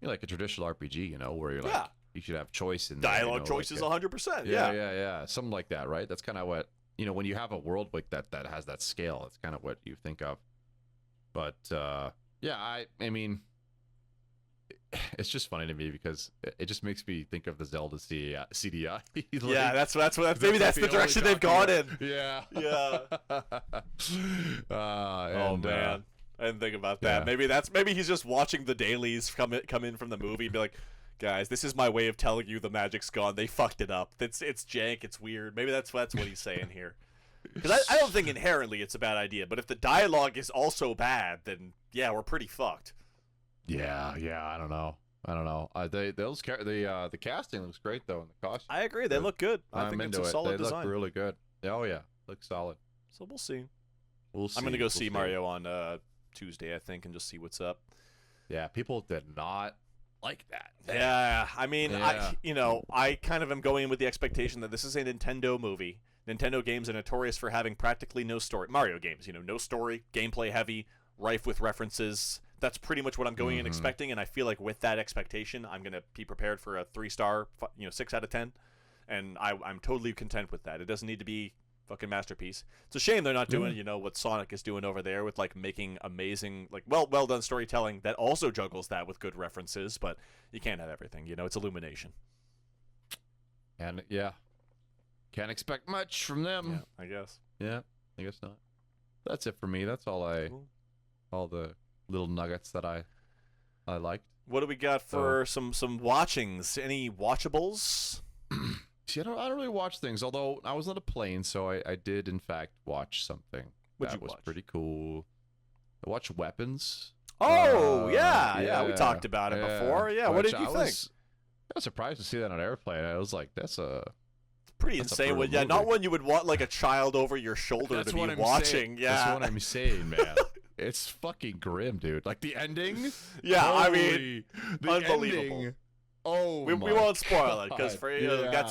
like a traditional RPG, you know, where you're like you should have choice in dialogue choices, 100%. Yeah, something like that, right? That's kind of what when you have a world like that has that scale. It's kind of what you think of. But yeah, I mean, it's just funny to me because it just makes me think of the Zelda CDI. Like, yeah, that's maybe that's the direction they've gone in. Yeah. Oh man. I didn't think about that. Yeah. Maybe he's just watching the dailies come in from the movie and be like, guys, this is my way of telling you the magic's gone. They fucked it up. It's jank. It's weird. Maybe that's what he's saying here. Because I don't think inherently it's a bad idea, but if the dialogue is also bad, then yeah, we're pretty fucked. Yeah. I don't know. The casting looks great though in the costume. I agree. They look good. I think it's a solid design. They look really good. Oh yeah, looks solid. So we'll see. I'm gonna go see Mario on Tuesday, I think, and just see what's up. Yeah, people did not like that. Yeah, I mean, I kind of am going in with the expectation that this is a Nintendo movie. Nintendo games are notorious for having practically no story. Mario games, no story, gameplay heavy, rife with references. That's pretty much what I'm going in expecting, and I feel like with that expectation, I'm gonna be prepared for a 3-star, 6 out of 10, and I'm totally content with that. It doesn't need to be fucking masterpiece. It's a shame they're not doing, what Sonic is doing over there with like making amazing, like well done storytelling that also juggles that with good references. But you can't have everything. It's Illumination. And can't expect much from them. Yeah, I guess. Yeah, I guess not. That's it for me. That's all all the little nuggets that I liked. What do we got for some watchings? Any watchables? See, I don't really watch things, although I was on a plane, so I did, in fact, watch something. What'd you was watch? Pretty cool. I watched Weapons. Oh, yeah, we talked about it before. Yeah, what did you think? I was surprised to see that on an airplane. I was like, that's pretty insane. Well, yeah, not one you would want like a child over your shoulder to be watching. Yeah, that's what I'm saying, man. It's fucking grim, dude. Like the ending. Yeah, I mean, unbelievable. Ending, we won't spoil it because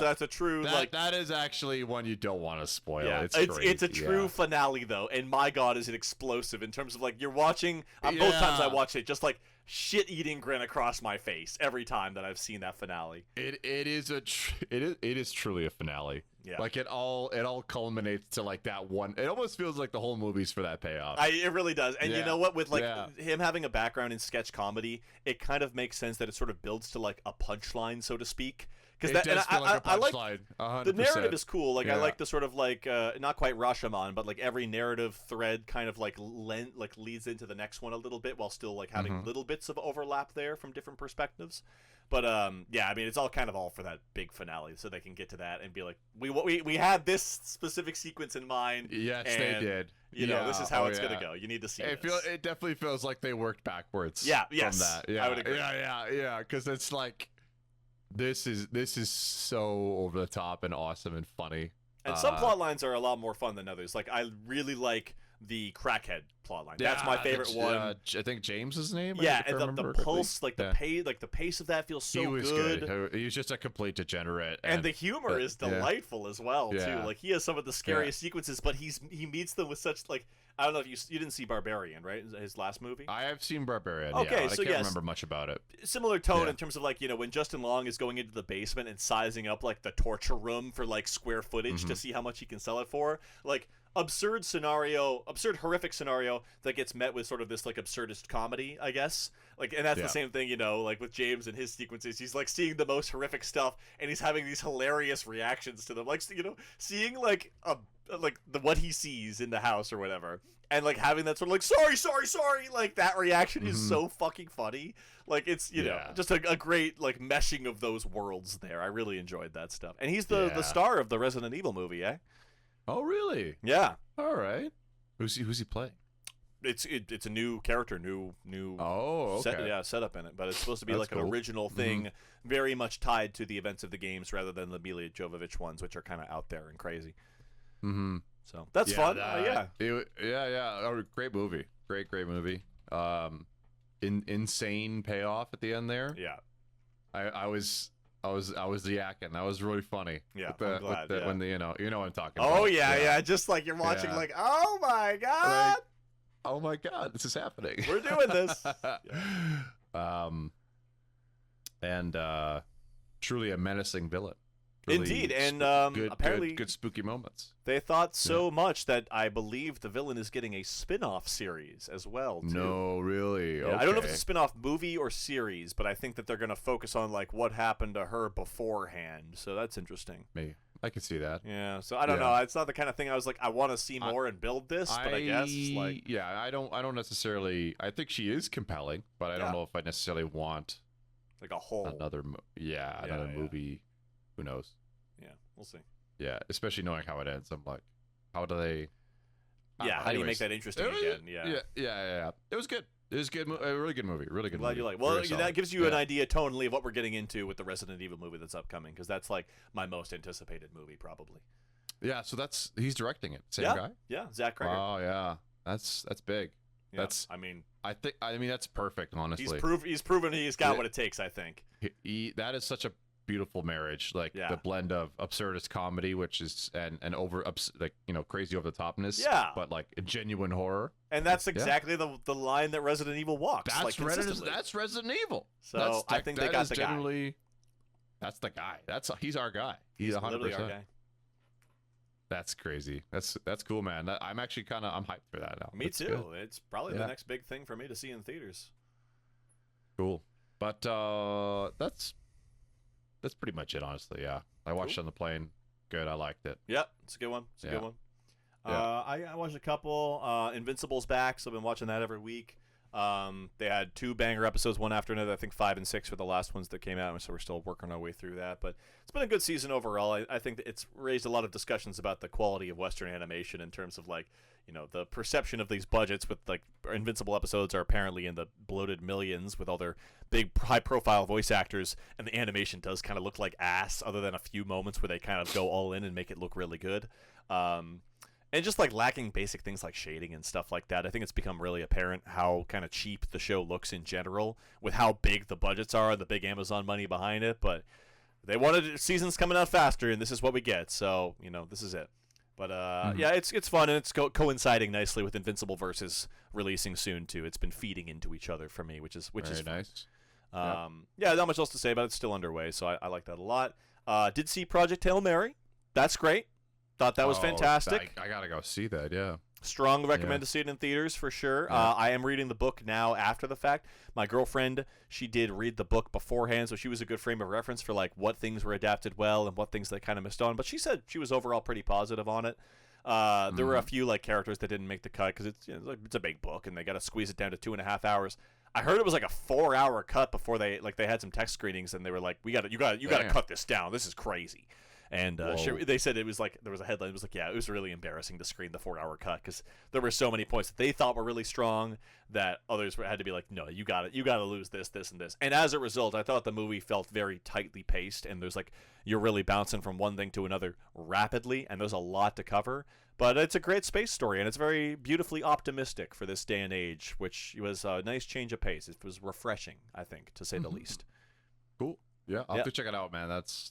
that's a true that is actually one you don't want to spoil. Yeah, it's a true finale though, and my god, is it explosive in terms of like you're watching. Both times I watched it, just like shit-eating grin across my face every time that I've seen that finale. It is truly a finale. Yeah, like it all culminates to like that one. It almost feels like the whole movie's for that payoff. It really does. And you know what? With like him having a background in sketch comedy, it kind of makes sense that it sort of builds to like a punchline, so to speak. Because I like 100%. The narrative is cool. Like I like the sort of like not quite Rashomon, but like every narrative thread kind of like leads into the next one a little bit while still like having little bits of overlap there from different perspectives. But yeah, I mean it's all for that big finale, so they can get to that and be like, we had this specific sequence in mind. Yes, and, they did. This is how it's gonna go. You need to see it. This. It definitely feels like they worked backwards. Yeah. From Yes. that. Yeah. I would agree. Yeah. Because it's like. This is so over the top and awesome and funny. And some plot lines are a lot more fun than others. Like I really like the crackhead plotline. That's my favorite one. I think James' his name. Yeah, and the pulse, like the pace of that feels so he was good. He was just a complete degenerate. And the humor is delightful as well too. Like he has some of the scariest sequences, but he meets them with such like. I don't know if you didn't see Barbarian, right? His last movie. I have seen Barbarian. Okay, so I can't remember much about it. Similar tone in terms of like when Justin Long is going into the basement and sizing up like the torture room for like square footage to see how much he can sell it for. Like absurd horrific scenario that gets met with sort of this like absurdist comedy, I guess. Like, and that's the same thing, like with James and his sequences. He's like seeing the most horrific stuff, and he's having these hilarious reactions to them, like seeing like what he sees in the house or whatever, and like having that sort of like sorry, like that reaction is so fucking funny. Like it's just a great like meshing of those worlds there. I really enjoyed that stuff, and he's the star of the Resident Evil movie, eh? Oh really? Yeah. All right. Who's he playing? It's a new character, new setup in it, but it's supposed to be like an original thing, very much tied to the events of the games rather than the Mila Jovovich ones, which are kind of out there and crazy. So that's fun. Oh, great movie. great movie. Insane payoff at the end there. Yeah. I was yakking. That was really funny. Yeah, I'm glad. When the you know what I'm talking about. Oh yeah. Just like you're watching, like, oh my god, like, oh my god, this is happening. We're doing this. And truly a menacing villain. Really Indeed, and apparently good spooky moments. They thought so much that I believe the villain is getting a spin-off series as well, too. No, really? Yeah, okay. I don't know if it's a spin-off movie or series, but I think that they're going to focus on like what happened to her beforehand, so that's interesting. Maybe. I could see that. Yeah, so I don't know. It's not the kind of thing I was like, I want to see more and build this, but I guess like... Yeah, I don't necessarily... I think she is compelling, but I don't know if I necessarily want... Like a whole... another movie. Who knows? Yeah, we'll see. Yeah, especially knowing how it ends. I'm like, how do they? Yeah, how do you make that interesting again? Yeah. It was good. It was good. A really good movie. Really good. Glad movie. you like. Well, that gives you an idea tonally of what we're getting into with the Resident Evil movie that's upcoming, because that's like my most anticipated movie probably. Yeah, so he's directing it. Same guy. Yeah, Zach Cregger. Oh yeah, that's big. Yeah, I mean that's perfect. Honestly, he's proven he's got what it takes. I think that is such a beautiful marriage, like the blend of absurdist comedy, which is and over crazy over the topness, but like a genuine horror, and that's exactly the line that Resident Evil walks. That's Resident Evil. So I think they got the guy. That's the guy. He's our guy. He's 100%. Literally our guy. That's crazy. That's cool, man. I'm actually I'm hyped for that now. Me too. Good. It's probably the next big thing for me to see in theaters. Cool, but that's pretty much it, honestly. Yeah, I watched it on the plane. Good, I liked it. Yep, it's a good one. It's a good one. I watched a couple. Invincible's back, so I've been watching that every week. They had 2 banger episodes, one after another. I think 5 and 6 were the last ones that came out, so we're still working our way through that. But it's been a good season overall. I think that it's raised a lot of discussions about the quality of Western animation in terms of like, the perception of these budgets with like Invincible episodes are apparently in the bloated millions with all their big high-profile voice actors, and the animation does kind of look like ass, other than a few moments where they kind of go all in and make it look really good. And just like lacking basic things like shading and stuff like that. I think it's become really apparent how kind of cheap the show looks in general with how big the budgets are and the big Amazon money behind it. But they wanted seasons coming out faster, and this is what we get. So, this is it. But yeah, it's fun, and it's coinciding nicely with Invincible versus releasing soon too. It's been feeding into each other for me, which is nice. Yeah, not much else to say about it. It's still underway, so I like that a lot. Did see Project Hail Mary. That's great. Thought that was fantastic. I gotta go see that. Yeah. Strong recommend to see it in theaters for sure. I am reading the book now after the fact. My girlfriend, she did read the book beforehand, so she was a good frame of reference for like what things were adapted well and what things they kind of missed on. But she said she was overall pretty positive on it. There were a few like characters that didn't make the cut because it's a big book and they got to squeeze it down to 2.5 hours. I heard it was like a 4-hour cut before they had some test screenings and they were like, you got to cut this down. This is crazy. And they said it was like, there was a headline. It was like, yeah, it was really embarrassing to screen the 4-hour cut because there were so many points that they thought were really strong that others had to be like, no, you got to lose this, this, and this. And as a result, I thought the movie felt very tightly paced, and there's like, you're really bouncing from one thing to another rapidly, and there's a lot to cover. But it's a great space story, and it's very beautifully optimistic for this day and age, which was a nice change of pace. It was refreshing, I think, to say the least. Cool. Yeah, I'll have to check it out, man. That's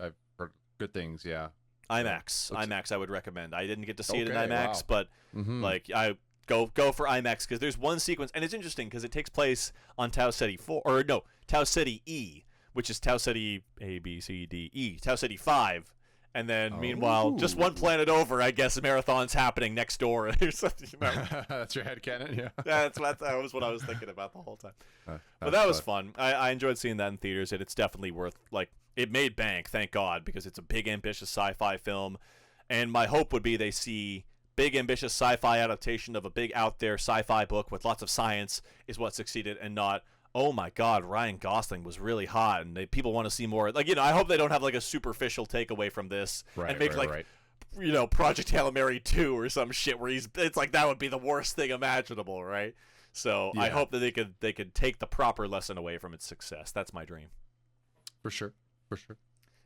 I've heard good things. Yeah. IMAX, I would recommend. I didn't get to see it in IMAX, but like I go for IMAX because there's one sequence, and it's interesting because it takes place on Tau Ceti Tau Ceti E, which is Tau Ceti A B C D E, Tau Ceti 5. And then, meanwhile, just one planet over, I guess, marathon's happening next door. Or something, That's your headcanon, yeah. That was what I was thinking about the whole time. But that was fun. I enjoyed seeing that in theaters, and it's definitely worth, like, it made bank, thank God, because it's a big, ambitious sci-fi film. And my hope would be they see big, ambitious sci-fi adaptation of a big, out-there sci-fi book with lots of science is what succeeded, and not, oh my God, Ryan Gosling was really hot, and people want to see more. Like, I hope they don't have like a superficial takeaway from this and make Project Hail Mary 2 or some shit where it's like that would be the worst thing imaginable, right? So I hope that they could take the proper lesson away from its success. That's my dream. For sure.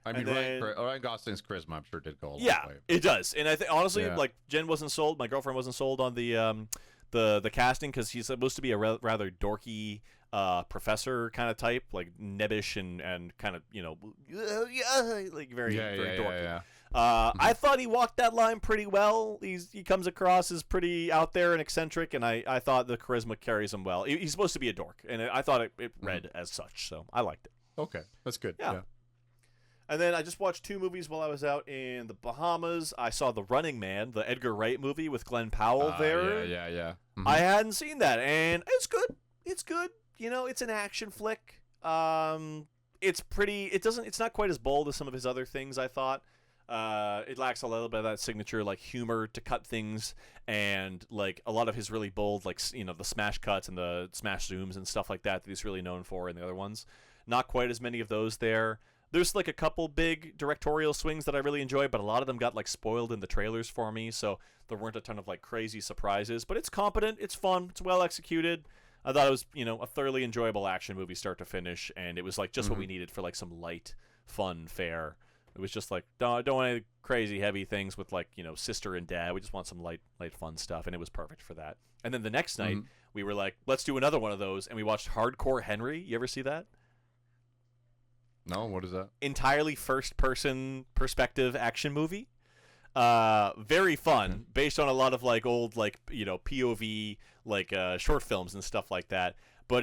I mean, Ryan Gosling's charisma, I'm sure, did go a long way. Yeah, it does. And I think honestly, like Jen wasn't sold. My girlfriend wasn't sold on the the casting, because he's supposed to be a rather dorky professor kind of type, like nebbish and kind of, you know, like very dorky. Yeah. I thought he walked that line pretty well. He comes across as pretty out there and eccentric, and I thought the charisma carries him well. He's supposed to be a dork, and I thought it read as such, so I liked it. Okay, that's good. Yeah. And then I just watched 2 movies while I was out in the Bahamas. I saw The Running Man, the Edgar Wright movie with Glenn Powell there. Yeah. I hadn't seen that, and it's good. It's good. You know, it's an action flick. It's pretty. It's not quite as bold as some of his other things, I thought. It lacks a little bit of that signature like humor to cut things, and like a lot of his really bold, like, you know, the smash cuts and the smash zooms and stuff like that he's really known for in the other ones. Not quite as many of those there. There's like a couple big directorial swings that I really enjoy, but a lot of them got like spoiled in the trailers for me, so there weren't a ton of like crazy surprises. But it's competent, it's fun, it's well executed. I thought it was, you know, a thoroughly enjoyable action movie start to finish, and it was like just what we needed for like some light, fun fare. It was just like, don't want any crazy heavy things with like, you know, sister and dad. We just want some light fun stuff, and it was perfect for that. And then the next night we were like, let's do another one of those, and we watched Hardcore Henry. You ever see that? No, what is that? Entirely first-person perspective action movie. Very fun, based on a lot of like old, like, you know, POV like short films and stuff like that. But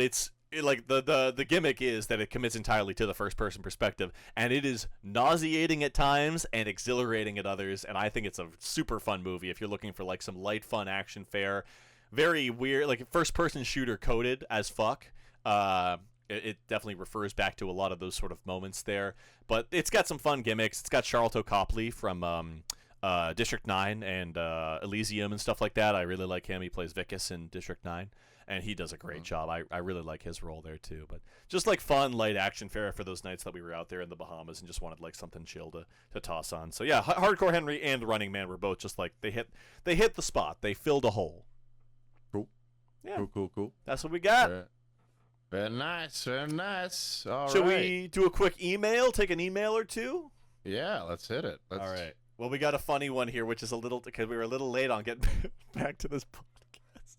like the gimmick is that it commits entirely to the first-person perspective, and it is nauseating at times and exhilarating at others. And I think it's a super fun movie if you're looking for like some light, fun action fare. Very weird, like first-person shooter coded as fuck. It definitely refers back to a lot of those sort of moments there. But it's got some fun gimmicks. It's got Charlton Copley from District 9 and Elysium and stuff like that. I really like him. He plays Vicus in District 9, and he does a great job. I really like his role there, too. But just like fun, light action fare for those nights that we were out there in the Bahamas and just wanted like something chill to toss on. So yeah, Hardcore Henry and Running Man were both just like, they hit the spot. They filled a hole. Cool. Yeah. Cool. That's what we got. Very nice. All Should right. we do a quick email? Take an email or two? Yeah, let's hit it. All right. Well, we got a funny one here, which is a little, because we were a little late on getting back to this podcast.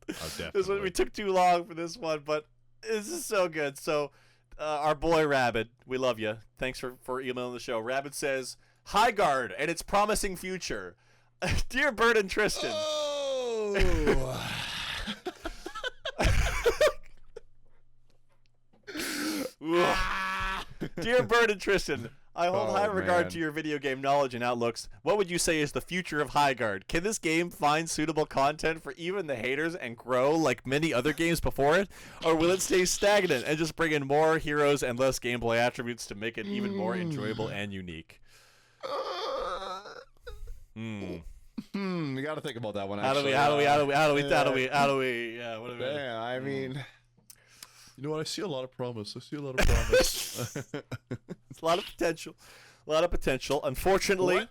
Oh, definitely. This one, we took too long for this one, but this is so good. So, our boy Rabbit, we love you. Thanks for emailing the show. Rabbit says, "Hi Guard and its promising future, dear Bert and Tristan." Oh. Dear Bert and Tristan, I hold high regard man. to your video game knowledge and outlooks. What would you say is the future of Highguard? Can this game find suitable content for even the haters and grow like many other games before it? Or will it stay stagnant and just bring in more heroes and less gameplay attributes to make it even more enjoyable and unique? We got to think about that one. How do we, Yeah, I mean, you know what? I see a lot of promise. It's a lot of potential. Unfortunately,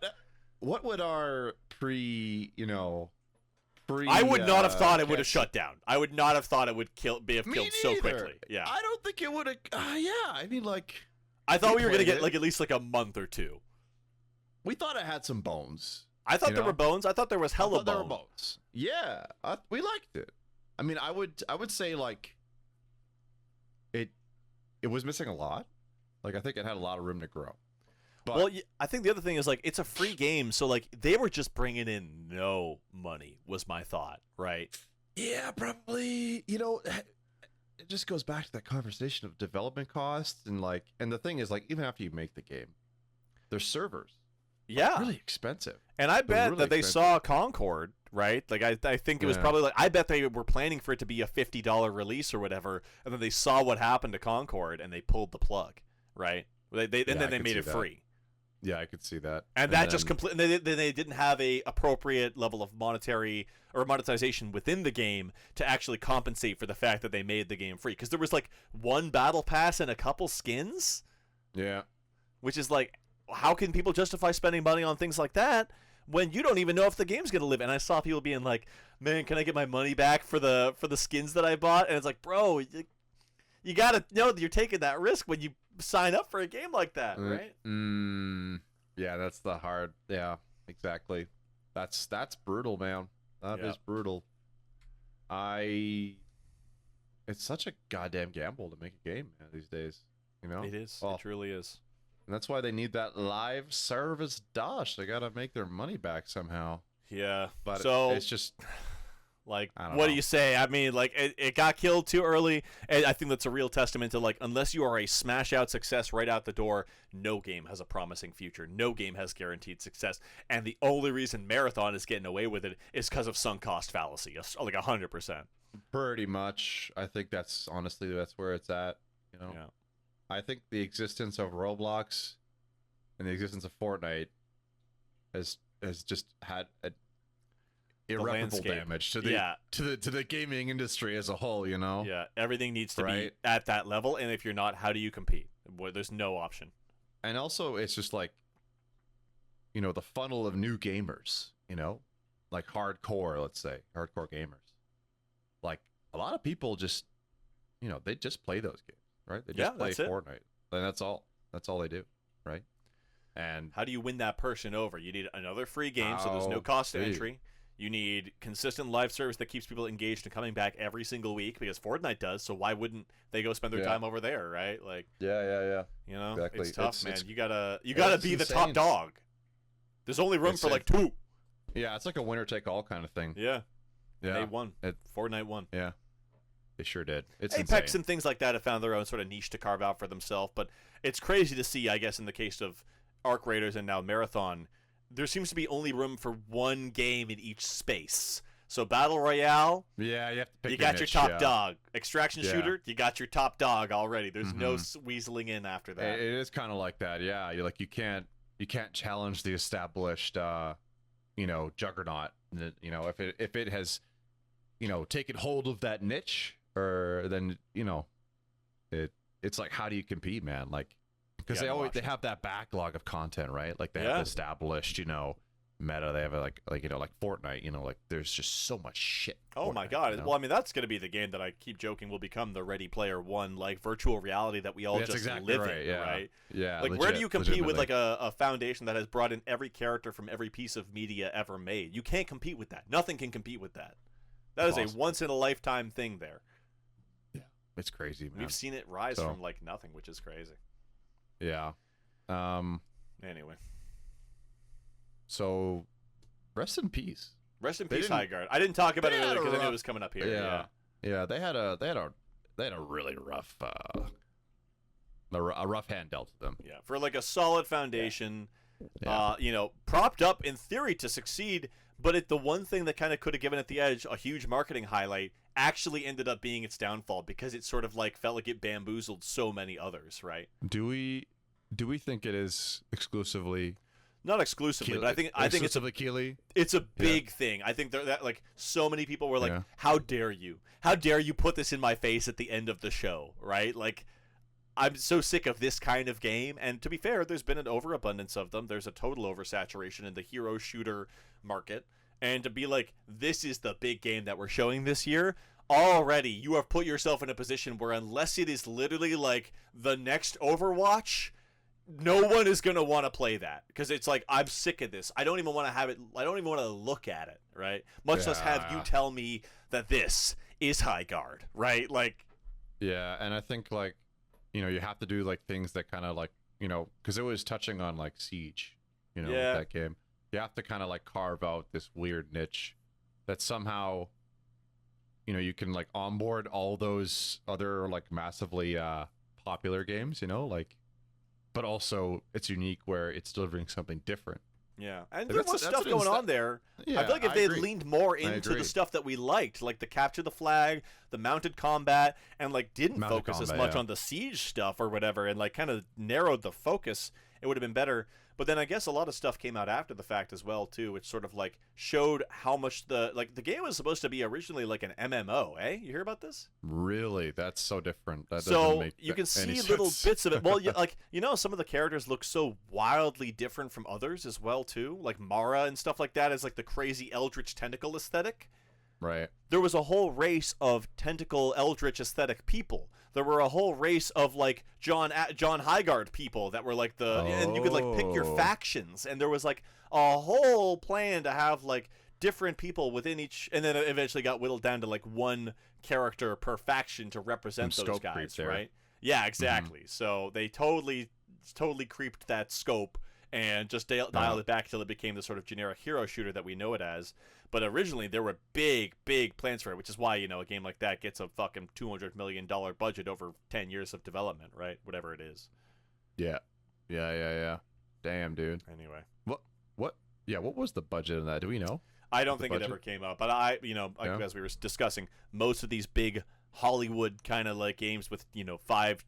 what would our pre? I would not have thought it would have shut down. I would not have thought it would have killed so quickly. Yeah, I don't think it would have. Yeah, I mean, like, I thought we were gonna get like at least like a month or two. We thought it had some bones. I thought there were bones. I thought there was hella there were bones. Yeah, we liked it. I mean, I would say like it was missing a lot. Like, I think it had a lot of room to grow. But, well, I think the other thing is like it's a free game, so like they were just bringing in no money. Was my thought, right? Yeah, probably. It just goes back to that conversation of development costs and the thing is like even after you make the game, there's servers. Yeah, really expensive. And I bet that they saw Concord, right? Like I think it was probably like I bet they were planning for it to be a $50 release or whatever, and then they saw what happened to Concord and they pulled the plug, right? And then they made it free. Yeah, I could see that. And that just completely. They didn't have a appropriate level of monetary or monetization within the game to actually compensate for the fact that they made the game free. Because there was like one battle pass and a couple skins. Yeah. Which is like, how can people justify spending money on things like that when you don't even know if the game's gonna live? And I saw people being like, "Man, can I get my money back for the skins that I bought?" And it's like, bro, you gotta know that you're taking that risk when you sign up for a game like that, right? Yeah, that's the hard. Yeah, exactly. That's brutal, man. That is brutal. It's such a goddamn gamble to make a game, man, these days. You know, It is. Well, It truly is. and that's why they need that live service dosh. They gotta make their money back somehow. Yeah. But so it's just like, I don't what know. do you say? I mean, like, it got killed too early, and I think that's a real testament to, like, unless you are a smash-out success right out the door, no game has a promising future. No game has guaranteed success, and the only reason Marathon is getting away with it is because of sunk cost fallacy, like 100%. pretty much. I think that's honestly that's where it's at. You know, Yeah. I think the existence of Roblox and the existence of Fortnite has just had irreparable landscape. damage to the Yeah. to the gaming industry as a whole. You know. Yeah, everything needs to be Right. at that level, and if you're not, how do you compete? Well, there's no option. And also, it's just like, you know, the funnel of new gamers, you know, like hardcore, let's say, hardcore gamers. Like, a lot of people just, you know, they just play those games, right? They just Yeah, play that's it. Fortnite. And that's all. That's all they do, right? And How do you win that person over? You need another free game, so there's no How cost to do you? entry. You need consistent live service that keeps people engaged and coming back every single week, because Fortnite does, so why wouldn't they go spend their Yeah. time over there, right? Like, yeah. you know, Exactly. it's tough, It's- man. it's- You gotta it's be the top insane. dog. There's only room It's for, a- like, two. Yeah, it's like a winner take all kind of thing. Yeah. And Yeah. they won. Fortnite won. Yeah. They sure did. It's Apex insane. and things like that have found their own sort of niche to carve out for themselves, but it's crazy to see, I guess, in the case of Arc Raiders and now Marathon, there seems to be only room for one game in each space. So Battle Royale, Yeah, you have to pick you your got your niche, top yeah. dog. Extraction Yeah. shooter, you got your top dog already. There's no Mhm. weaseling in after It that. is kind of like that, yeah. You're like you can't challenge the established, you know, juggernaut. You know, if it has, you know, taken hold of that niche, or then you know, it's like how do you compete, man? Like because Yeah, no they option. have that backlog of content, right? Like they Yeah. have established, you know, meta. They have like you know, like Fortnite. You know, like there's just so much shit. Oh my Fortnite, god. you know? Well, I mean, that's going to be the game that I keep joking will become the Ready Player One, like virtual reality that we all That's just exactly live right, in, yeah. right? Yeah. Like, where legit- do you compete with, legitimately. like, a foundation that has brought in every character from every piece of media ever made? You can't compete with that. Nothing can compete with that. That is a Impossible. once-in-a-lifetime thing there. It's crazy, man. We've seen it rise So- from, like, nothing, which is crazy. Yeah. Anyway. So, rest in peace. Rest in They peace, didn't- High Guard. I didn't talk about it they had earlier a because I knew it rough- was coming up here. Yeah. Yeah. They had a really rough a rough hand dealt to them. Yeah. For, like, a solid foundation, Yeah. you know, propped up in theory to succeed, but the one thing that kind of could have given it the edge, a huge marketing highlight, actually ended up being its downfall because it sort of like felt like it bamboozled so many others, right? Do we think it is exclusively Not exclusively, but I think it's a Keeley? big thing. I think that like so many people were like, Yeah. "How dare you? How dare you put this in my face at the end of the show?" Right? Like, I'm so sick of this kind of game. And to be fair, there's been an overabundance of them. There's a total oversaturation in the hero shooter market. And to be like, this is the big game that we're showing this year, already you have put yourself in a position where unless it is literally like the next Overwatch, no one is going to want to play that. Because it's like, I'm sick of this. I don't even want to have it. I don't even want to look at it, right? Much less have you Yeah. tell me that this is High Guard, right? Like, Yeah, and I think like, you know, you have to do like things that kind of like, you know, because it was touching on like Siege, you know, Yeah. with that game. You have to kind of like carve out this weird niche that somehow, you know, you can like onboard all those other like massively popular games, you know, like, but also it's unique where it's delivering something different. yeah. And And there that's- was that's stuff an going insta- on there. Yeah, I feel like if I they had agree. leaned more into the agree. stuff that we liked, like the capture the flag, the mounted combat, and like didn't Mounted focus as combat, much yeah. on the siege stuff or whatever, and like kind of narrowed the focus, it would have been better. But then I guess a lot of stuff came out after the fact as well too, which sort of like showed how much the game was supposed to be originally like an MMO. You hear about this? Really, that's so different. That doesn't So make you can any see little sense. bits of it. Well, like, you know, some of the characters look so wildly different from others as well too. Like Mara and stuff like that is like the crazy eldritch tentacle aesthetic. Right. There was a whole race of tentacle eldritch aesthetic people. There were a whole race of like John Highguard people that were like and you could like pick your Oh. factions, and there was like a whole plan to have like different people within each, and then it eventually got whittled down to like one character per faction to represent those guys, right? Yeah, exactly. So they totally creeped that scope and just dialed it back till it became the sort of generic hero shooter that we know it as. But originally there were big plans for it, which is why, you know, a game like that gets a fucking $200 million budget over 10 years of development, right? Whatever it is. Yeah. Damn, dude. Anyway. What? Yeah, what was the budget of that? Do we know? I don't think it ever came up, but as we were discussing, most of these big Hollywood kind of like games with, you know, 5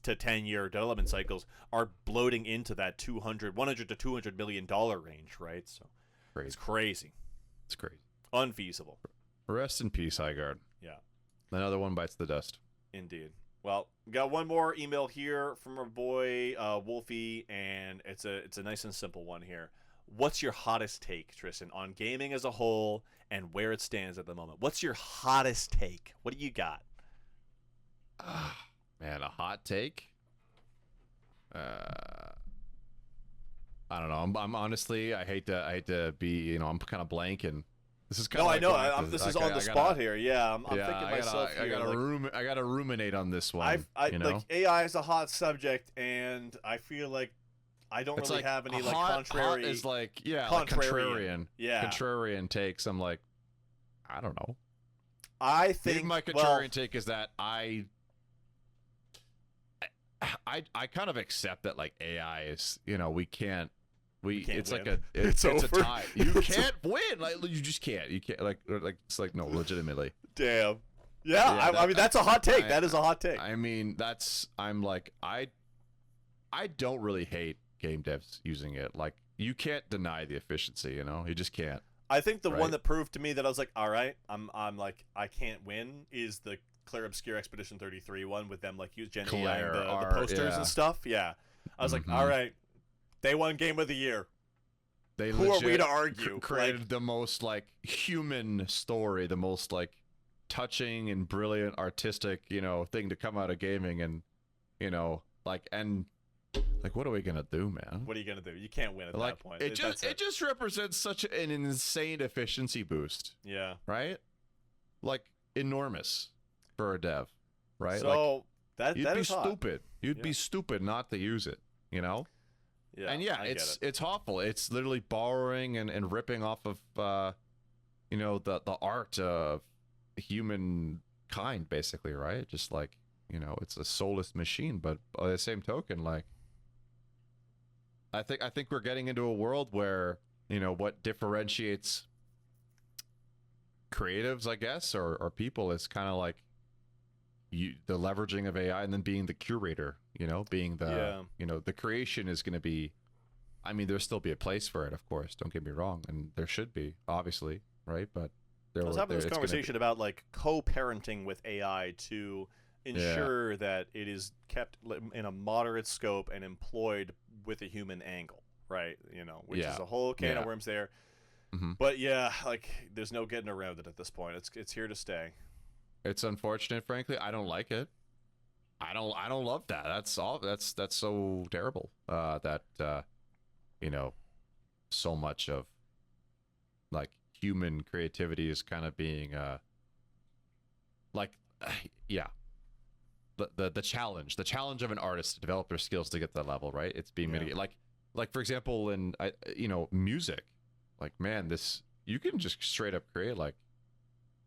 to 10 year development cycles are bloating into that 100 to 200 million dollar range, right? So it's crazy. It's crazy. Unfeasible. Rest in peace, Highguard. Yeah. Another one bites the dust. Indeed. Well, got one more email here from our boy Wolfie, and it's a nice and simple one here. What's your hottest take, Tristan, on gaming as a whole and where it stands at the moment? What's your hottest take? What do you got? Man, a hot take? I don't know. I'm honestly, I hate to be, you know, I'm kind of blank, and this is kind of. No, I know. This is on the spot here. Yeah, I'm thinking myself here. I gotta ruminate on this one. You know? Like AI is a hot subject, and I feel like I don't really have any like contrary. Hot is like contrarian. Yeah, contrarian takes. I'm like, I don't know. I think maybe my contrarian take is that I kind of accept that like AI is, you know, it's win. Like it's a tie. You can't win. Like you just can't. You can't like it's like no, legitimately. Damn. Yeah, I mean that's a hot take. That is a hot take. I mean I'm like I don't really hate game devs using it. Like you can't deny the efficiency, you know? You just can't. I think the one that proved to me that I was like, all right, I'm like I can't win is the Claire Obscure Expedition 33 one with them like Gen AI the posters and stuff. Yeah. I was like, all right, they won Game of the Year. Who are we to argue? Created the most like human story, the most like touching and brilliant artistic, you know, thing to come out of gaming, and you know, like what are we gonna do, man? What are you gonna do? You can't win at that point. It just represents such an insane efficiency boost. Yeah. Right? Like enormous for a dev, right? So like, you'd be stupid. You'd be stupid not to use it, you know? Yeah. And it's awful. It's literally borrowing and ripping off of you know, the art of humankind, basically, right? Just like, you know, it's a soulless machine, but by the same token, like I think we're getting into a world where, you know, what differentiates creatives, I guess, or people is kind of like the leveraging of AI and then being the curator, you know, being you know, the creation is going to be, I mean, there'll still be a place for it, of course, don't get me wrong, and there should be, obviously, right? But I was having this conversation about like co-parenting with AI to ensure that it is kept in a moderate scope and employed with a human angle, right? You know, which is a whole can of worms there. But like there's no getting around it at this point. It's here to stay. It's unfortunate, frankly. I don't like it. I don't love that. That's so terrible. That you know, so much of like human creativity is kind of being the challenge of an artist to develop their skills to get to that level, right? It's being mitigated. Like for example, in you know, music, like man, you can just straight up create like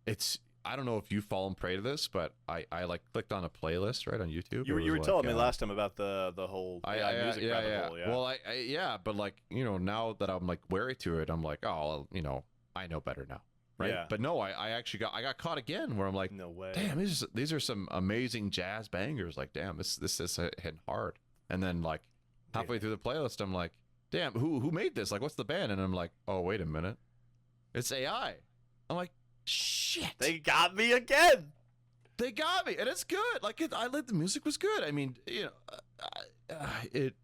it's. I don't know if you've fallen prey to this, but I like clicked on a playlist right on YouTube. You were telling me last time about the whole music rabbit hole. Well, but like, you know, now that I'm like wary to it, I'm like, oh, well, you know, I know better now, right? Yeah. But no, I actually got caught again where I'm like, no way. Damn, these are some amazing jazz bangers. Like, damn, this is hitting hard. And then like halfway through the playlist, I'm like, damn, who made this? Like, what's the band? And I'm like, oh, wait a minute, it's AI. I'm like, shit, they got me again. They got me, and it's good. Like the music was good. I mean, you know, it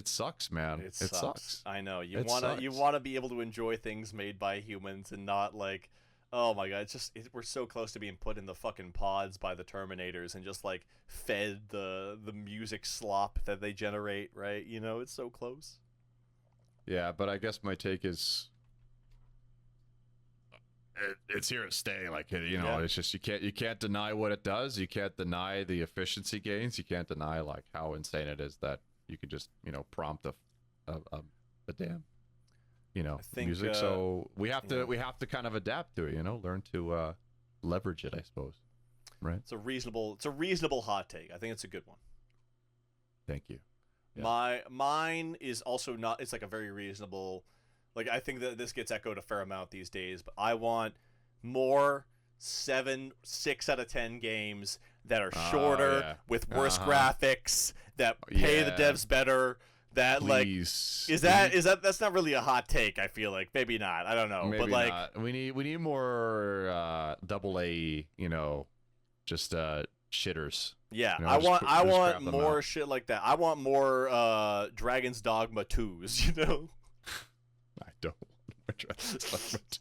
sucks, man. It sucks. I know you wanna be able to enjoy things made by humans and not like, oh my god, we're so close to being put in the fucking pods by the Terminators and just like fed the music slop that they generate, right? You know, it's so close. Yeah, but I guess my take is, it's here to stay. Like, you know, it's just you can't deny what it does. You can't deny the efficiency gains. You can't deny like how insane it is that you could just, you know, prompt a damn, you know, music. So we have to kind of adapt to it. You know, learn to leverage it, I suppose. Right. It's a reasonable hot take. I think it's a good one. Thank you. Yeah. Mine is also not. It's like a very reasonable. Like, I think that this gets echoed a fair amount these days, but I want more 6 out of 10 games that are shorter with worse graphics that pay the devs better. That Please. Like that's not really a hot take. I feel like maybe not. I don't know, maybe but like not. We need more AA. You know, just shitters. Yeah, you know, I want more shit like that. I want more Dragon's Dogma 2s. You know. I don't want Dragon's Dogma 2s.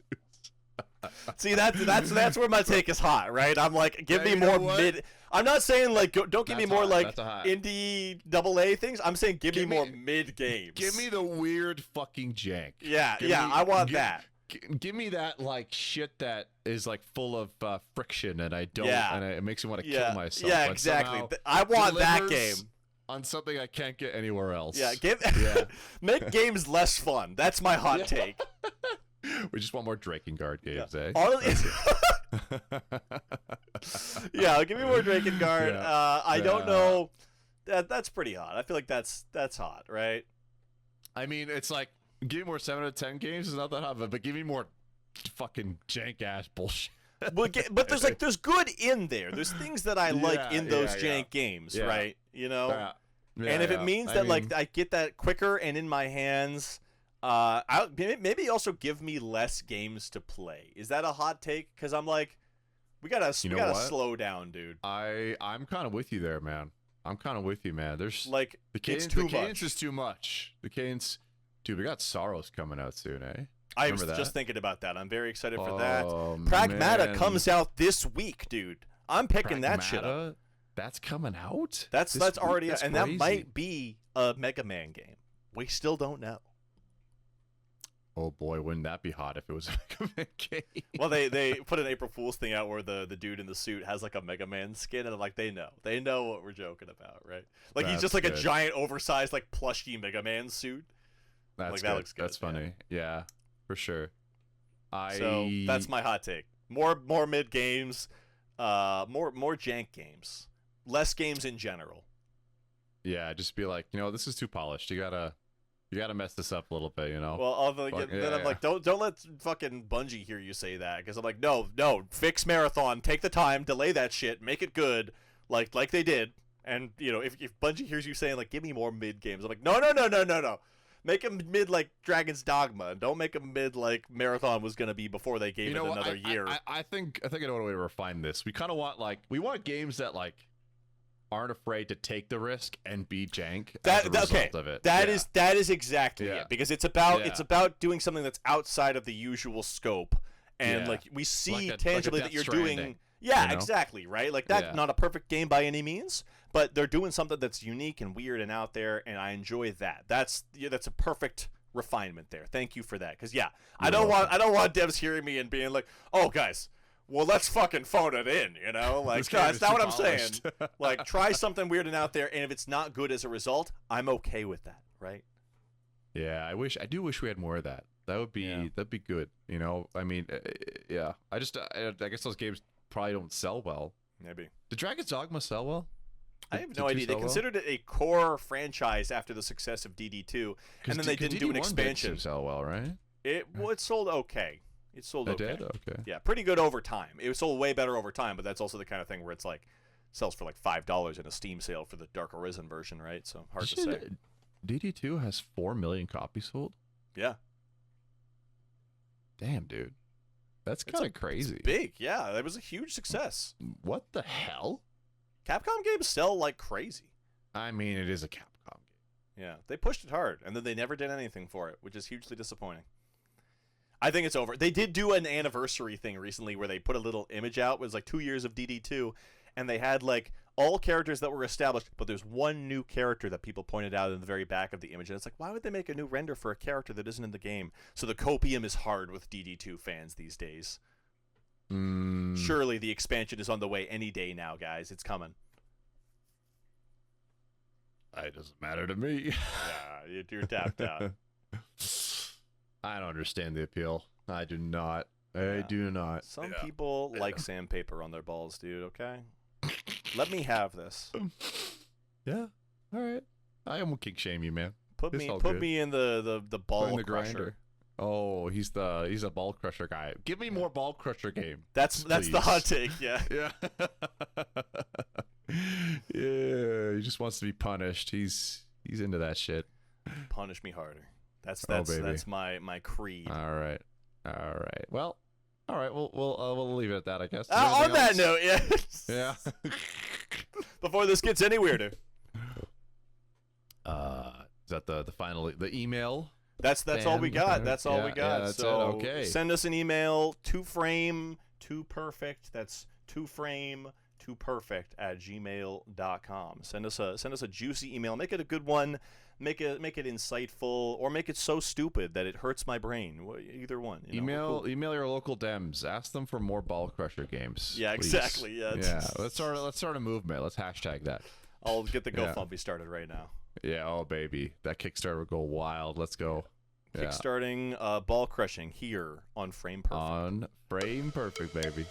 See, that's where my take is hot, right? I'm like, give me more mid. I'm not saying like don't give me more like indie AA things. I'm saying give me more mid games. Give me the weird fucking jank. Yeah, I want that. Give me that like shit that is like full of friction and I don't, and it makes me want to kill myself. Yeah, exactly. I want that game on something I can't get anywhere else. Yeah, make games less fun. That's my hot take. We just want more Drakengard games, eh? Yeah, give me more Drakengard. I don't know. That's pretty hot. I feel like that's hot, right? I mean, it's like give me more 7 out of 10 games is not that hot, but give me more fucking jank ass bullshit. But there's good in there. There's things that I like in those jank games, right? You know. And if it means that like I get that quicker and in my hands. Maybe also give me less games to play. Is that a hot take? Because I'm like, we gotta slow down, dude. I'm kind of with you there, man. I'm kind of with you, man. There's like the cadence is too much. The cadence, dude. We got Sorrows coming out soon, eh? I was just thinking about that. I'm very excited for that. Pragmata comes out this week, dude. I'm picking that shit up. That's coming out. That's already, and crazy. That might be a Mega Man game. We still don't know. Oh boy, wouldn't that be hot if it was a Mega Man game? Well, they put an April Fool's thing out where the dude in the suit has like a Mega Man skin, and I'm like, they know what we're joking about, right? Like he's just like a giant, oversized, like plushy Mega Man suit. That's like, good. That looks good. That's funny. Yeah, for sure. So that's my hot take. More mid games, more jank games, less games in general. Yeah, just be like, this is too polished. You gotta mess this up a little bit, Well, I'm like, don't let fucking Bungie hear you say that, because I'm like, no, fix Marathon, take the time, delay that shit, make it good, like they did, and if Bungie hears you saying like, give me more mid games, I'm like, no, make them mid like Dragon's Dogma, and don't make them mid like Marathon was gonna be before they gave it another year. I think I know a way to refine this. We kind of want games that like aren't afraid to take the risk and be jank as a result of it. That is exactly it, because it's about doing something that's outside of the usual scope, and like we see tangibly that you're doing. Yeah, exactly, right? Like that's not a perfect game by any means, but they're doing something that's unique and weird and out there, and I enjoy that. That's a perfect refinement there. Thank you for that, because I don't want devs hearing me and being like, oh guys, well, let's fucking phone it in, Like, that's not what I'm saying. Like, try something weird and out there, and if it's not good as a result, I'm okay with that, right? Yeah, I do wish we had more of that. That'd be good. I mean, I guess those games probably don't sell well. Maybe. Did Dragon's Dogma sell well? I have no idea. They considered it a core franchise after the success of DD2, and then they didn't do an expansion. Didn't sell well, right? It sold okay. It sold okay. It did? Okay. Yeah, pretty good over time. It sold way better over time, but that's also the kind of thing where it's like sells for like $5 in a Steam sale for the Dark Arisen version, right? So hard to say. DD2 has 4 million copies sold? Yeah. Damn, dude. That's kind of crazy. It's big, yeah. That was a huge success. What the hell? Capcom games sell like crazy. I mean, it is a Capcom game. Yeah, they pushed it hard, and then they never did anything for it, which is hugely disappointing. I think it's over. They did do an anniversary thing recently where they put a little image out. It was like 2 years of DD2, and they had like all characters that were established, but there's one new character that people pointed out in the very back of the image, and it's like, why would they make a new render for a character that isn't in the game? So the copium is hard with DD2 fans these days. Surely the expansion is on the way any day now, guys. It's coming. It doesn't matter to me. Yeah, you're tapped out. I don't understand the appeal. I do not. I do not. Some people like sandpaper on their balls, dude, okay? Let me have this. Yeah. All right. I won't kink shame you, man. Put me in the ball in the crusher. grinder. Oh, he's a ball crusher guy. Give me more ball crusher game. That's the hot take, yeah. Yeah. Yeah, he just wants to be punished. He's into that shit. Punish me harder. That's my creed. All right. Well, all right. We'll leave it at that, I guess. On that note, yeah. Yeah. Before this gets any weirder. Is that the final email? That's all we got. That's all we got. That's so it. Okay. Send us an email, 2frame2perfect. That's 2frame2perfect@gmail.com. Send us a juicy email. Make it a good one. Make it insightful, or make it so stupid that it hurts my brain. Either one. Email your local Dems. Ask them for more ball crusher games. Yeah, please. exactly. Yeah. Let's start a movement. Let's hashtag that. I'll get the GoFundMe started right now. Yeah. Oh baby, that Kickstarter will go wild. Let's go. Yeah. Kickstarting ball crushing here on Frame Perfect. On Frame Perfect, baby.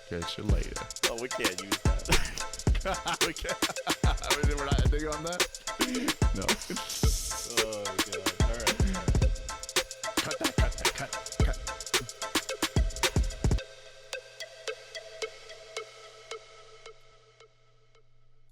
Catch you later. Oh, we can't use that. We're not ending on that. No. Oh god.